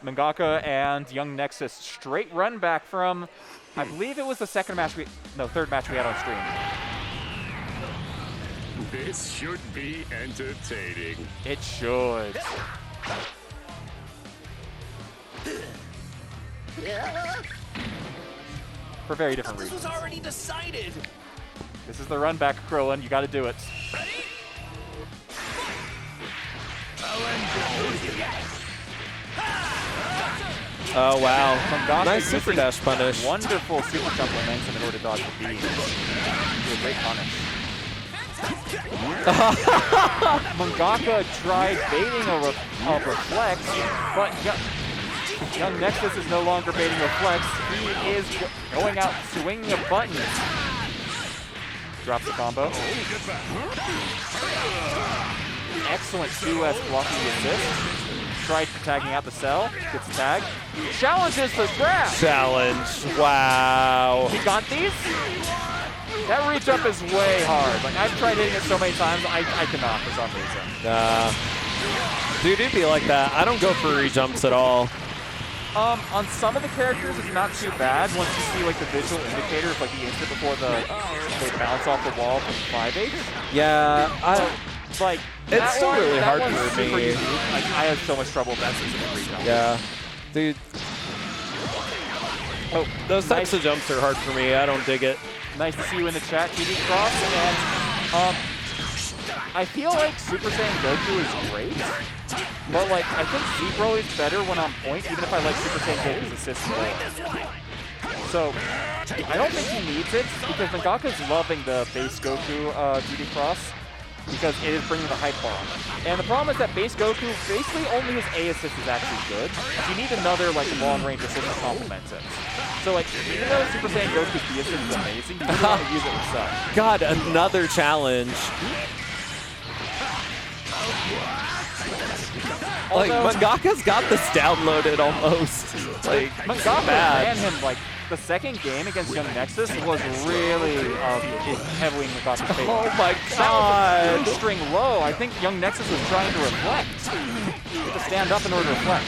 Mangaka and YoungNexus straight run back from, I believe it was the third match we had on stream. This should be entertaining. It should. For very different reasons. This was already decided. This is the run back, Krillin. You got to do it. Ready? Oh, wow. Mangaka Nice super dash punish. Wonderful super jump momentum in order to dodge the beam. Do a great punish. Mangaka tried baiting a reflex, but YoungNexus is no longer baiting reflex. He is going out swinging a button. Drops the combo. Excellent 2S blocking the assist. Tried tagging out the cell. Gets tagged. Challenges the grab. Challenge. Wow. He got these? That reach up is way hard. Like, I've tried hitting it so many times, I cannot for some reason. Dude, it'd be like that. I don't go for re-jumps at all. On some of the characters, it's not too bad once you see like the visual indicators, like the instant before they bounce off the wall from 5H. Yeah, Like, it's still really hard for me. Like, I have so much trouble with that specific re-jump. Yeah, dude. Oh, those types of jumps are hard for me. I don't dig it. Nice to see you in the chat, TD Cross. And I feel like Super Saiyan Goku is great, but like I think Z-Bro is better when on point, even if I like Super Saiyan Goku's assist more. So I don't think he needs it because Mangaka's loving the base Goku TD Cross. because it is bringing the hype bar. And the problem is that base Goku, basically only his A assist is actually good. You need another like long-range assist to complement it. So like, even though Super Saiyan Goku's B assist is amazing, you really want to use it yourself. God, another challenge. Like, Mangaka's got this downloaded almost. Like, Mangaka bad. ran him like the second game against YoungNexus was really heavily in Mangaka's favor. Oh my That was God. a string low. I think YoungNexus was trying to reflect. To stand up in order to reflect.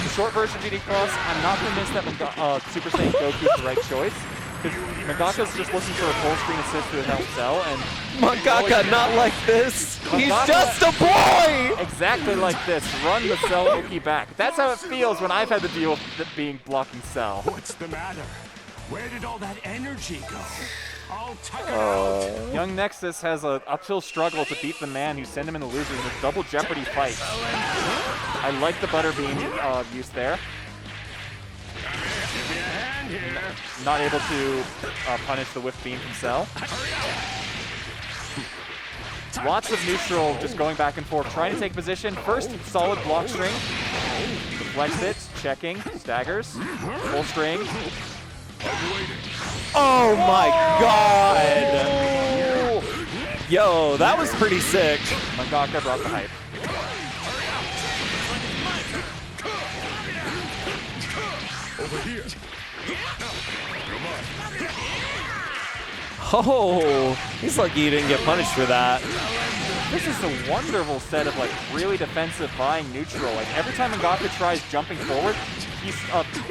The short version GD Cross, I'm not convinced that Super Saiyan Goku is the right choice. Because Mangaka's just looking for a full screen assist to help Cell, and Mangaka, not like this. He's Mangaka- just a boy. exactly like this. Run the Cell Oki back. That's how it feels when I've had to deal with it being blocking Cell. What's the matter? Where did all that energy go? I'll tuck it out. YoungNexus has an uphill struggle to beat the man who sent him in the losers in a double Jeopardy fight. I like the Butterbean use there. Not able to punish the whiff beam from Cell. Lots of neutral just going back and forth, trying to take position. First, solid block string. Deflects it, checking, staggers. Full string. Oh my God. Yo, that was pretty sick. Mangaka brought the hype. Oh, he's lucky he didn't get punished for that. This is a wonderful set of like really defensive buying neutral. Like every time Mangaka tries jumping forward, he's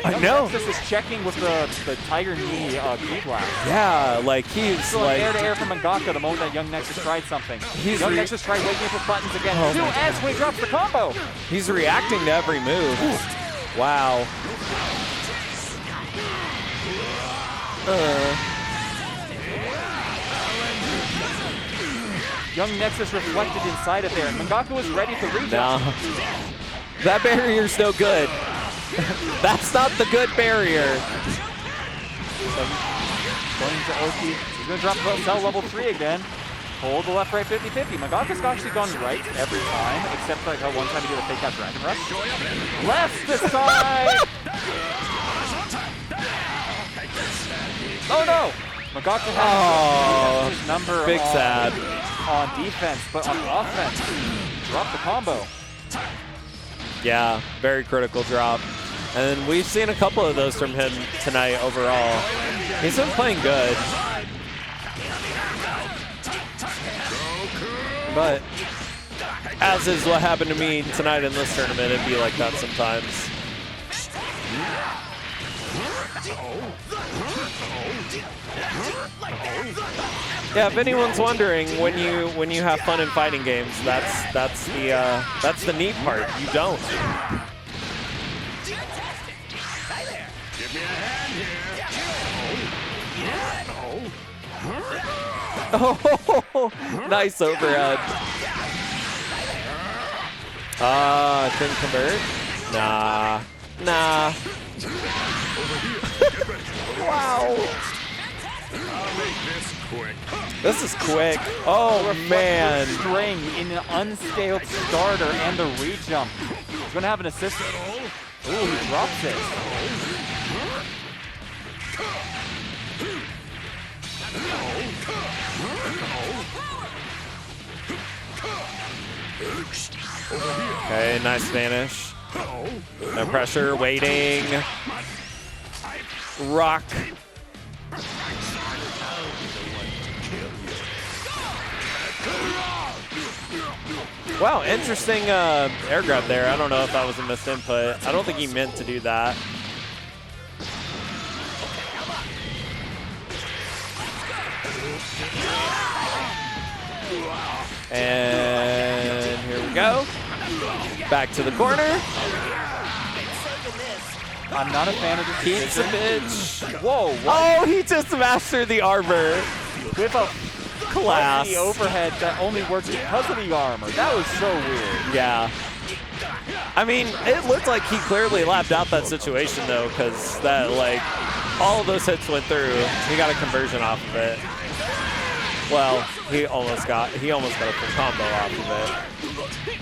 I know. This is checking with the Tiger Knee key blast. Yeah, like he's So like air to air from Mangaka the moment that YoungNexus tried something. He's YoungNexus tried waking up with buttons again. Oh Two my S when he drops the combo. he's reacting to every move. Wow. YoungNexus reflected inside of there. Mangaka was ready to reach No. That barrier's no good. That's not the good barrier. Going into Oki. He's going to drop Cell level 3 again. Hold the left right 50-50. Mangaka's actually gone right every time, except like one time he did a fake out Dragon Rush. Left this side! Oh no! Mangaka has his number big sad. on defense, but on offense, drop the combo. Yeah, very critical drop. And we've seen a couple of those from him tonight overall. He's been playing good. But as is what happened to me tonight in this tournament, it'd be like that sometimes. Yeah, if anyone's wondering, when you have fun in fighting games, that's the neat part. You don't. Oh, nice overhead. Couldn't convert? Nah. Wow. This is quick. Oh, man. String in an unscaled starter and the re-jump. He's going to have an assist. Ooh, he drops it. Okay, nice Spanish. No pressure, waiting. Rock. Wow, interesting air grab there. I don't know if that was a missed input. I don't think he meant to do that. And here we go. Back to the corner. I'm not a fan of this. Keeps a bitch. Whoa, what? Oh, he just mastered the armor. With a Class. the overhead that only works because of the armor. That was so weird. Yeah. I mean, it looked like he clearly lapped out that situation, though, because that, like, all of those hits went through. He got a conversion off of it. Well, he almost got a full combo off of it.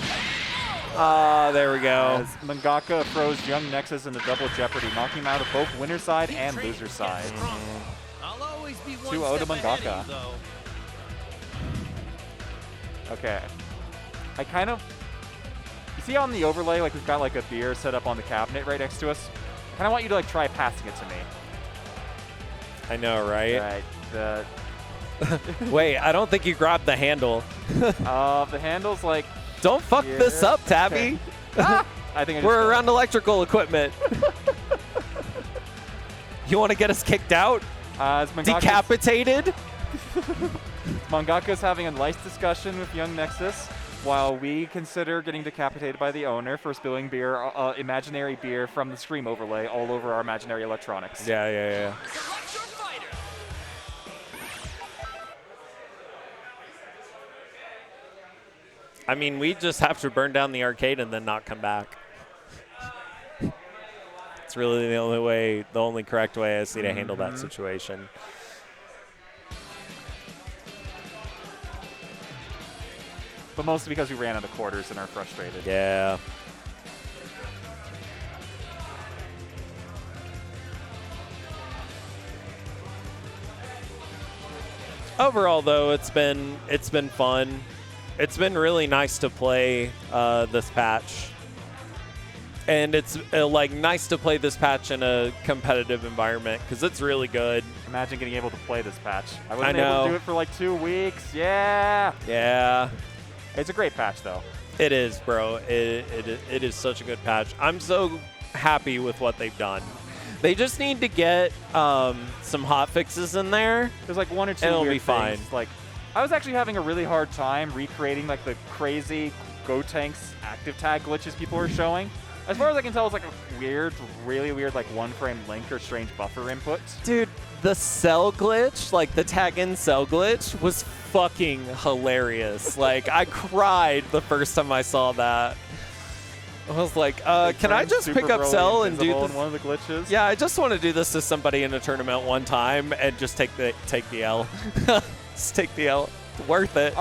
Ah, there we go. As Mangaka throws YoungNexus into double jeopardy, knocking him out of both winner's side and loser's side. I'll always be 2-0 to Mangaka. Okay. I kind of... You see on the overlay, like we've got like a beer set up on the cabinet right next to us? I kind of want you to like try passing it to me. I know, right? Right. The Wait, I don't think you grabbed the handle. the handle's like... Don't fuck this up, Tabby. I think We're around electrical equipment. You want to get us kicked out? Decapitated? Mangaka's having a nice discussion with YoungNexus while we consider getting decapitated by the owner for spilling beer, imaginary beer from the Scream overlay all over our imaginary electronics. Yeah. Select your fighter. I mean, we just have to burn down the arcade and then not come back. It's really the only correct way I see to handle that situation. But mostly because we ran out of quarters and are frustrated. Yeah. Overall, though, it's been fun. It's been really nice to play this patch. And it's like nice to play this patch in a competitive environment because it's really good. Imagine getting able to play this patch. I wasn't I know. able to do it for like 2 weeks. Yeah. Yeah. It's a great patch, though. It is, bro. It is such a good patch. I'm so happy with what they've done. They just need to get some hot fixes in there. There's like 1 or 2 It'll weird be fine. things. Like, I was actually having a really hard time recreating like the crazy Gotenks active tag glitches people were showing. As far as I can tell, it's like a weird, really weird, like one-frame link or strange buffer input. Dude, the cell glitch, like the tag in cell glitch, was fucking hilarious. Like, I cried the first time I saw that. I was like, can I just pick up cell and do this? One of the glitches. Yeah, I just want to do this to somebody in a tournament one time and just take the L. Just take the L. Worth it.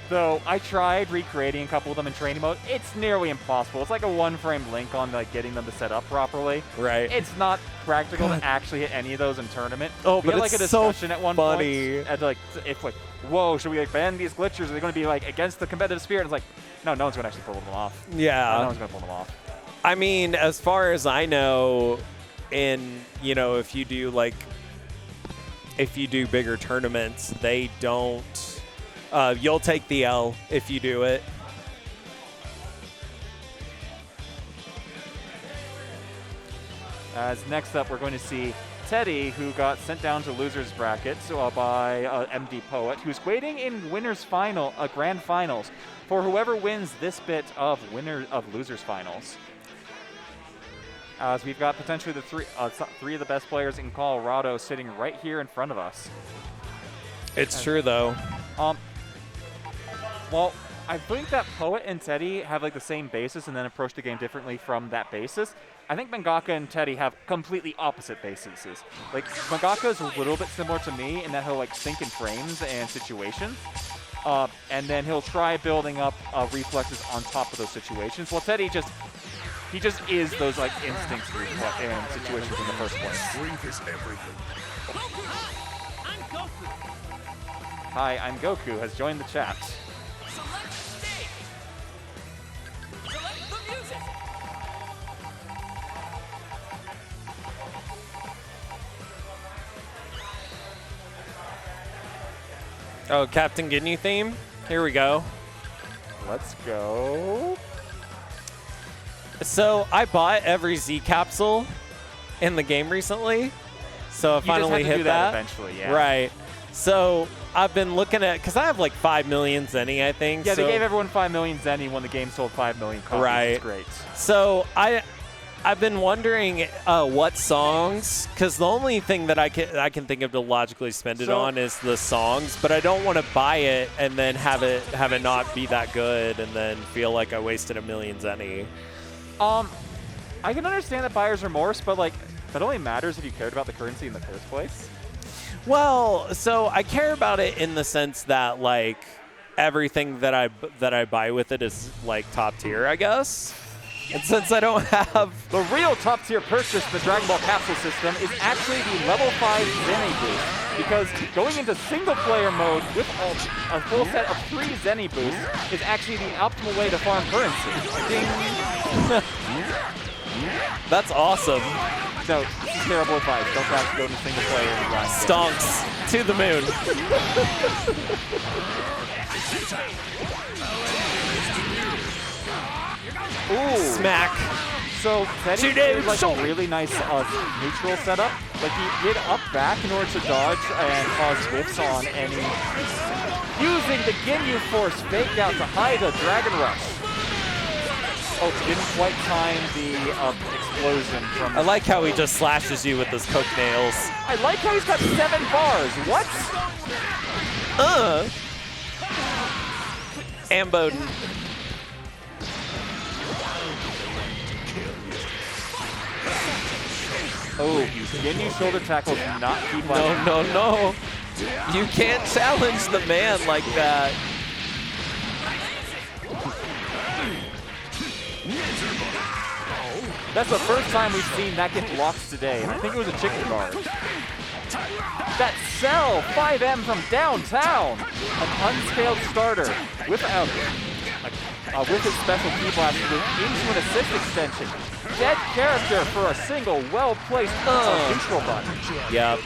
So I tried recreating a couple of them in training mode. It's nearly impossible. It's like a one-frame link on like getting them to set up properly. Right. It's not practical to actually hit any of those in tournament. Oh, we but had like a it's so discussion at one funny. point. And like, if like, whoa, should we like ban these glitchers? Are they going to be like against the competitive spirit? And it's like, no one's going to actually pull them off. Yeah. No one's going to pull them off. I mean, as far as I know, if you do bigger tournaments, they don't. You'll take the L if you do it. As next up, we're going to see Teddy, who got sent down to losers bracket by MDPpoet, who's waiting in winners final, grand finals, for whoever wins this bit of losers finals. As we've got potentially the three of the best players in Colorado sitting right here in front of us. It's true though. Well, I think that Poet and Teddy have like the same basis and then approach the game differently from that basis. I think Mangaka and Teddy have completely opposite bases. Like, Mangaka is a little bit similar to me in that he'll like think in frames and situations. And then he'll try building up reflexes on top of those situations. While Teddy just is those like instincts and situations in the first place. Drink is everything. I'm Goku. Hi, I'm Goku has joined the chat. Select stage. Select the music. Oh, Captain Ginyu theme? Here we go. Let's go. So I bought every Z capsule in the game recently. So I finally hit that. Eventually, yeah. Right. So I've been looking at, because I have like 5 million Zenny, I think. Yeah, so, they gave everyone 5 million Zenny when the game sold 5 million copies. Right. It's great. So I've been wondering what songs, because the only thing that I can think of to logically spend it on is the songs, but I don't want to buy it and then have it not be that good and then feel like I wasted 1 million Zenny. I can understand that buyer's remorse, but like that only matters if you cared about the currency in the first place. Well, so I care about it in the sense that like everything that I buy with it is like top tier, I guess. And since I don't have The real top tier purchase in the Dragon Ball capsule system is actually the level 5 Zenny boost. Because going into single player mode with a full set of 3 Zenny boosts is actually the optimal way to farm currency. Ding. that's awesome. No, this is terrible advice. Don't have to go into single player and grind. Stonks to the moon. Ooh. Smack. So Teddy Two did days, like so- a really nice neutral setup. Like he did up back in order to dodge and cause whiffs on any. Using the Ginyu Force fake out to hide a Dragon Rush. Oh, didn't quite time the explosion from. I like how he just slashes you with his coke nails. I like how he's got 7 bars. What? Amboden. Oh, Ginyu shoulder tackle not keep on. No. You can't challenge the man like that. That's the first time we've seen that get blocked today, and I think it was a chicken guard. That Cell 5M from downtown, an unscaled starter without with his special key blast into an assist extension. Dead character for a single well-placed neutral button. Yep.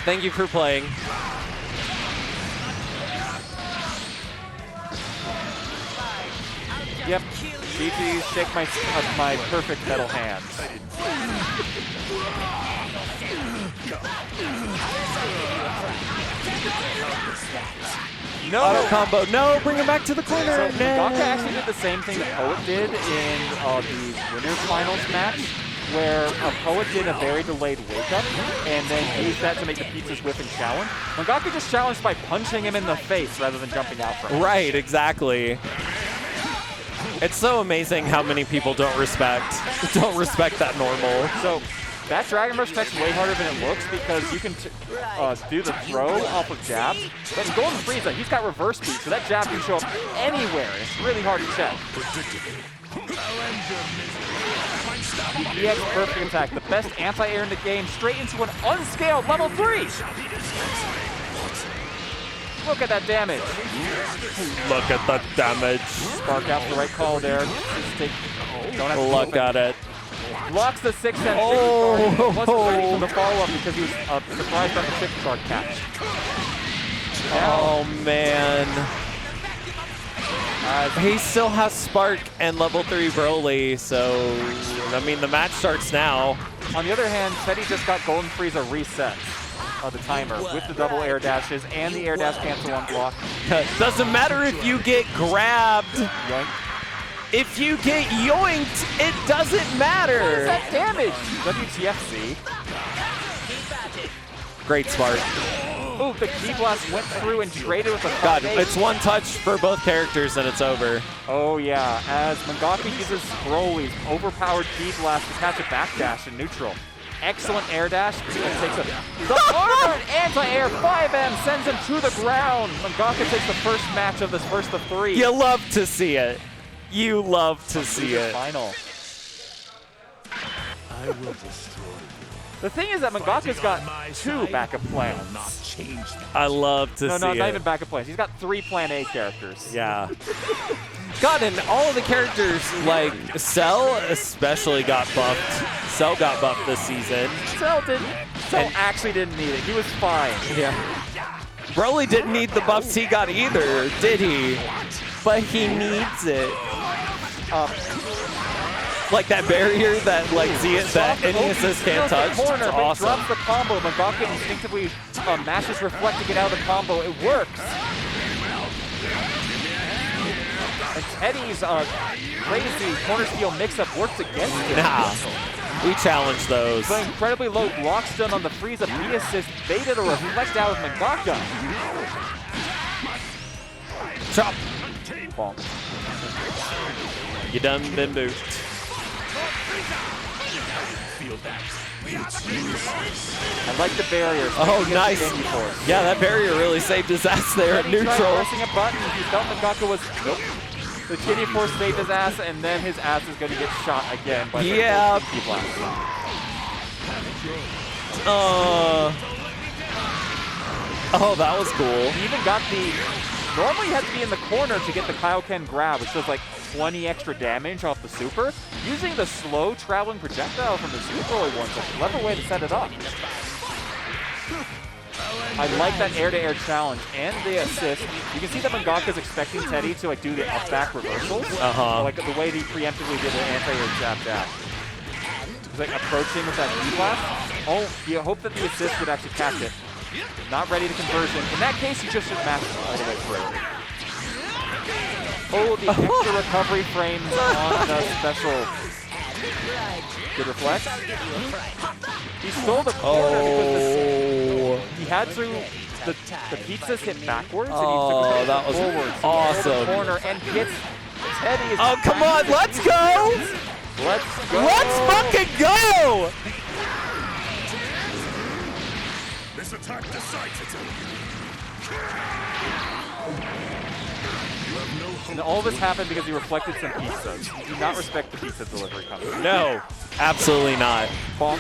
Thank you for playing. Yep. GG, shake my perfect metal hands. No! Auto combo. No, bring him back to the corner. So No. Mangaka actually did the same thing that Poet did in the winners finals match, where Poet did a very delayed wake up and then used that to make the pizzas whiff and challenge. Mangaka just challenged by punching him in the face rather than jumping out from him. Right, exactly. It's so amazing how many people don't respect that normal. So that Dragon Rush tech's way harder than it looks because you can do the throw off of jabs. But in Golden Frieza, he's got reverse speed, so that jab can show up anywhere. And it's really hard to check. EX perfect attack, the best anti-air in the game, straight into an unscaled level 3. Look at that damage. Look at the damage. Spark out the right call there. Don't have to Look at it. Blocks the 6 and Oh. wasn't ready for the follow-up because he was surprised by the 6 card catch. Oh, man. He still has Spark and level 3 Broly, so, I mean, the match starts now. On the other hand, Teddy just got Golden Frieza reset of the timer with the double air dashes and the air dash cancel on block. Doesn't matter if you get grabbed. Yoink. If you get yoinked, it doesn't matter. What is that damage? WTFC. Great Spark. Ooh, the Ki Blast went through and traded with the God, 5-8. it's one touch for both characters and it's over. Oh yeah, as Mangaka uses Broly's overpowered Ki Blast to catch a backdash in neutral. Excellent air dash, and takes the armored anti-air 5M sends him to the ground. Mangaka takes the first match of this first of 3. You love to see it. You love to see it. Final. The thing is that Mangaka's got 2 backup plans. I love to see it. No, not even backup plans. He's got 3 Plan A characters. Yeah. God, and all of the characters, like Cell especially got buffed. Cell got buffed this season. Cell actually didn't need it. He was fine. Yeah. Broly didn't need the buffs he got either, did he? But he needs it. Like that barrier that like that any assist can't touch. Corner, it's but awesome. drops the combo. Mangaka instinctively mashes reflect to get out of the combo. It works. And Teddy's crazy corner steal mix-up works against him. Nah, we challenge those. The incredibly low block stun on the Frieza B assist baited a reflect out of Mangaka. Chop. Bonk. You done been booped. I like the barriers. Oh, nice. Yeah, that barrier really saved his ass there at Teddy tried neutral. pressing a button. He felt Mangaka was nope. The Kidney Force saved his ass, and then his ass is going to get shot again by the Key Blast. Oh, that was cool. He even got the... Normally you have to be in the corner to get the Kaioken grab, which does like 20 extra damage off the super. Using the slow traveling projectile from the super really was a clever way to set it up. I like that air-to-air challenge and the assist. You can see that Mangaka is expecting Teddy to like do the up-back reversals. Like the way he preemptively did the anti-air jab dash. He's like approaching with that E-blast. Oh, you hope that the assist would actually catch it. Not ready to conversion. In that case, you just should match all the way through. Oh, the extra recovery frames on the special. Good reflex. He stole the corner because he had to. The pizzas hit backwards and he took that was forwards. awesome. The corner and gets Teddy. Oh, come on, let's go! Let's go! Let's fucking go! This attack decides it. And all this happened because he reflected some pizzas. You do not respect the pizza delivery company. No, absolutely not. Bonk.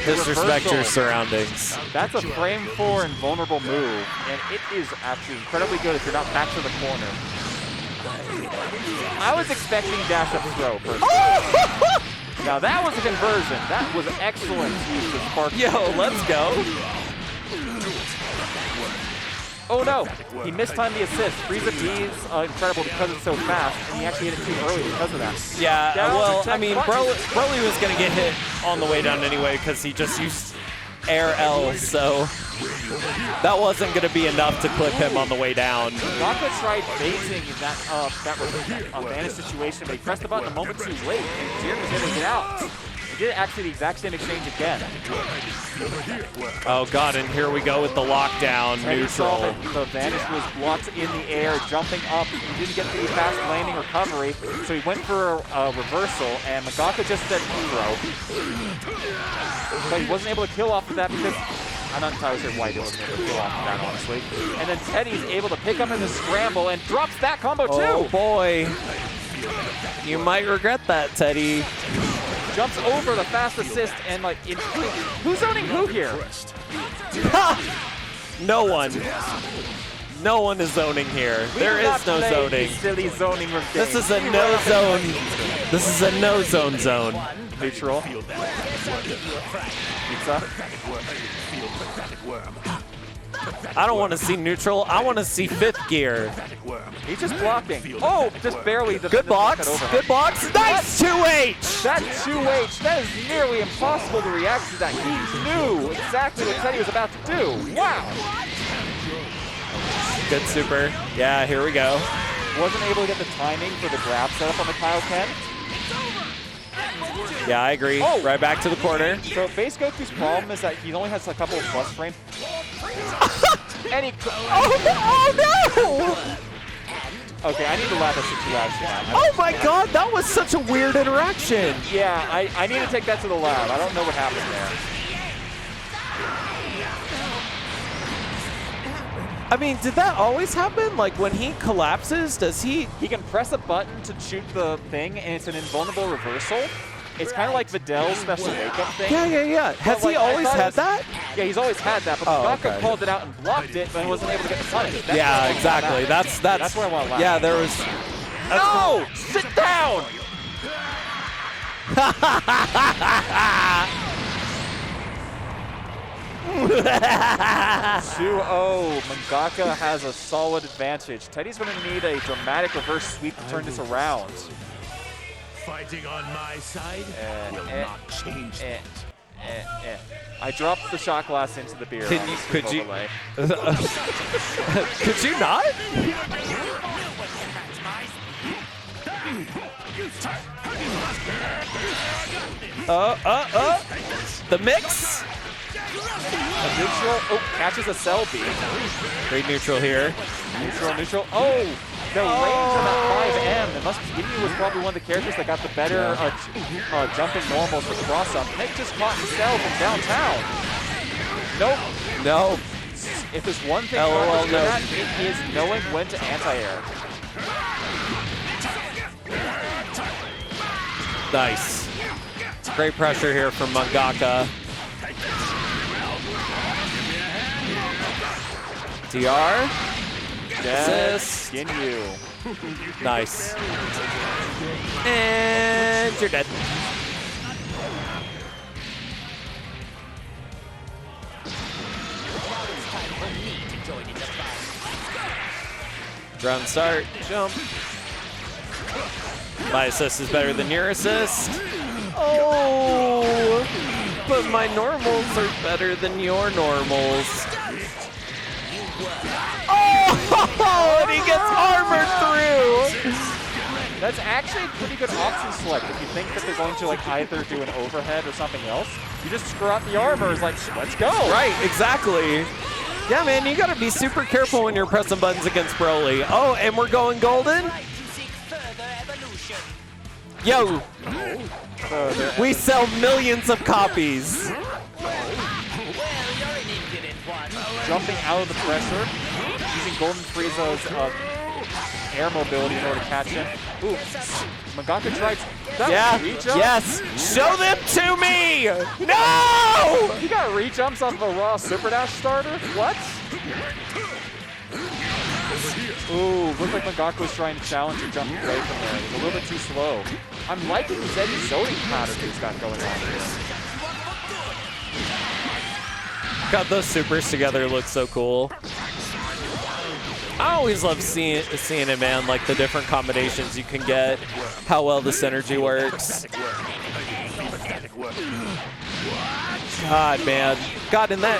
Disrespect your Reversal. surroundings. That's a frame 4 invulnerable move, and it is actually incredibly good if you're not back to the corner. I was expecting dash up throw personally. Now that was a conversion. That was excellent use of spark. Yo, let's go. Oh no, he mistimed the assist. Frieza B is incredible because it's so fast, and he actually hit it too early because of that. Yeah, Down well, to tech I mean, button. Broly was going to get hit on the way down anyway because he just used air L, so that wasn't going to be enough to clip him on the way down. Mangaka tried phasing that advantage situation, but he pressed the button a moment too late, and Jiren was able to get out. He did actually the exact same exchange again. Oh god, and here we go with the lockdown, Teddy saw neutral. that the vanish was blocked in the air, jumping up. He didn't get the fast landing recovery, so he went for a reversal, and Mangaka just said throw. But he wasn't able to kill off of that because I'm not entirely sure why he wasn't able to kill off of that, honestly. And then Teddy's able to pick up in the scramble and drops that combo too. Oh boy. You might regret that, Teddy. Jumps over the fast assist and like, who's zoning who here? No one. No one is zoning here. There is no zoning. Silly zoning This is a no zone. This is a no zone zone. Neutral. Pizza. I don't want to see neutral. I want to see fifth gear. He's just blocking. Oh, just barely. Good blocks. Good blocks. Nice 2H. That 2H, that is nearly impossible to react to that. He knew exactly what Teddy was about to do. Wow. Good super. Yeah, here we go. Wasn't able to get the timing for the grab setup on the Kaioken. Yeah, I agree. Oh. Right back to the corner. So base Goku's problem is that he only has a couple of plus frames. And he... Oh no! Okay, I need to lab this to 2 labs now. Oh my god, that was such a weird interaction. Yeah, I need to take that to the lab. I don't know what happened there. I mean, did that always happen? Like when he collapses, does he? He can press a button to shoot the thing, and it's an invulnerable reversal. It's kind of like Vidal's special wake-up thing. Yeah. Has he always had that? Yeah, he's always had that, but Mangaka called it out and blocked it, but wasn't able to get the punish. Yeah, exactly. That's what I want to laugh. Yeah, there was. No! Sit down! 2-0. Mangaka has a solid advantage. Teddy's going to need a dramatic reverse sweep to turn this around. Fighting on my side will not change that. I dropped the shot glass into the beer. Could you not? The mix. A neutral. Oh, catches a cell beat. Great neutral here. Neutral. Oh! the range on that 5M, it must be Ginyu was probably one of the characters that got the better jumping normals with the cross-up. And it just caught himself from downtown. Nope. No. If there's one thing LOL, Dragonball's good at, it is knowing when to anti-air. Nice. Great pressure here from Mangaka. DR. Yes. Ginyu. Nice. And you're dead. Ground start, jump. My assist is better than your assist. Oh, but my normals are better than your normals. Oh, and he gets armored through. That's actually a pretty good option select. If you think that they're going to like either do an overhead or something else, you just screw out the armor. It's like, let's go. Right, exactly. Yeah, man, you gotta be super careful when you're pressing buttons against Broly. Oh, and we're going golden? Yo, we sell millions of copies. Jumping out of the pressure, using Golden Frieza's air mobility in order to catch him. Ooh, Mangaka tried. Yeah, reach up? yes. Show them to me! No! He got re-jumps off of a raw Super Dash starter? What? Ooh, looked like Mangaka was trying to challenge or jump away from there. It was a little bit too slow. I'm liking the Zeddy zoning pattern he's got going on here. God, those supers together look so cool. I always love seeing it, man, like the different combinations you can get, how well the synergy works. God, man. God, and that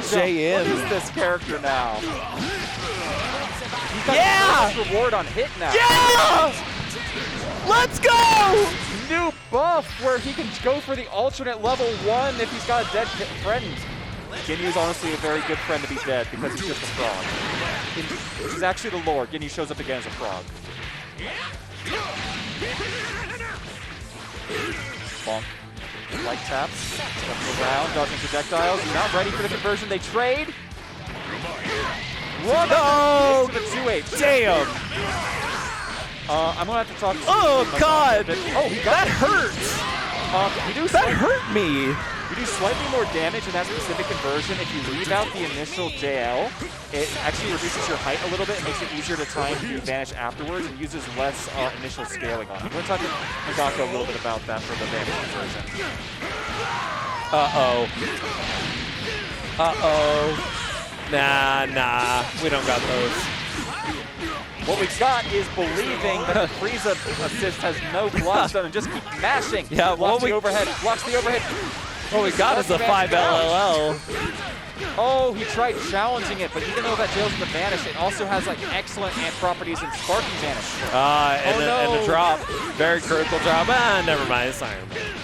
JM. What is this character now? He's got Yeah! a reward on hit now. Yeah! Let's go! New buff where he can go for the alternate level 1 if he's got a dead friend. Ginyu is honestly a very good friend to be dead because he's just a frog. Which is actually the lore. Ginyu shows up again as a frog. Bonk. Light taps. Jumping around, dodging projectiles. He's not ready for the conversion. They trade. One No! to the 2-8. Damn! I'm gonna have to talk to Oh, God! Oh, he got That hurts! That hurt me! You do slightly more damage in that specific conversion if you leave out the initial JL. It actually reduces your height a little bit and makes it easier to time the advantage afterwards and uses less initial scaling on it. I'm going to talk to Mangaka a little bit about that for the damage conversion. Uh-oh. Uh-oh. Nah. We don't got those. What we've got is believing that the Frieza assist has no block stun and just keep mashing. Yeah, blocks the overhead. What we got is a 5 LLL. Oh, he tried challenging it, but even though that jail's in the vanish, it also has like excellent ant properties and sparking vanish. And the drop. Very critical drop. Never mind. It's Iron Man.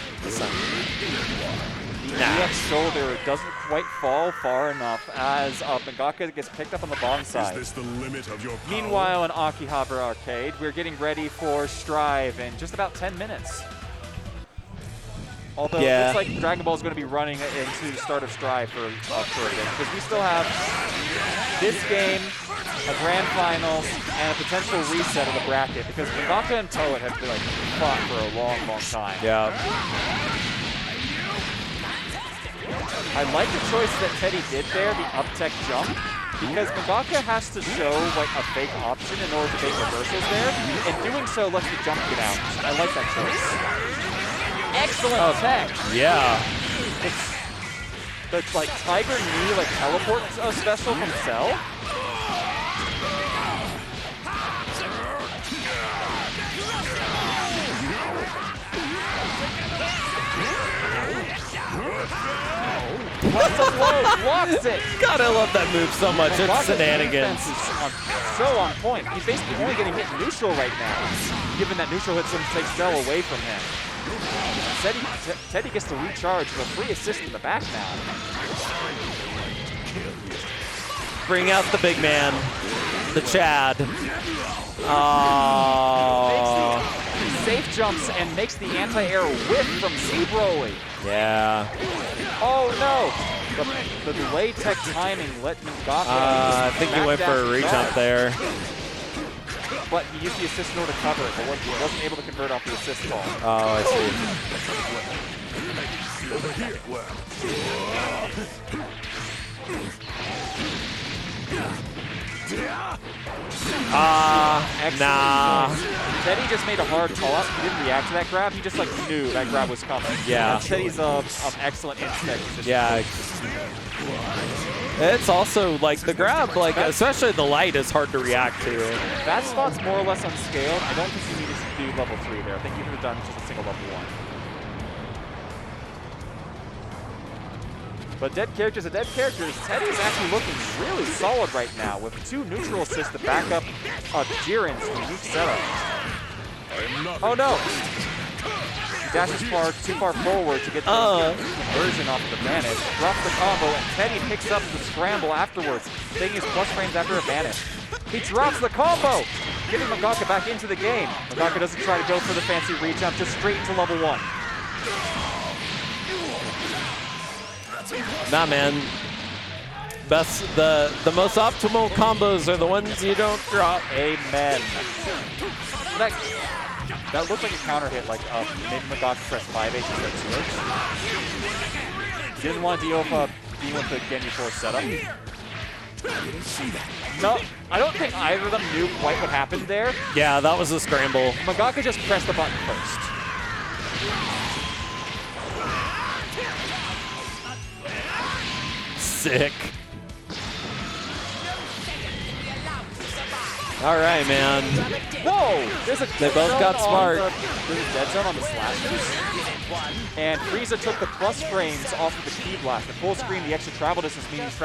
The EX shoulder doesn't quite fall far enough as Mangaka gets picked up on the bottom side. Is this the limit of your power? Meanwhile, in Akihabara Arcade, we're getting ready for Strive in just about 10 minutes. Although it looks like Dragon Ball is going to be running into start of Strive for a bit, because we still have this game, a grand finals, and a potential reset of the bracket, because Mangaka and Poet have been fought for a long time. Yeah. I like the choice that Teddy did there, the up-tech jump, because Mangaka has to show a fake option in order to make reversals there, and doing so lets the jump get out. I like that choice. Excellent tech. Yeah. It's the Tiger Knee teleport special from Cell. What's the blow? Blocks it. God, I love that move so much. It's shenanigans. So on point. He's basically only getting hit neutral right now, given that neutral hits him, takes Cell away from him. Teddy gets to recharge with a free assist in the back now. Bring out the big man. the Chad. Oh. Safe jumps and makes the anti-air whip from Z-Broly. Yeah. Oh no! The delay tech timing let Mangaka. I think he went for a re-jump there. But he used the assist in order to cover it, but wasn't able to convert off the assist ball. Oh, I see. Nah. Teddy just made a hard toss. He didn't react to that grab. He just like knew that grab was coming. Yeah. And Teddy's excellent instinct. Yeah. It's also like the grab, like especially the light is hard to react to. That spot's more or less unscaled. I don't think you needed to do level 3 there. I think you could have done just a single level 1. But dead characters are dead characters. Teddy's actually looking really solid right now with 2 neutral assists to back up Jiren's unique setup. Oh no! He dashes too far forward to get the conversion off of the vanish. Drops the combo, and Teddy picks up the scramble afterwards, taking his plus frames after a vanish. He drops the combo, getting Mangaka back into the game. Mangaka doesn't try to go for the fancy re-jump, just straight into level 1. Nah, man. The most optimal combos are the ones you don't drop. Amen. That looked like a counter hit, like maybe Mangaka pressed 5H instead of 2H. Didn't want to deal with being with the Genji Force setup. No, I don't think either of them knew quite what happened there. Yeah, that was a scramble. Mangaka just pressed the button first. Sick. All right, man. Whoa! They both got smart. There's a dead zone on the slashers. And Frieza took the plus frames off of the key blast. The full screen, the extra travel distance means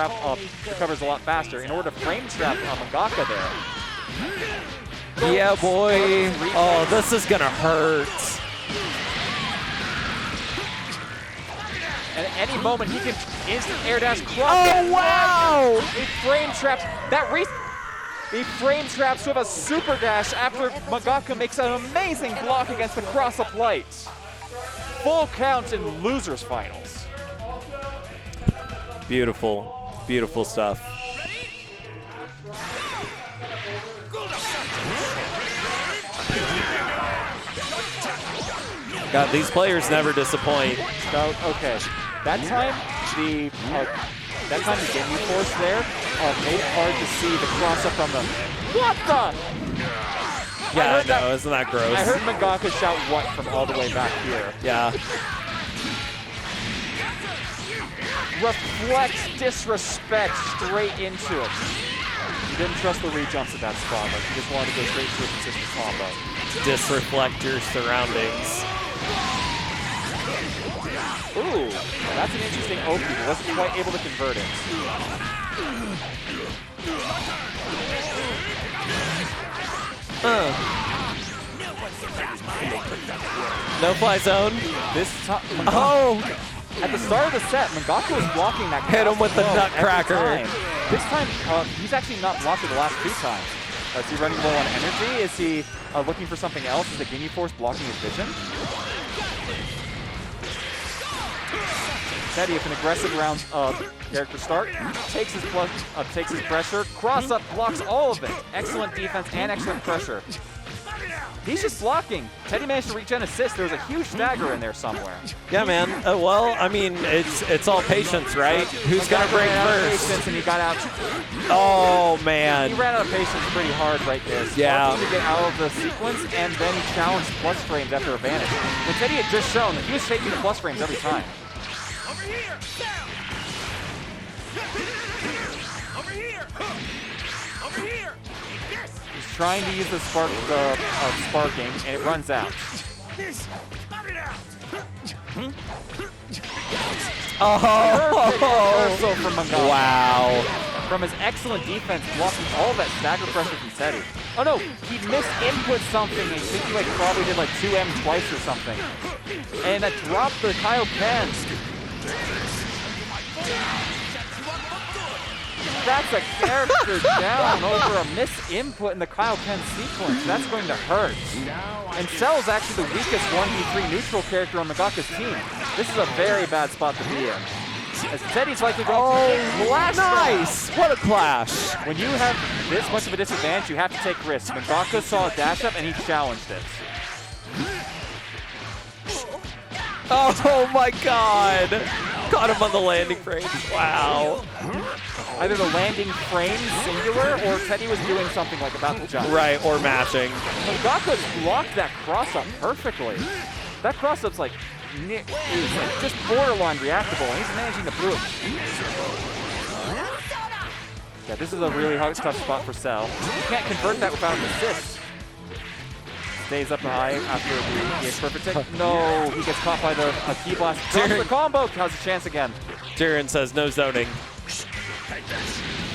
recovers a lot faster. In order to frame trap Mangaka there. Yeah, boy. Oh, this is gonna hurt. And at any moment, he can instant air dash cross. Oh, wow! He frame traps. He frame traps with a super dash after Mangaka makes an amazing block against the cross-up light. Full count in losers finals. Beautiful, beautiful stuff. God, these players never disappoint. So, okay, that time the Genji Force there made it hard to see the cross-up from the. What the? Yeah, I know, isn't that gross? I heard Mangaka shout "what" from all the way back here. Yeah. Reflects disrespect straight into it. He didn't trust the re-jumps at that spot, like he just wanted to go straight to a consistent combo. Disreflect your surroundings. Ooh, that's an interesting opening. He wasn't quite able to convert it. No fly zone. This time, at the start of the set, Mangaka was blocking that. Hit him with the nutcracker. This time, he's actually not blocked it the last 2 times. Is he running low on energy? Is he looking for something else? Is the Genji Force blocking his vision? Teddy, with an aggressive round character start, takes his pressure, cross up, blocks all of it. Excellent defense and excellent pressure. He's just blocking. Teddy managed to regen assist. There was a huge stagger in there somewhere. Yeah, man. Well, I mean, it's all patience, right? Who's gonna break first? Patience, and he got out. Oh man. He ran out of patience pretty hard right there. Yeah. To get out of the sequence, and then he challenged plus frames after a vanish. When Teddy had just shown that he was taking the plus frames every time. Over here! Over here! Over here! Yes! He's trying to use the sparking, and it runs out. Oh! From Mangaka. Wow. From his excellent defense, blocking all that stagger pressure from Teddy. Oh no, he misinput something. I think he probably did 2M twice or something. And that dropped the Kaioken. backs a character down over a misinput in the Kaioken sequence. That's going to hurt. And Cell's actually the weakest 1v3 neutral character on Mangaka's team. This is a very bad spot to be in. As Teddy's likely going to blast Nice! What a clash! When you have this much of a disadvantage, you have to take risks. Mangaka saw a dash up and he challenged it. Oh my god! Caught him on the landing frame. Wow. Either the landing frame singular or Teddy was doing something like about to jump. Right, or mashing. Mangaka's blocked that cross-up perfectly. That cross-up's like, just borderline reactable, and he's managing to brew it. Yeah, this is a really hard, tough spot for Cell. You can't convert that without an assist. Stays up high after the perfect take. No, he gets caught by the key blast. Drops the combo, has a chance again. Jiren says no zoning.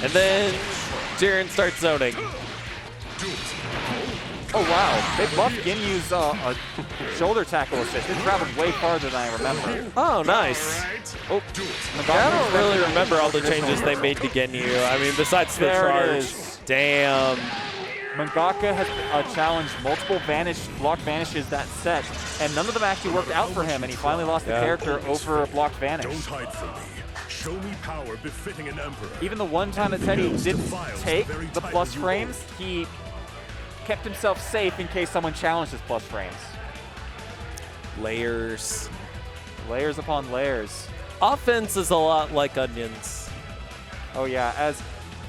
And then Jiren starts zoning. Oh wow, they buffed Ginyu's shoulder tackle assist. It traveled way farther than I remember. Oh, nice. Oh, I don't really remember all the changes they made to Ginyu. I mean, besides the There it charge. is. Damn. Mangaka has challenged multiple block vanishes that set, and none of them actually worked out for him, and he finally lost the character over a blocked vanish. Don't hide from me. Show me power befitting an emperor. Even the one time that Teddy didn't take the plus frames, he kept himself safe in case someone challenged his plus frames. Layers. Layers upon layers. Offense is a lot like onions. Oh yeah, as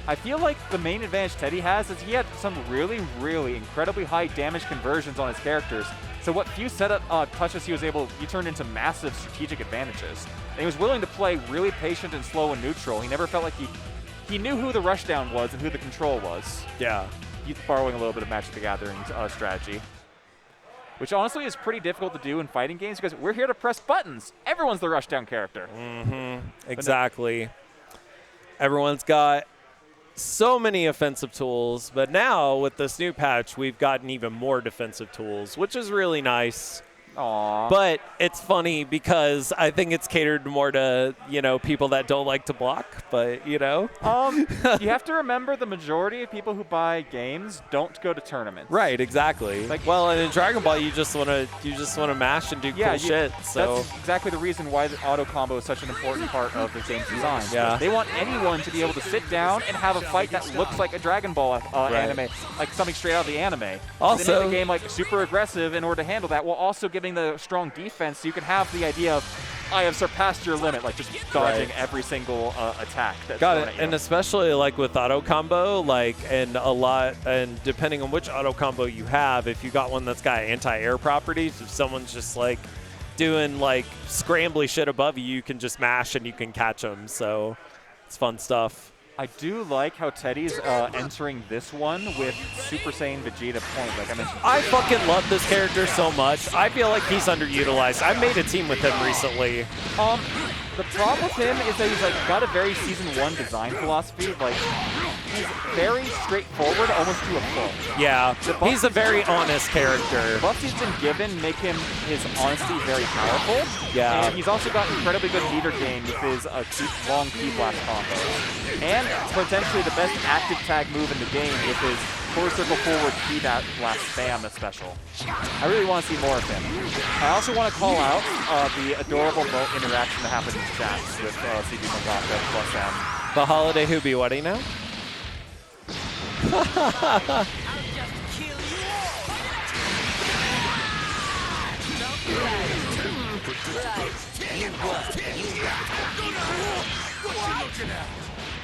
I feel like the main advantage Teddy has is he had some really, really incredibly high damage conversions on his characters. So what few setup touches he turned into massive strategic advantages. And he was willing to play really patient and slow and neutral. He never felt like he knew who the rushdown was and who the control was. Yeah. He's borrowing a little bit of Magic the Gathering strategy. Which honestly is pretty difficult to do in fighting games because we're here to press buttons. Everyone's the rushdown character. Mm-hmm. Exactly. Everyone's got so many offensive tools, but now with this new patch, we've gotten even more defensive tools, which is really nice. Aww. But it's funny because I think it's catered more to, people that don't like to block, but, you have to remember the majority of people who buy games don't go to tournaments. Right, exactly. Well, and in Dragon Ball, you just want to mash and do cool shit. So that's exactly the reason why the auto combo is such an important part of the game's design. Yeah. They want anyone to be able to sit down and have a fight that looks like a Dragon Ball anime, like something straight out of the anime. Also, they make the game like super aggressive in order to handle that, while also giving the strong defense, so you can have the idea of I have surpassed your limit, like just dodging every single attack. That's got thrown it. at you. And especially like with auto combo, and depending on which auto combo you have, if you got one that's got anti-air properties, if someone's just like doing like scrambly shit above you, you can just mash and you can catch them. So it's fun stuff. I do like how Teddy's entering this one with Super Saiyan Vegeta point, like I mentioned. I fucking love this character so much. I feel like he's underutilized. I made a team with him recently. The problem with him is that he's like got a very Season 1 design philosophy. Like, he's very straightforward, almost to a fault. Yeah, he's a very honest character. The buffs he's been given make him, his honesty, very powerful. Yeah. And he's also got incredibly good meter gain with his long key blast combos. And potentially the best active tag move in the game with his forward circle forward key blast spam special. I really want to see more of him. I also want to call out the adorable vote interaction that happened in the chats with CB Mangaka plus M. The holiday who be wedding now?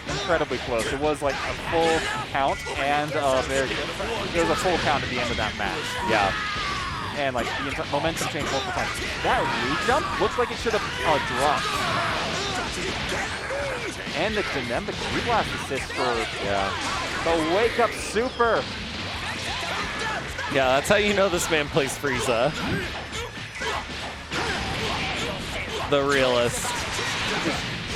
Incredibly close. It was like a full count, and there was a full count at the end of that match. Yeah. And like the momentum changed multiple times. That re-jump looked like it should have dropped. And the Janemba Q-Blast assist for the wake-up super. Yeah, that's how you know this man plays Frieza. The realist.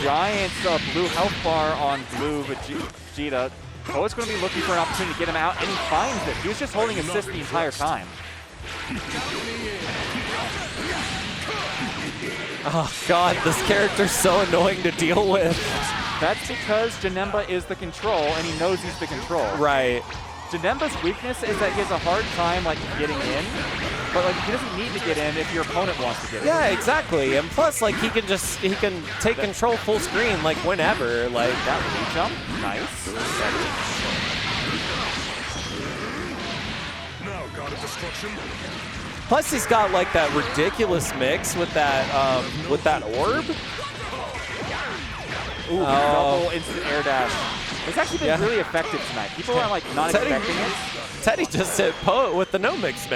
Giant blue health bar on blue Vegeta. Poet's going to be looking for an opportunity to get him out, and he finds it. He was just holding assist the entire time. Oh god, this character's so annoying to deal with. That's because Janemba is the control, and he knows he's the control. Right. Janemba's weakness is that he has a hard time like getting in, but like he doesn't need to get in if your opponent wants to get in. Yeah, exactly. And plus, like he can take control full screen like whenever. Like that would jump, nice. Now, God of Destruction. Plus, he's got like that ridiculous mix with that orb. Ooh, double instant air dash. It's actually been really effective tonight. People are like not expecting it. Teddy just hit Poet with the no mix.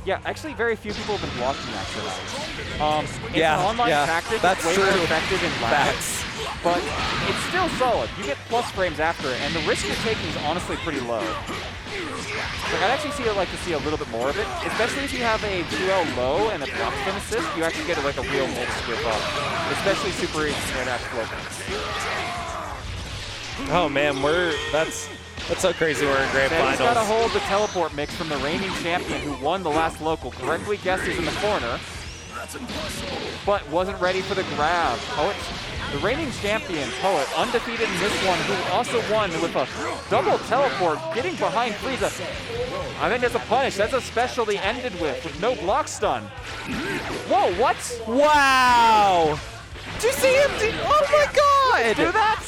Yeah, actually very few people have been blocking that tonight. It's Yeah, an online yeah, tactic. that's It's way true. more effective in lags, but it's still solid. You get plus frames after it, and the risk you're taking is honestly pretty low. Like, I'd actually like to see a little bit more of it, especially if you have a 2L low and a block spin assist. You actually get like a real mix with, especially super air dash flow mix. Oh man, that's so crazy. We're in grand He's got to finals. hold the teleport mix from the reigning champion who won the last local. Correctly guessed he's in the corner, but wasn't ready for the grab. Poet, the reigning champion, Poet, undefeated in this one, who also won with a double teleport, getting behind Frieza. I think that's a punish. That's a special he ended with no block stun. Whoa, what? Wow! Did you see him? Oh my God! Do that?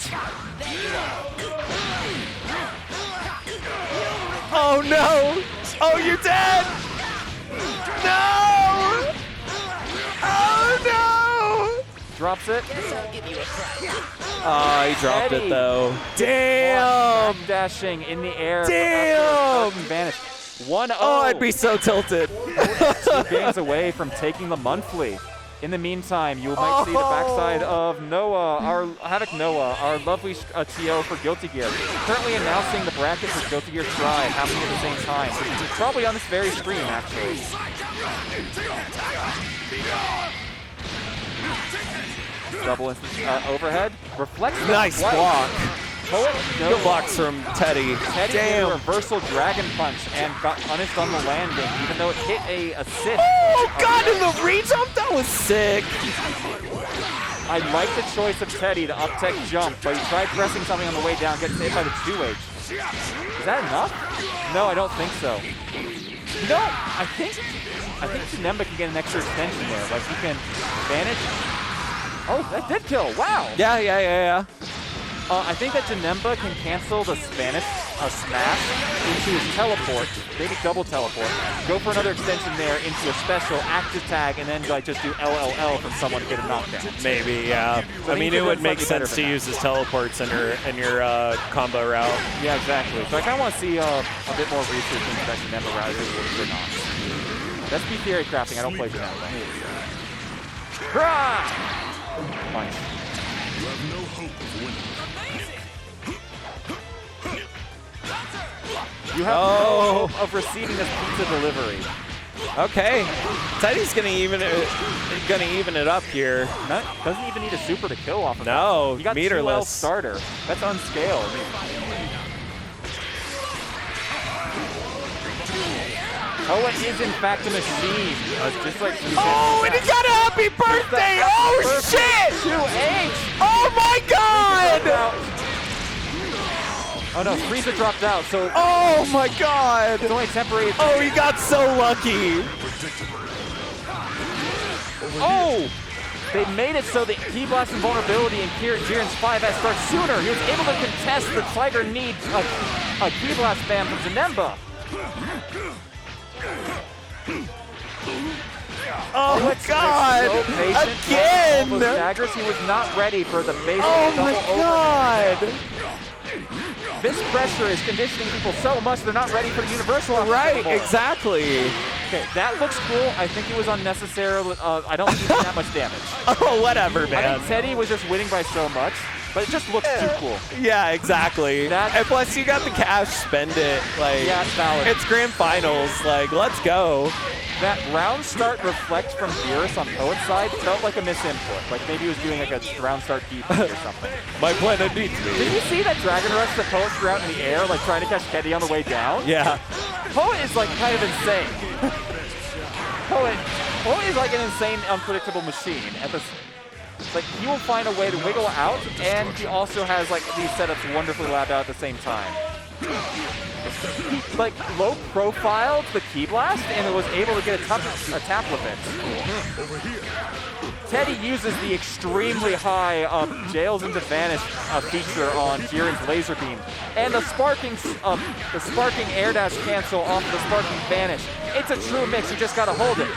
Oh no! Oh, you're dead! No! Oh no! Drops it. Oh, he dropped Teddy. it though. Damn! Dashing in the air. Damn! Vanish. 1-0. Oh, I'd be so tilted. 2 games away from taking the monthly. In the meantime, you might see the backside of Noah, our Havoc Noah, our lovely TO for Guilty Gear. Currently announcing the bracket for Guilty Gear Strive happening at the same time. Probably on this very stream, actually. Double instant overhead. Reflects the Nice flight. block. Poet Good blocks from Teddy. Teddy did a Damn. reversal dragon punch and got punished on the landing, even though it hit a assist. Oh God! In the re-jump, that was sick. I like the choice of Teddy to up-tech jump, but he tried pressing something on the way down, gets hit by the 2H. Is that enough? No, I don't think so. You know, I think Janemba can get an extra extension there. Like, he can manage. Oh, that did kill. Wow. Yeah. I think that Janemba can cancel the Spanish smash into his teleport, maybe double teleport, go for another extension there into a special active tag, and then like just do LLL from someone to get a knockdown. Maybe, yeah. So I mean, it would make slightly better sense to than use his teleports in your combo route. Yeah, exactly. So I kind of want to see a bit more research into that Janemba route if it works or not. That's be theory crafting. I don't play Janemba. Punch. You have no hope of winning. You have no hope of receiving this pizza delivery. Okay, Teddy's gonna even it up here. Doesn't even need a super to kill off of No, that. You got meterless 2L starter. That's unscaled. Poet is in fact a machine. Just like Oh, and he got a happy birthday! Oh shit! 2H! Oh my God! Oh no, Frieza dropped out, so Oh my God! it's only temporary. Oh, he got so lucky. Oh! They made it so that Key Blast invulnerability in Jiren's 5S starts sooner. He was able to contest the Tiger needs a Key Blast spam from Janemba. Oh my God! So patient, Again! almost staggers. He was not ready for the base Oh my double God! overhead. This pressure is conditioning people so much they're not ready for the universal. Right, anymore. exactly. Okay, that looks cool. I think it was unnecessary. I don't think he did that much damage. Oh, whatever, I man. think Teddy was just winning by so much, but it just looks too cool. Yeah, exactly. And plus, you got the cash, spend it. Like, Yeah, it's valid. It's grand finals. Like, let's go. That round start reflect from Beerus on Poet's side felt like a misinput. Like maybe he was doing like a round start deep or something. My planet needs Did me. you see that Dragon Rush that Poet threw out in the air, like trying to catch Teddy on the way down? Yeah. Poet is like kind of insane. Poet is like an insane, unpredictable machine. like he will find a way to wiggle out, and he also has like these setups wonderfully labbed out at the same time. He like low profiled the Ki Blast and was able to get a tap with it. Teddy uses the extremely high Jails into Vanish feature on Jiren's Laser Beam, and the sparking air dash cancel off the sparking Vanish. It's a true mix. You just gotta hold it.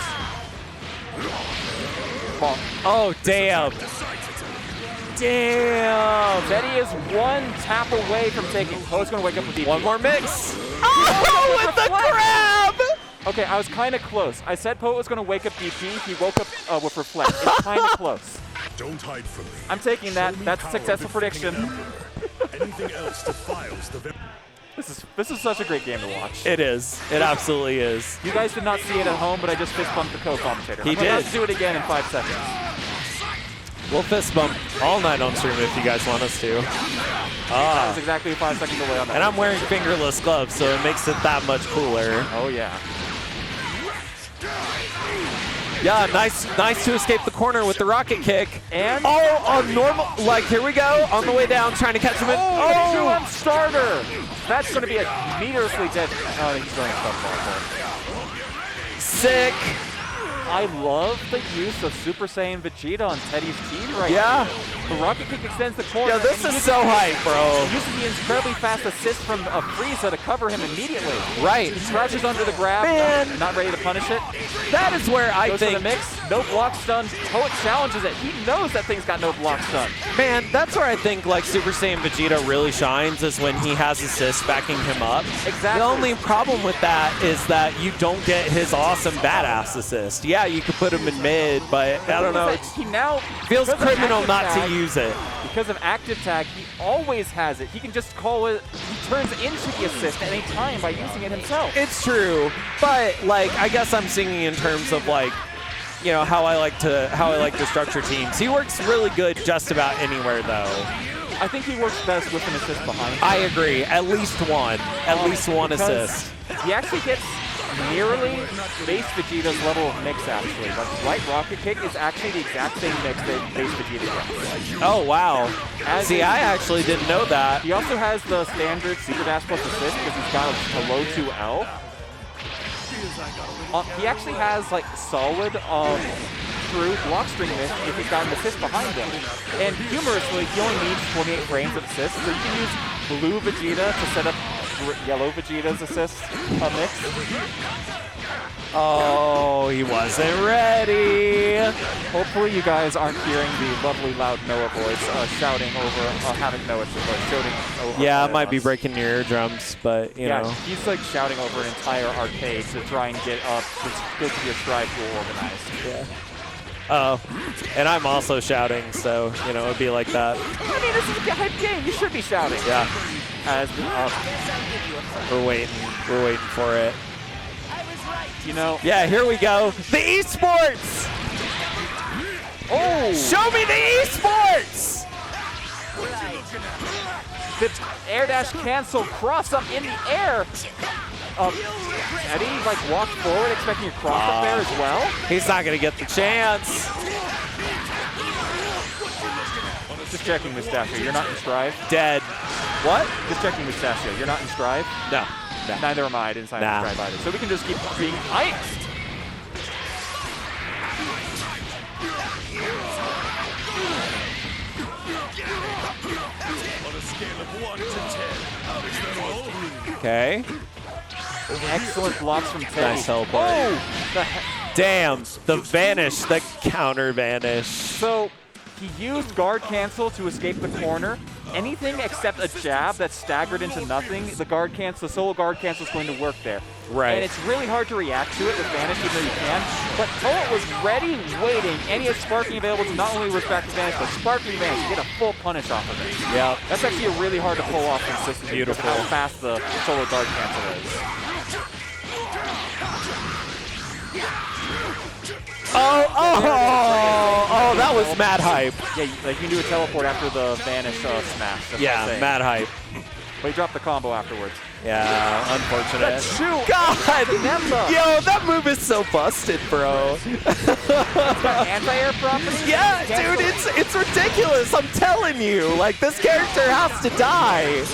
Oh, damn. Damn. Teddy is one tap away from taking. Poet's gonna wake up with DP. One more mix. Oh, with the grab! Okay, I was kind of close. I said Poet was going to wake up DP. He woke up with Reflect. It's kind of close. Don't hide from me. I'm taking that. That's a successful prediction. Anything else defiles the This is such a great game to watch. It is. It absolutely is. You guys did not see it at home, but I just fist bumped the co-commentator. He did. Let's do it again in 5 seconds. We'll fist bump all night on stream if you guys want us to. That was exactly 5 seconds away on that. And I'm wearing fingerless gloves, so it makes it that much cooler. Oh, yeah. Yeah, nice to escape the corner with the rocket kick. And on normal, like here we go, on the way down, trying to catch him in. Oh, 2-1 starter. That's going to be a meteorously dead. Oh, he's going to Sick. I love the use of Super Saiyan Vegeta on Teddy's team right Yeah. here. The rocket kick extends the corner. Yeah, this is so hype, bro. He uses the incredibly fast assist from Frieza to cover him immediately. Right. He crouches under the grab, Man. not ready to punish it. That is where I Goes think, for the mix, no block stun. Poet challenges it. He knows that thing's got no block stun. man, that's where I think like Super Saiyan Vegeta really shines is when he has assists backing him up. Exactly. The only problem with that is that you don't get his awesome badass assist. Yeah, you could put him in mid, but I don't know. He now Feels because of criminal active not tag, to use it. Because of active tag, he always has it. He can just call it. He turns into the assist at any time by using it himself. It's true, but like I guess I'm singing in terms of like, you know, how I like to structure teams. He works really good just about anywhere though. I think he works best with an assist behind him. I agree. At least one. At least one because assist. He actually gets nearly base Vegeta's level of mix, actually. But right rocket kick is actually the exact same mix that base Vegeta gets. Oh, wow. See, I actually didn't know that. He also has the standard Super Dash plus assist because he's got a low 2L. He actually has, like, solid true block string miss if he's got an assist behind him. And humorously, he only needs 28 frames of assist, so you can use blue Vegeta to set up yellow Vegeta's assist mix. Oh, he wasn't ready. Hopefully you guys aren't hearing the lovely loud Noah voice shouting over, having Noah shouting over. Yeah, it might be breaking your eardrums, but you know. He's like shouting over an entire arcade to try and get this good to be a stride pool organized. Yeah. Oh, and I'm also shouting, so you know it'd be like that. I mean, this is a hype game. You should be shouting. Yeah. As we're waiting for it. You know. Yeah, here we go. The esports. Oh! Show me the esports. The air dash cancel cross up in the air. Eddie like walked forward expecting a cross up there as well. He's not gonna get the chance. Just checking, Mustachio. You're not in Strive? Dead. What? Just checking, Mustachio. You're not in Strive? No. Neither am I. I didn't sign up for Strive either. So we can just keep being hyped. On a scale of 1 to 10, how is that all? Okay. Excellent blocks from Teddy. Nice teleport. Oh! Damn, the vanish, the counter vanish. So he used guard cancel to escape the corner. Anything except a jab that's staggered into nothing, the solo guard cancel is going to work there. Right. And it's really hard to react to it with Vanish even though you can. But Poet was ready, waiting, and he has Sparking available to not only respect the Vanish, but Sparking Vanish to get a full punish off of it. Yeah. That's actually really hard to pull off consistently. Beautiful. Because of how fast the solo guard cancel is. Oh, that was mad hype. Yeah, like you can do a teleport after the Vanish smash. That's Yeah, what I'm saying. mad hype. But he dropped the combo afterwards. Yeah, unfortunate. Shoot! God! Nemba! Yo, that move is so busted, bro. Anti-air properties? Yeah, dude, it's ridiculous. I'm telling you. Like, this character has to die.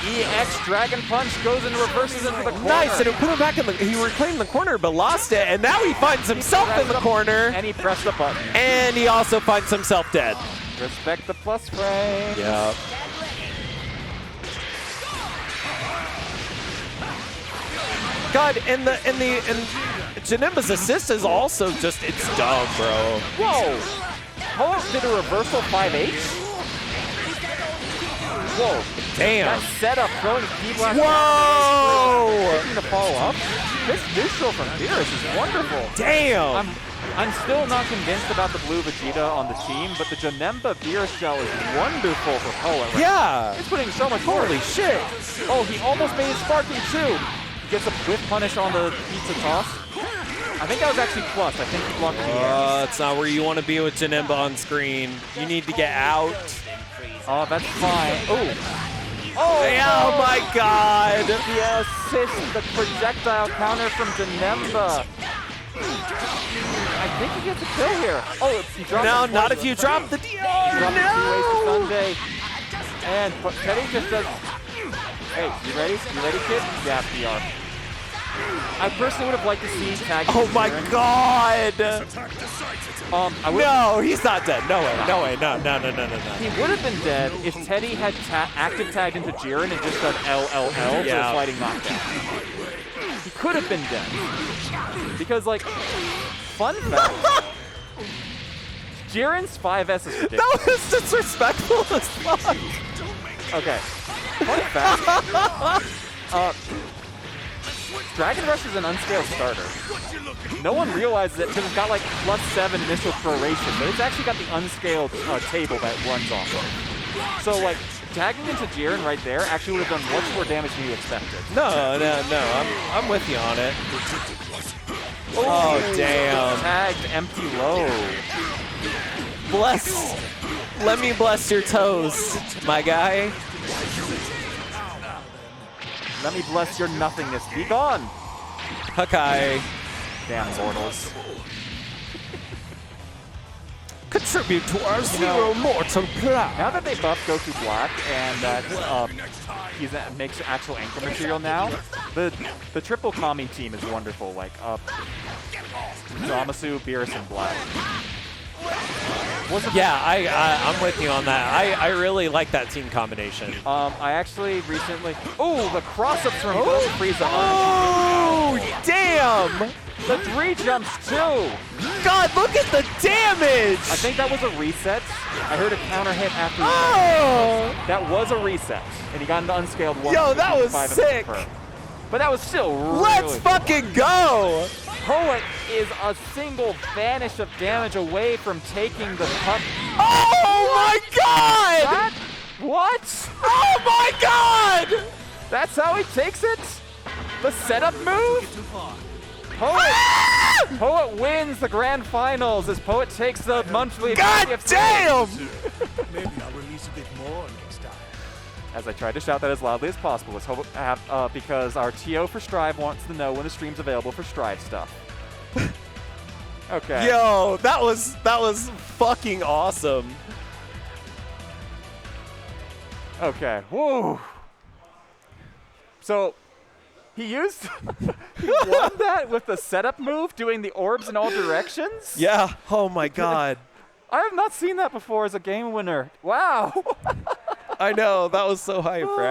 EX Dragon Punch goes and reverses into the corner. Nice, and it put him back in the. He reclaimed the corner, but lost it, and now he finds himself in the corner. And he pressed the button. And he also finds himself dead. Respect the plus frame. Yeah. God, and Janemba's assist is also just, it's dumb, bro. Whoa! Poet did a reversal 5H? Whoa. Damn. That setup, throwing a key blast. Whoa! Taking to follow up. This neutral from Beerus is wonderful. Damn! I'm still not convinced about the blue Vegeta on the team, but the Janemba Beerus shell is wonderful for Poet. Right yeah! Now. It's putting so much Holy work. shit! Oh, he almost made it sparking too. He gets a whiff punish on the pizza toss. I think that was actually plus. I think he blocked in the air. That's not where you want to be with Janemba on screen. You need to get out. Oh, that's fine. Oh, Oh my god! the assist, the projectile counter from Janemba. I think he gets a kill here. Oh, he dropped No, it not twice. if you drop the... Dropped it 2 ways to Sunday. And Teddy just does... Hey, you ready? You ready, kid? Yeah, PR. I personally would have liked to see tag. Oh my god! I would. No, he's not dead. No way. No way. No. He would have been dead if Teddy had active tagged into Jiren and just done LLL for a sliding knockdown. He could have been dead. Because, like, fun fact, Jiren's 5S is ridiculous. That was disrespectful as fuck. Okay. Fun fact. Dragon Rush is an unscaled starter. No one realizes it because it's got like +7 initial proration, but it's actually got the unscaled table that runs off of. So like tagging into Jiren right there actually would have done much more damage than you expected. No. I'm with you on it. Oh damn. Tagged empty low. Bless. Let me bless your toes, my guy. Let me bless your nothingness. Be gone. Okay. Damn mortals. Contribute to our zero mortal plan. Now that they buffed Goku Black and that he makes actual anchor material now, the triple Kami team is wonderful. Like Zamasu, Beerus, and Black. Yeah, I'm with you on that. I really like that team combination. I actually recently... Oh, the cross-ups from Frieza. Oh, damn! The 3 jumps, too! God, look at the damage! I think that was a reset. I heard a counter hit after... Oh! That was a reset. And he got into unscaled 1. Yo, that was sick! But that was still really... Let's fucking go! Poet is a single vanish of damage away from taking the puck. Oh my god! That? What? Oh my god! That's how he takes it? The setup move? Poet wins the grand finals as Poet takes the monthly. God damn! Maybe I'll release a bit more next time. As I tried to shout that as loudly as possible, because our TO for Strive wants to know when the stream's available for Strive stuff. Okay. Yo, that was fucking awesome. Okay. Whoa. So he won that with the setup move, doing the orbs in all directions? Yeah. Oh my god. I have not seen that before as a game winner. Wow. I know, that was so hype, right?